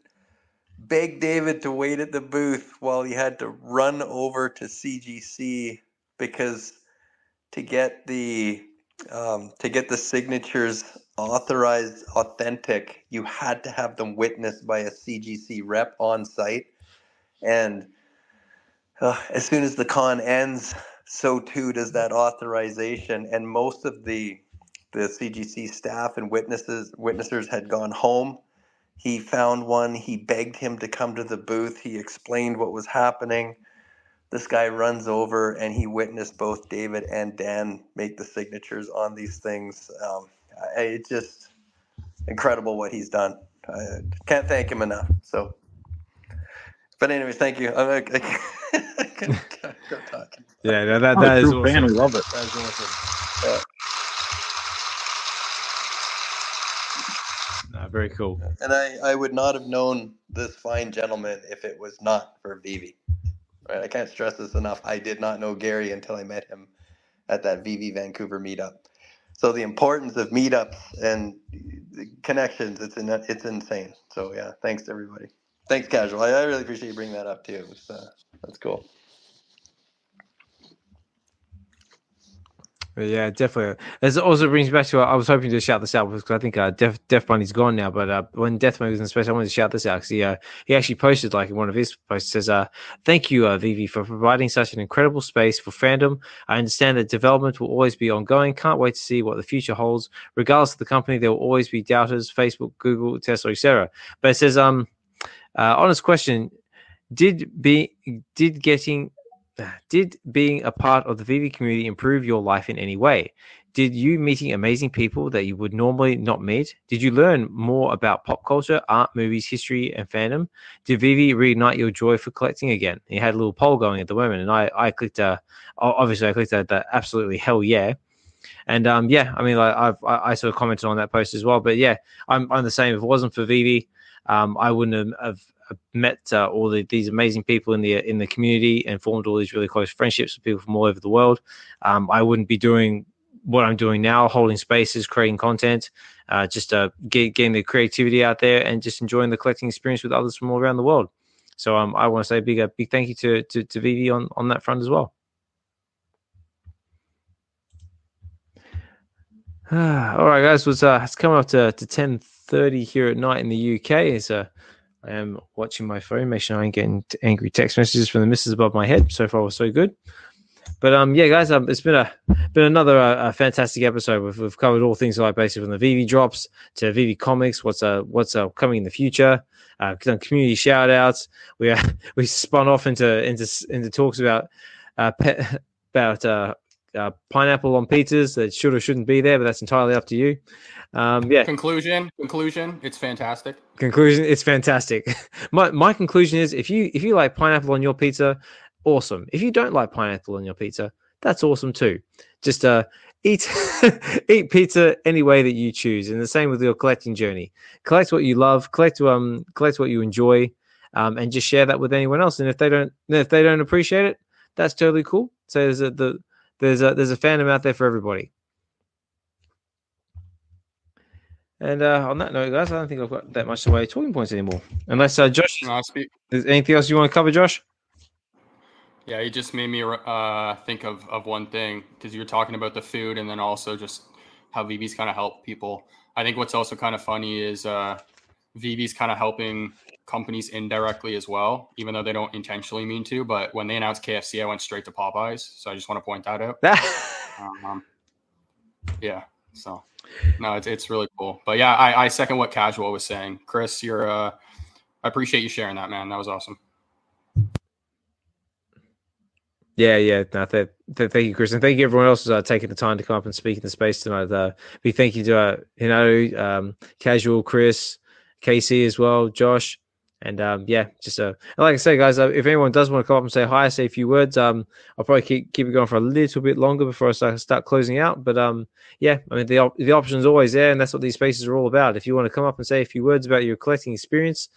beg David to wait at the booth while he had to run over to CGC because to get the signatures authorized, authentic, you had to have them witnessed by a CGC rep on site, and as soon as the con ends, so too does that authorization. And most of the CGC staff and witnessers had gone home. He found one. He begged him to come to the booth. He explained what was happening. This guy runs over and he witnessed both David and Dan make the signatures on these things. It's just incredible what he's done. I can't thank him enough. So. But anyways, thank you. I can go talking. Yeah, that is awesome. Fan. We love it. That is awesome. Yeah. Very cool. And I would not have known this fine gentleman if it was not for VeVe. Right? I can't stress this enough. I did not know Gary until I met him at that VeVe Vancouver meetup. So the importance of meetups and connections, it's insane. So yeah, thanks to everybody. Thanks, Casual. I really appreciate you bringing that up too. That's cool. Yeah, definitely. It also brings me back to I was hoping to shout this out because I think Death Bunny's gone now. But when Death Bunny was in space, I wanted to shout this out because he actually posted in one of his posts. Says, "Thank you, VeVe, for providing such an incredible space for fandom. I understand that development will always be ongoing. Can't wait to see what the future holds. Regardless of the company, there will always be doubters: Facebook, Google, Tesla, etc." But it says, honest question: Did being a part of the VeVe community improve your life in any way? Did you meeting amazing people that you would normally not meet? Did you learn more about pop culture, art, movies, history, and fandom? Did VeVe reignite your joy for collecting again? He had a little poll going at the moment, and I clicked. Obviously, I clicked that absolutely hell yeah. And I sort of commented on that post as well. But yeah, I'm the same. If it wasn't for VeVe, I wouldn't have met all these amazing people in the community and formed all these really close friendships with people from all over the world. I wouldn't be doing what I'm doing now, holding spaces, creating content, just getting the creativity out there and just enjoying the collecting experience with others from all around the world. So I want to say a big thank you to VeVe on that front as well. All right, guys, it's coming up to 10:30 here at night in the UK. I am watching my phone, make sure I ain't getting angry text messages from the missus above my head. So far, so good. But yeah, guys, it's been another fantastic episode. We've covered all things like basically from the VeVe drops to VeVe Comics, what's coming in the future, done community shout outs. We spun off into talks about pineapple on pizzas that should or shouldn't be there, but that's entirely up to you. Yeah. Conclusion. It's fantastic. Conclusion. It's fantastic. My conclusion is if you like pineapple on your pizza, awesome. If you don't like pineapple on your pizza, that's awesome too. Just eat pizza any way that you choose, and the same with your collecting journey. Collect what you love. Collect what you enjoy, and just share that with anyone else. And if they don't appreciate it, that's totally cool. So there's a fandom out there for everybody. And on that note, guys, I don't think I've got that much away talking points anymore. Unless Josh, is anything else you want to cover, Josh? Yeah, you just made me think of one thing, because you were talking about the food and then also just how VeVe's kind of help people. I think what's also kind of funny is VeVe's kind of helping companies indirectly as well, even though they don't intentionally mean to. But when they announced KFC, I went straight to Popeyes, so I just want to point that out. Yeah, so no, it's really cool. But yeah, I second what Casual was saying. Chris, I appreciate you sharing that, man. That was awesome. Yeah. No, thank you, Chris, and thank you everyone else who's taking the time to come up and speak in the space tonight. Big thank you to Hinano, Casual, Chris, Casey as well, Josh, and just like I say, guys, if anyone does want to come up and say hi, say a few words, I'll probably keep it going for a little bit longer before I start closing out. But yeah, I mean the option is always there, and that's what these spaces are all about. If you want to come up and say a few words about your collecting experience,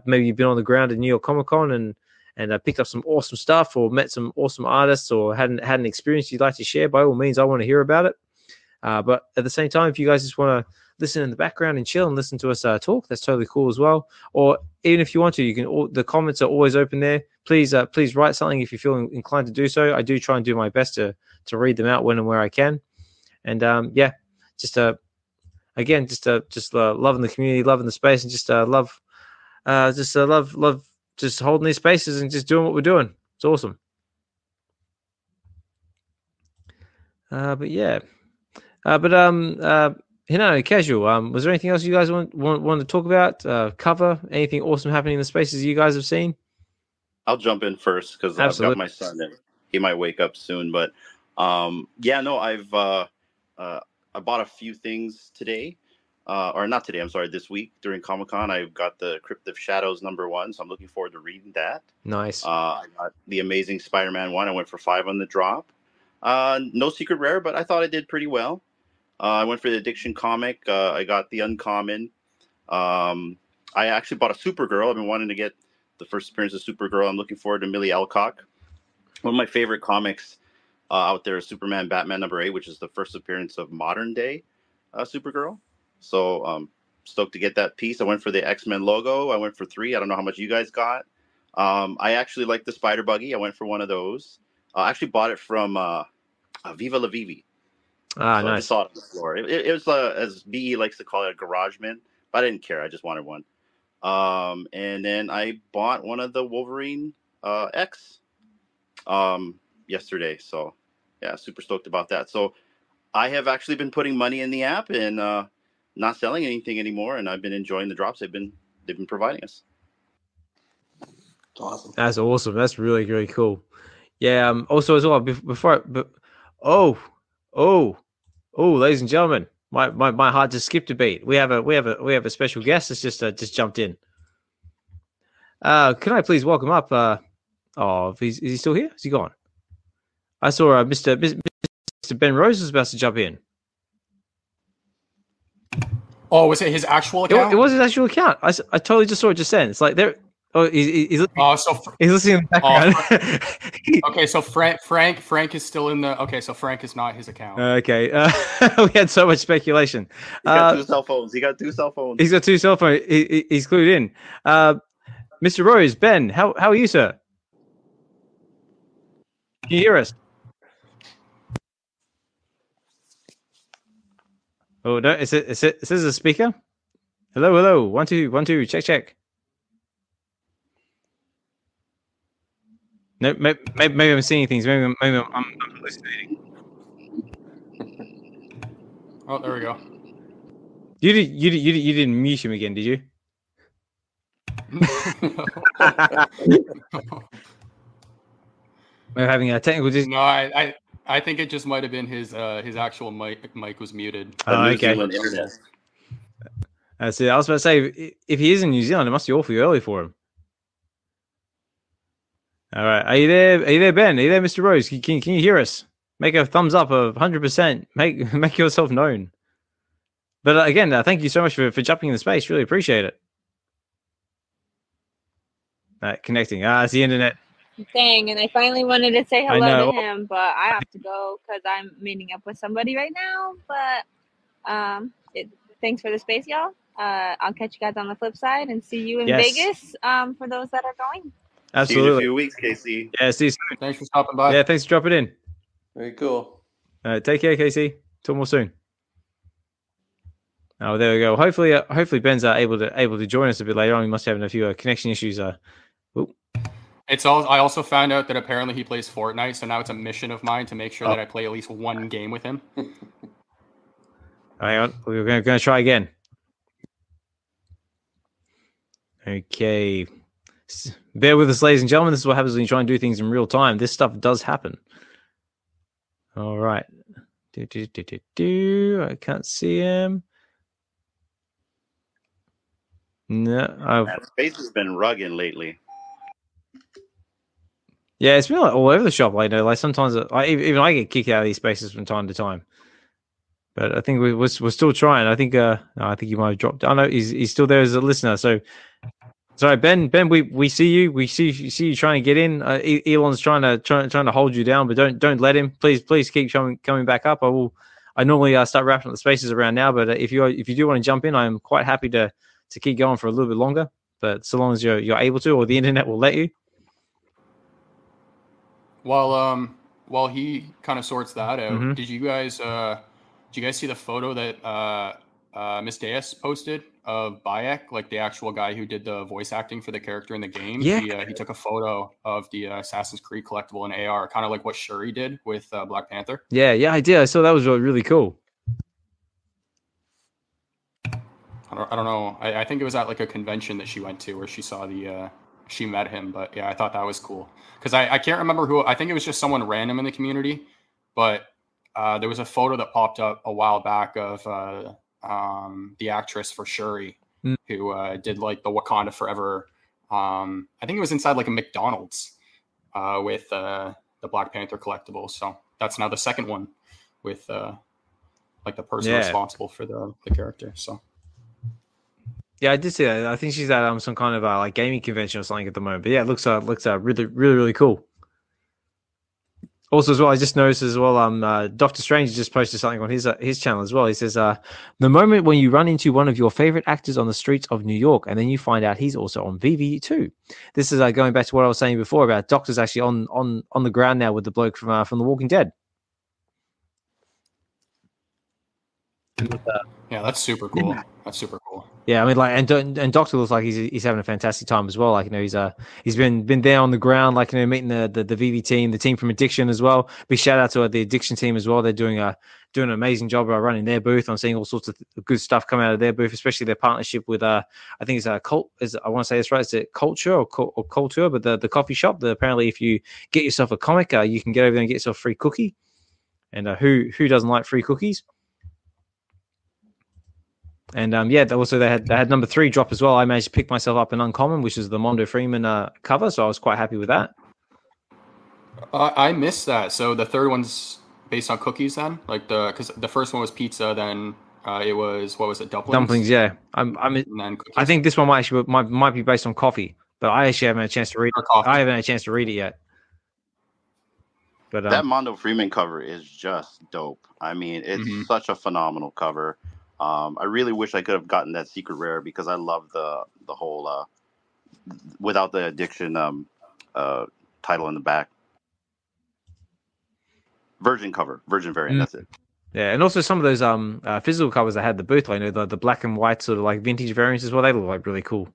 maybe you've been on the ground at New York Comic Con and picked up some awesome stuff, or met some awesome artists, or had an experience you'd like to share, by all means, I want to hear about it. But at the same time, if you guys just want to listen in the background and chill and listen to us talk, that's totally cool as well. Or even if you want to, you can. The comments are always open there. Please write something if you feel inclined to do so. I do try and do my best to read them out when and where I can. And just loving the community, loving the space, and just love just holding these spaces and just doing what we're doing. It's awesome. Hinano, Casual, was there anything else you guys want to talk about, cover? Anything awesome happening in the spaces you guys have seen? I'll jump in first because I've got my son and he might wake up soon. But I bought a few things today. Or not today, I'm sorry, this week during Comic-Con. I've got the Crypt of Shadows #1, so I'm looking forward to reading that. Nice. I got the Amazing Spider-Man 1. I went for 5 on the drop. No secret rare, but I thought I did pretty well. I went for the Addiction comic. I got the Uncommon. I actually bought a Supergirl. I've been wanting to get the first appearance of Supergirl. I'm looking forward to Millie Alcock. One of my favorite comics out there is Superman Batman #8, which is the first appearance of modern-day Supergirl. So stoked to get that piece. I went for the X-Men logo. I went for 3. I don't know how much you guys got. I actually like the Spider Buggy. I went for one of those. I actually bought it from Viva La VeVe. Nice. I just saw it on the floor. It was, as BE likes to call it, a garage mint, but I didn't care. I just wanted one. And then I bought one of the Wolverine X yesterday. So, yeah, super stoked about that. So I have actually been putting money in the app and not selling anything anymore, and I've been enjoying the drops they've been providing us. Awesome. That's awesome. That's really, really cool. Yeah. Also, as well, ladies and gentlemen, my heart just skipped a beat. We have a special guest that's just jumped in. Can I please welcome up? Is he still here? Is he gone? I saw Mr. Ben Rose was about to jump in. Oh, was it his actual account? It was his actual account. I totally just saw it just then. It's like there. Oh, he's listening in the background. Okay, so Frank is still in the. Okay, so Frank is not his account. Okay, we had so much speculation. He's got 2 cell phones. He's got 2 cell phones. He's clued in. Mr. Rose, Ben, how are you, sir? Can you hear us? Oh no! Is this a speaker? Hello. 1 2 1 2. Check. No, maybe I'm seeing things. Maybe I'm hallucinating. Oh, there we go. You didn't mute him again, did you? No. We're having a technical. No, I I think it just might have been his actual mic was muted. New Okay. Zealand internet. That's it. I was about to say, if he is in New Zealand, it must be awfully early for him. All right, are you there? Are you there, Ben? Are you there, Mr. Rose? Can you hear us? Make a thumbs up of 100%. Make yourself known. But again, thank you so much for jumping in the space. Really appreciate it. Connecting. It's the internet. Dang, and I finally wanted to say I hello know. to him, but I have to go because I'm meeting up with somebody right now. But thanks for the space, y'all. I'll catch you guys on the flip side and see you in Vegas for those that are going. Absolutely. See you in a few weeks, Casey. Yeah, see you soon. Thanks for stopping by. Yeah, thanks for dropping in. Very cool. Take care, Casey. Talk more soon. Oh, there we go. Hopefully Ben's able to join us a bit later on. He must have a few connection issues. I also found out that apparently he plays Fortnite, so now it's a mission of mine to make sure that I play at least one game with him. Hang on, we're going to try again. Okay, bear with us, ladies and gentlemen. This is what happens when you try and do things in real time. This stuff does happen. All right. I can't see him. No, Space has been rugging lately. Yeah, it's been like all over the shop lately. Like sometimes, even I get kicked out of these spaces from time to time. But I think we're still trying. I think you might have dropped. I know he's still there as a listener. So, sorry, Ben, we see you. We see you trying to get in. Elon's trying to hold you down, but don't let him. Please keep coming back up. I normally start wrapping up the spaces around now, but if you do want to jump in, I am quite happy to keep going for a little bit longer. But so long as you're able to, or the internet will let you. While he kind of sorts that out, Mm-hmm. did you guys see the photo that Miss Deus posted of Bayek, like the actual guy who did the voice acting for the character in the game? Yeah. He took a photo of the Assassin's Creed collectible in AR, kind of like what Shuri did with Black Panther. Yeah, I did. I saw that was really cool. I don't know. I think it was at like a convention that she went to where she saw she met him, but yeah, I thought that was cool because I can't remember who. I think it was just someone random in the community, but there was a photo that popped up a while back of the actress for Shuri who did like the Wakanda Forever. I think it was inside like a McDonald's with the Black Panther collectible. So that's now the second one with like the person responsible for the character. So. Yeah, I did see that. I think she's at some kind of like gaming convention or something at the moment. But yeah, it looks really, really, really cool. Also, as well, I just noticed as well. Dokta Strange just posted something on his channel as well. He says, "The moment when you run into one of your favorite actors on the streets of New York, and then you find out he's also on VeVe too." This is going back to what I was saying before about Dokta's actually on the ground now with the bloke from The Walking Dead. Yeah, that's super cool. That's super cool. Yeah, I mean, like, and Dokta looks like he's having a fantastic time as well. Like, you know, he's been there on the ground, like, you know, meeting the VeVe team, the team from Addiction as well. Big shout out to the Addiction team as well. They're doing an amazing job running their booth. I'm seeing all sorts of good stuff come out of their booth, especially their partnership with I think it's a cult. I want to say this right. Is it Culture or Culture? But the coffee shop. Apparently, if you get yourself a comic, you can get over there and get yourself a free cookie. And who doesn't like free cookies? And also they had number 3 drop as well. I managed to pick myself up an uncommon, which is the Mondo Freeman cover, so I was quite happy with that. I missed that. So the third one's based on cookies then, like because the first one was pizza, then it was dumplings. Yeah. I think this one might be based on coffee, but I actually haven't had a chance to read it. I haven't had a chance to read it yet. But that Mondo Freeman cover is just dope. I mean, it's such a phenomenal cover. I really wish I could have gotten that secret rare because I love the whole without the Addiction title in the back. Virgin variant. That's it. Yeah, and also some of those physical covers that had the booth, like, you know, the black and white sort of like vintage variants as well. They look like really cool.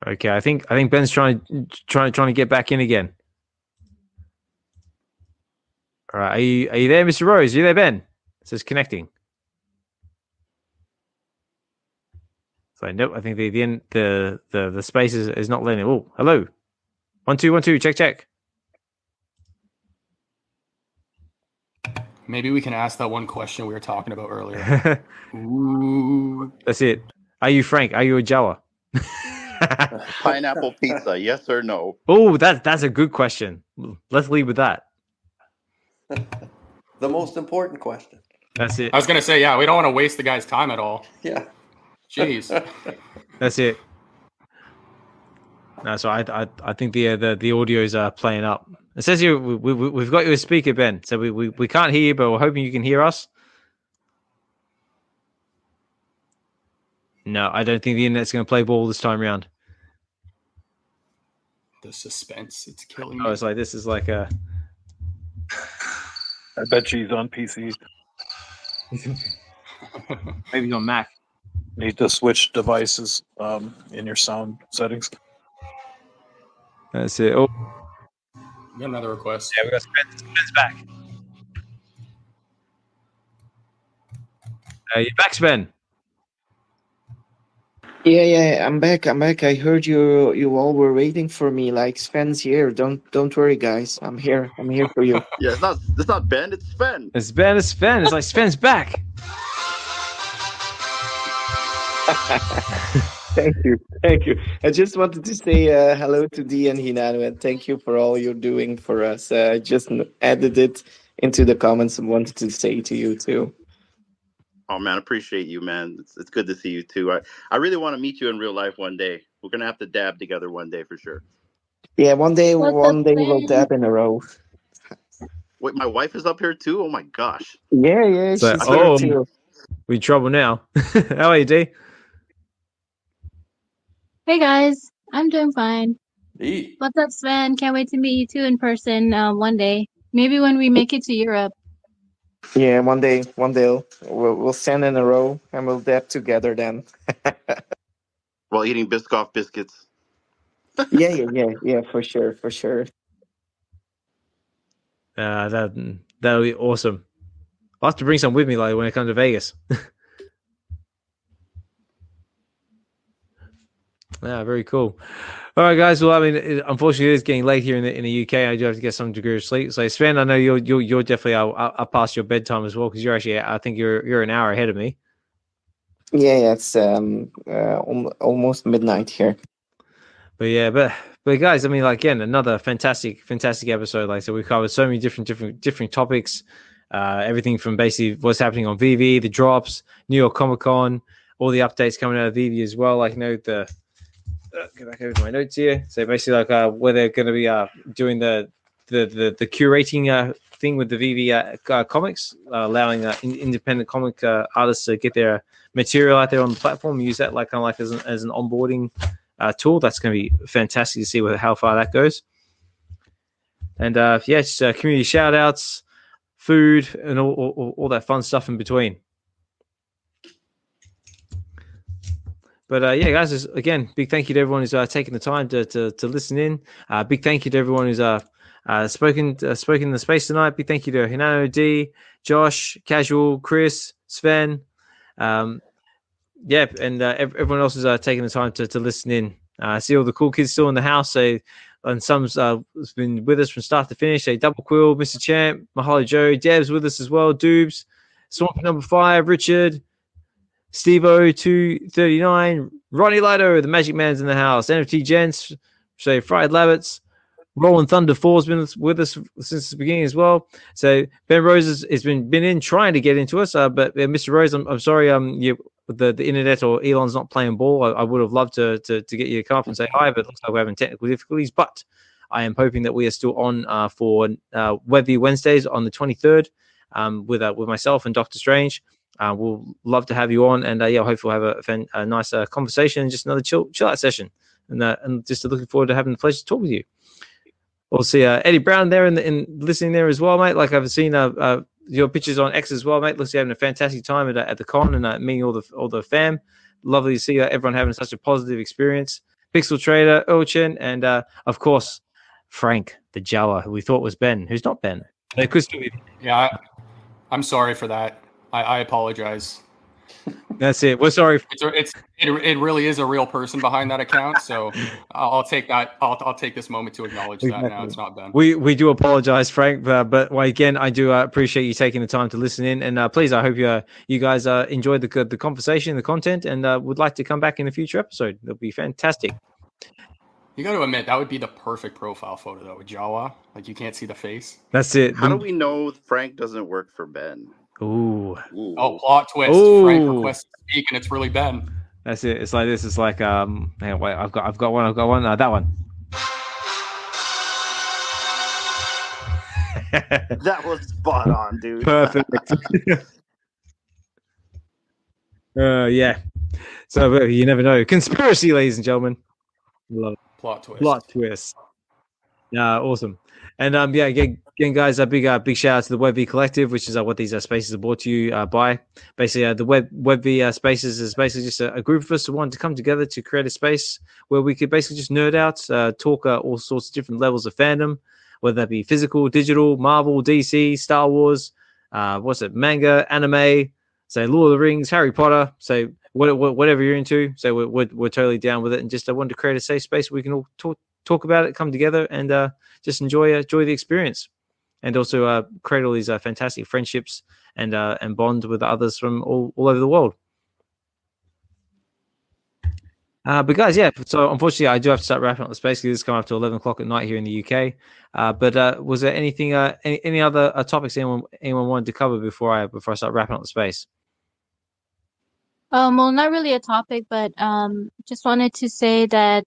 Okay, I think Ben's trying to get back in again. All right, are you there, Mr. Rose? Are you there, Ben? It says connecting. So nope, I think the space is not letting. Oh, hello. 1 2 1 2. Check. Maybe we can ask that one question we were talking about earlier. Ooh. That's it. Are you Frank? Are you a Jawa? Pineapple pizza, yes or no? Oh, that's a good question. Let's leave with that. The most important question. That's it. I was gonna say, yeah, we don't want to waste the guy's time at all. Yeah. Jeez. That's it. No, so I think the audio's playing up. It says here we've got you a speaker, Ben. So we can't hear you, but we're hoping you can hear us. No, I don't think the internet's going to play ball this time around. The suspense, it's killing me. Oh, it's like this is like a. I bet she's on PC. Maybe he's on Mac. Need to switch devices in your sound settings. That's it. Oh, We got another request. yeah, we got Sven's back. You're back, Sven. Yeah, I'm back. I heard you all were waiting for me. Like, Sven's here. Don't worry, guys. I'm here. I'm here for you. Yeah, it's not Ben, it's Sven. It's Ben. It's Sven. It's like Sven's back. Thank you. I just wanted to say hello to D and Hinano, and thank you for all you're doing for us. I just added it into the comments and wanted to say to you too. Oh man, appreciate you, man. It's good to see you too. I really want to meet you in real life one day. We're gonna have to dab together one day for sure. Yeah, one day What's we'll up, Sven? dab in a row. Wait, my wife is up here too? Oh my gosh. Yeah, So- she's here oh. too. We in trouble now. How are you, D? Hey guys, I'm doing fine. Eat. What's up, Sven? Can't wait to meet you two in person one day. Maybe when we make it to Europe. Yeah, one day we'll stand in a row and we'll dab together then. While eating Biscoff biscuits. Yeah, for sure. That'll be awesome. I'll have to bring some with me, like when I come to Vegas. Yeah, very cool. All right, guys. Well, I mean, unfortunately, it's getting late here in the UK. I do have to get some degree of sleep. So, Sven, I know you're definitely up past your bedtime as well because you're actually, I think you're an hour ahead of me. Yeah, it's almost midnight here. But yeah, but guys, I mean, like again, another fantastic episode. Like, so we covered so many different topics. Everything from basically what's happening on VeVe, the drops, New York Comic Con, all the updates coming out of VeVe as well. Like, go back over to my notes here. So basically, like where they're going to be doing the curating thing with the VeVe Comics, allowing independent comic artists to get their material out there on the platform, use that like kind of like as an onboarding tool. That's going to be fantastic to see how far that goes. And just community shout outs, food, and all that fun stuff in between. But yeah, guys, again, big thank you to everyone who's taking the time to listen in. Big thank you to everyone who's spoken in the space tonight. Big thank you to Hinano, D, Josh, Casual, Chris, Sven. And everyone else is taking the time to listen in. I see all the cool kids still in the house. And some's been with us from start to finish. Double Quill, Mr. Champ, Mahalo Joe, Deb's with us as well. Doobs, Swamp number 5, Richard, Steve-O 239, Ronnie Lido, the Magic Man's in the house. NFT Gents, Fried Labbits, Rolling Thunder 4's been with us since the beginning as well. So Ben Rose has been in trying to get into us, but Mr. Rose, I'm sorry, the internet or Elon's not playing ball. I would have loved to get you to come up and say hi, but it looks like we're having technical difficulties. But I am hoping that we are still on for Web V Wednesdays on the 23rd with myself and Dokta Strange. We'll love to have you on, and hopefully we'll have a nice conversation and just another chill out session. And just looking forward to having the pleasure to talk with you. We'll see Eddie Brown there and listening there as well, mate. Like I've seen your pictures on X as well, mate. Looks like you're having a fantastic time at the con and meeting all the fam. Lovely to see everyone having such a positive experience. Pixel Trader, Ulchin, and of course Frank the Jawa, who we thought was Ben, who's not Ben. Yeah, I'm sorry for that. I apologize. That's it. We're sorry. It really is a real person behind that account. So I'll take that. I'll take this moment to acknowledge that now. It's not Ben. We do apologize, Frank, but again, I do appreciate you taking the time to listen in. And please, I hope you guys enjoyed the conversation, the content, and would like to come back in a future episode. It'll be fantastic. You got to admit, that would be the perfect profile photo, though, with Jawa. Like, you can't see the face. That's it. How do we know Frank doesn't work for Ben? Ooh. Oh, plot twist. Ooh. Frank requests to speak, and it's really Ben. That's it. It's like this. It's like, hang on, wait, I've got one. That one. That was spot on, dude. Perfect. Yeah. So you never know. Conspiracy, ladies and gentlemen. Love it. Plot twist. Yeah, awesome. And yeah, again, guys, a big shout out to the Web V Collective, which is what these spaces are brought to you by. Basically, the Web V spaces is basically just a group of us who wanted to come together to create a space where we could basically just nerd out, talk all sorts of different levels of fandom, whether that be physical, digital, Marvel, DC, Star Wars, manga, anime, say Lord of the Rings, Harry Potter, say whatever you're into. So we're totally down with it, and just I wanted to create a safe space where we can all talk about it, come together, and just enjoy the experience, and also create all these fantastic friendships and bond with others from all over the world. But guys, yeah. So unfortunately, I do have to start wrapping up the space because it's come up to 11 o'clock at night here in the UK. But was there anything, any other topics anyone wanted to cover before I start wrapping up the space? Well, not really a topic, but just wanted to say that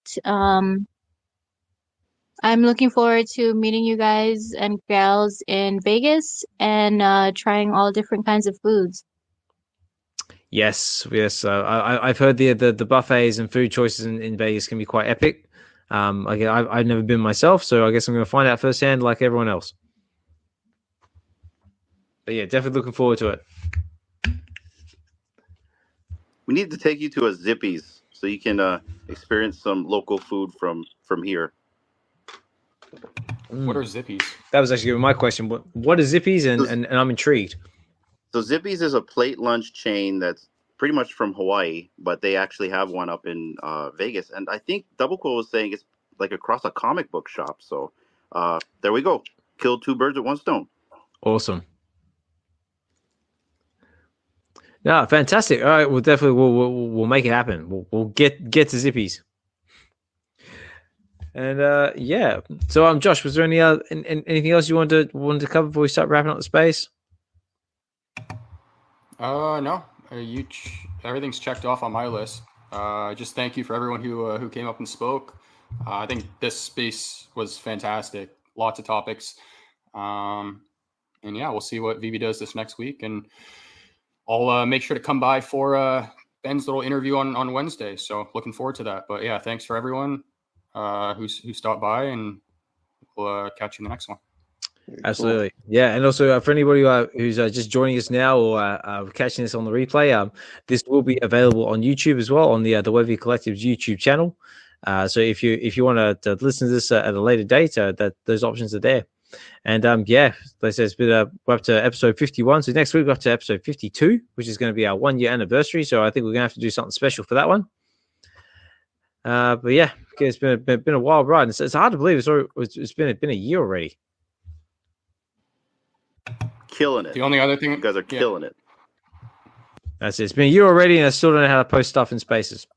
I'm looking forward to meeting you guys and gals in Vegas and trying all different kinds of foods. Yes. I've heard the buffets and food choices in Vegas can be quite epic. I've never been myself, so I guess I'm going to find out firsthand, like everyone else. But yeah, definitely looking forward to it. We need to take you to a Zippy's so you can experience some local food from here. What are Zippies? That was actually my question. What are Zippies? And I'm intrigued. So Zippy's is a plate lunch chain that's pretty much from Hawaii, but they actually have one up in Vegas. And I think Double Quill was saying it's like across a comic book shop. So there we go. Killed two birds with one stone. Awesome. Yeah, fantastic. All right, we'll make it happen. We'll get to Zippies. And yeah. So Josh, was there anything else you wanted to cover before we start wrapping up the space? No. Everything's checked off on my list. Just thank you for everyone who came up and spoke. I think this space was fantastic. Lots of topics. And yeah, we'll see what VeVe does this next week, and I'll make sure to come by for Ben's little interview on Wednesday. So looking forward to that. But yeah, thanks for everyone who stopped by, and we'll catch you in the next one. Absolutely. Yeah. And also for anybody who's just joining us now or catching this on the replay, this will be available on YouTube as well, on the Web V Collective's YouTube channel. So if you want to listen to this at a later date, that those options are there. And yeah, like I said, it's been we're up to episode 51. So next week we're up to episode 52, which is going to be our 1 year anniversary. So I think we're going to have to do something special for that one. But yeah, it's been a wild ride. It's hard to believe it's been a year already. Killing it. The only other thing, you guys are killing it. That's it. It's been a year already, and I still don't know how to post stuff in spaces.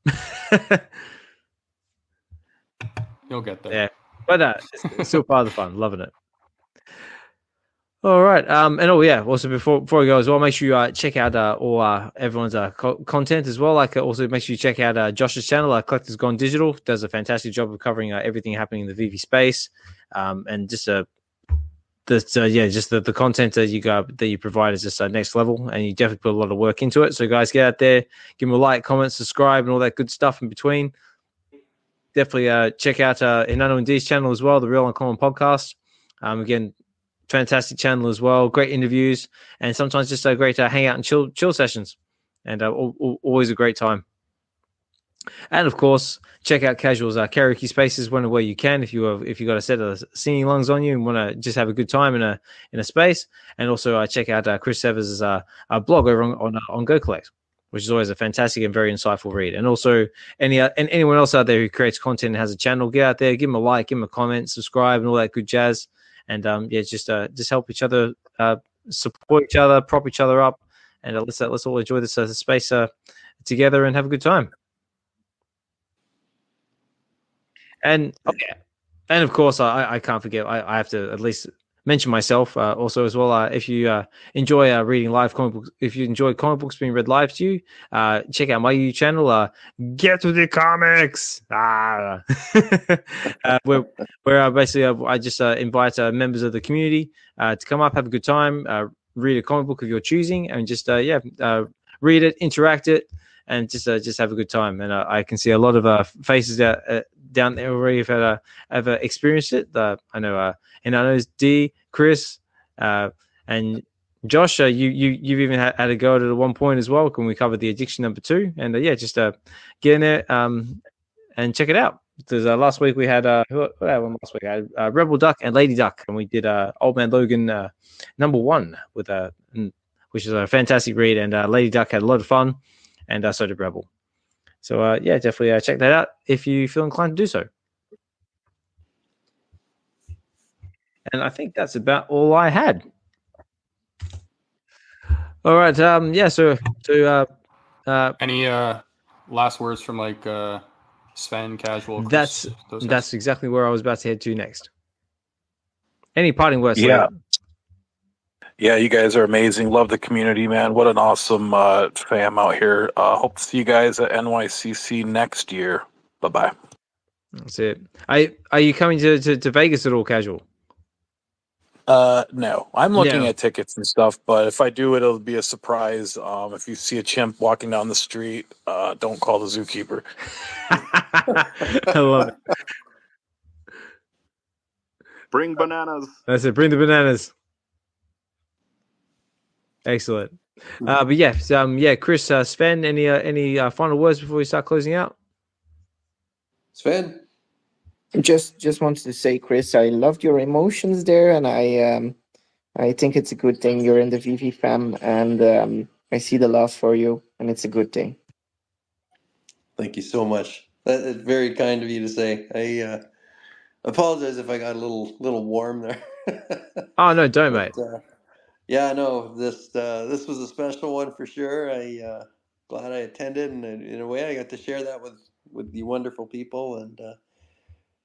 You'll get there. Yeah, but it's still part of the fun. Loving it. All right. And also before we go as well, make sure you check out all everyone's content as well. Like also make sure you check out Josh's channel, Collector's Gone Digital. Does a fantastic job of covering everything happening in the VeVe space, and just the content that you provide is just next level, and you definitely put a lot of work into it. So guys, get out there, give them a like, comment, subscribe, and all that good stuff in between. Definitely check out Hinano and D's channel as well, the Real Uncommon Podcast. Again, fantastic channel as well, great interviews, and sometimes just a great hangout and chill sessions, and always a great time. And of course, check out Casual's karaoke spaces when and where you can. If you got a set of singing lungs on you and want to just have a good time in a space, and also check out Chris Severs' blog over on Go Collect. which is always a fantastic and very insightful read. And also anyone else out there who creates content and has a channel, get out there, give them a like, give them a comment, subscribe, and all that good jazz. And just help each other, support each other, prop each other up, and let's all enjoy this space together and have a good time. And and of course, I can't forget. I have to at least mention myself also as well. If you enjoy reading live comic books, if you enjoy comic books being read live to you, check out my YouTube channel. Get to the comics. Where basically I just invite members of the community to come up, have a good time, read a comic book of your choosing, and just read it, interact it, and just have a good time. And I can see a lot of faces down there already have experienced it. I know Hinano's D, Chris, and Josh. You've even had a go at it at one point as well when we covered the addiction number 2. And just get in there and check it out. Because last week we had what happened last week? I had Rebel Duck and Lady Duck, and we did Old Man Logan number 1 with which is a fantastic read. And Lady Duck had a lot of fun, and so did Rebel. So definitely check that out if you feel inclined to do so. And I think that's about all I had. All right. So any last words from like Sven, Casual? Chris, that's exactly where I was about to head to next. Any parting words? Yeah, you guys are amazing. Love the community, man. What an awesome fam out here. Hope to see you guys at NYCC next year. Bye-bye. That's it. Are you coming to Vegas at all, Casual? No. I'm looking at tickets and stuff, but if I do, it'll be a surprise. If you see a chimp walking down the street, don't call the zookeeper. I love it. Bring bananas. That's it. Bring the bananas. Excellent. But Chris, Sven, any final words before we start closing out? Sven, just wanted to say, Chris, I loved your emotions there, and I think it's a good thing you're in the VeVe fam, and I see the love for you, and it's a good thing. Thank you so much. That's very kind of you to say. I apologize if I got a little warm there. Oh no, don't, mate. Yeah, no, this was a special one for sure. Glad I attended, and in a way, I got to share that with the wonderful people and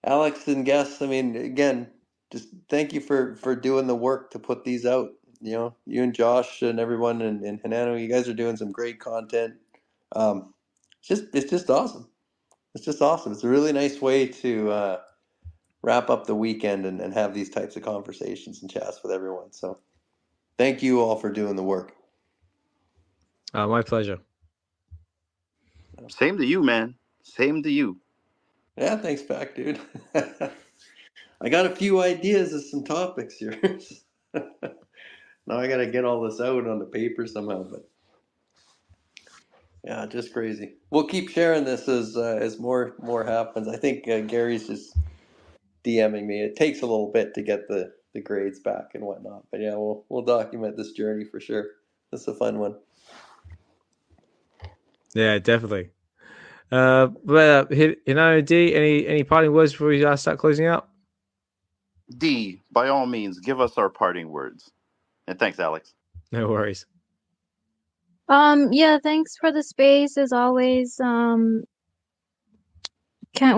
Alex and guests. I mean, again, just thank you for doing the work to put these out. You know, you and Josh and everyone in Hinano, you guys are doing some great content. It's just awesome. It's just awesome. It's a really nice way to wrap up the weekend and have these types of conversations and chats with everyone. So. Thank you all for doing the work. My pleasure. Same to you, man. Same to you. Yeah, thanks back, dude. I got a few ideas of some topics here. Now I got to get all this out on the paper somehow, but yeah, just crazy. We'll keep sharing this as more happens. I think Gary's just DMing me. It takes a little bit to get the grades back and whatnot, but yeah, we'll document this journey for sure. It's a fun one. Yeah, definitely. But D, any parting words before we start closing out? D, by all means, give us our parting words. And thanks, Alex. No worries. Thanks for the space as always. Can't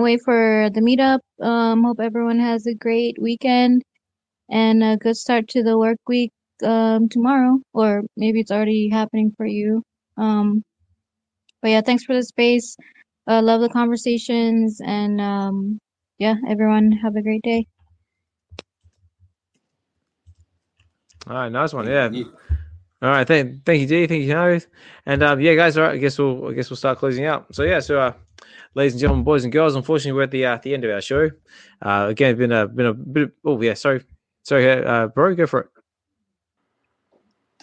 wait for the meetup. Hope everyone has a great weekend and a good start to the work week tomorrow, or maybe it's already happening for you. But yeah, thanks for the space. Love the conversations, and everyone have a great day. All right, nice one. Yeah. All right, thank you, D. Thank you, Hinano. And guys. All right, I guess we'll start closing out. So ladies and gentlemen, boys and girls, unfortunately, we're at the end of our show. Again, it's been a bit. Oh yeah, sorry, bro, go for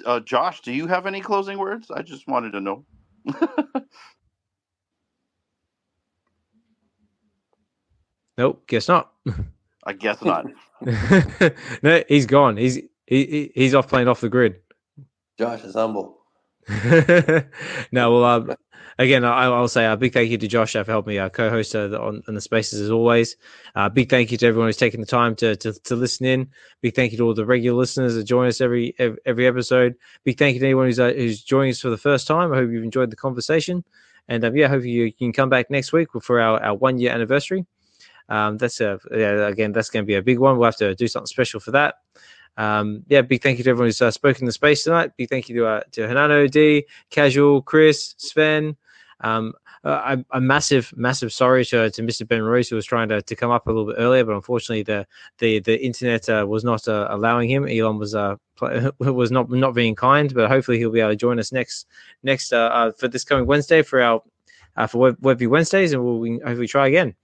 it. Josh, do you have any closing words? I just wanted to know. Nope, guess not. I guess not. No, he's gone. He's off playing off the grid. Josh is humble. No, well, again, I'll say a big thank you to Josh for helping me co-host on the spaces as always. Big thank you to everyone who's taken the time to listen in. Big thank you to all the regular listeners that join us every episode. Big thank you to anyone who's joining us for the first time. I hope you've enjoyed the conversation, and hope you can come back next week for our 1 year anniversary. That's again, that's going to be a big one. We'll have to do something special for that. Big thank you to everyone who's spoken in the space tonight. Big thank you to Hinano, D, Casual, Chris, Sven. A massive sorry to Mr. Ben Rose, who was trying to come up a little bit earlier, but unfortunately the internet was not allowing him. Elon was not being kind, but hopefully he'll be able to join us next for this coming Wednesday for our for Web V Wednesdays, and we'll hopefully try again.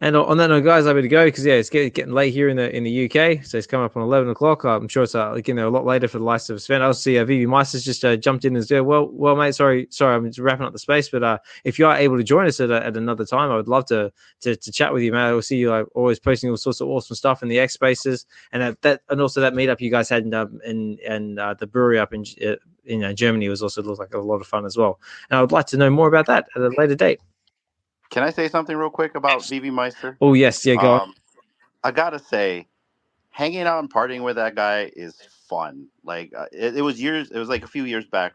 And on that note, guys, I better go because it's getting late here in the UK. So it's coming up on 11 o'clock. I'm sure it's again a lot later for the likes of Sven. I also see VeVe Meisters just jumped in and said, "Well, mate, sorry, I'm just wrapping up the space, but if you are able to join us at another time, I would love to chat with you, man. I'll see you always posting all sorts of awesome stuff in the X spaces, and also that meetup you guys had in the brewery up in Germany was also looked like a lot of fun as well. And I would like to know more about that at a later date." Can I say something real quick about VeVe Meister? Oh, yes. Yeah, go on. I got to say, hanging out and partying with that guy is fun. Like, it was like a few years back.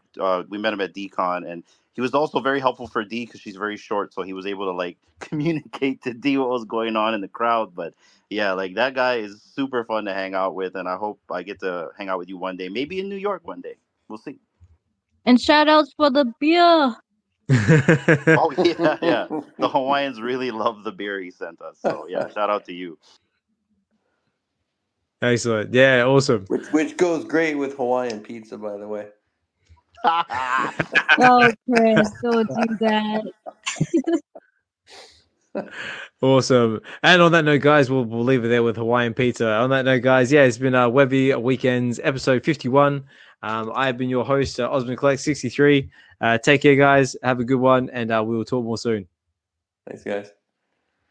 We met him at DCon, and he was also very helpful for D because she's very short, so he was able to, communicate to D what was going on in the crowd. But, yeah, that guy is super fun to hang out with, and I hope I get to hang out with you one day. Maybe in New York one day. We'll see. And shout-outs for the beer. Oh yeah. The Hawaiians really love the beer he sent us. So yeah, shout out to you. Excellent. Yeah, awesome. Which goes great with Hawaiian pizza, by the way. Oh, Chris, don't do that. Awesome. And on that note, guys, we'll leave it there with Hawaiian pizza. On that note, guys, it's been Web V Weekends episode 51. I've been your host, Osmond Collect 63. Take care, guys. Have a good one, and we will talk more soon. Thanks, guys.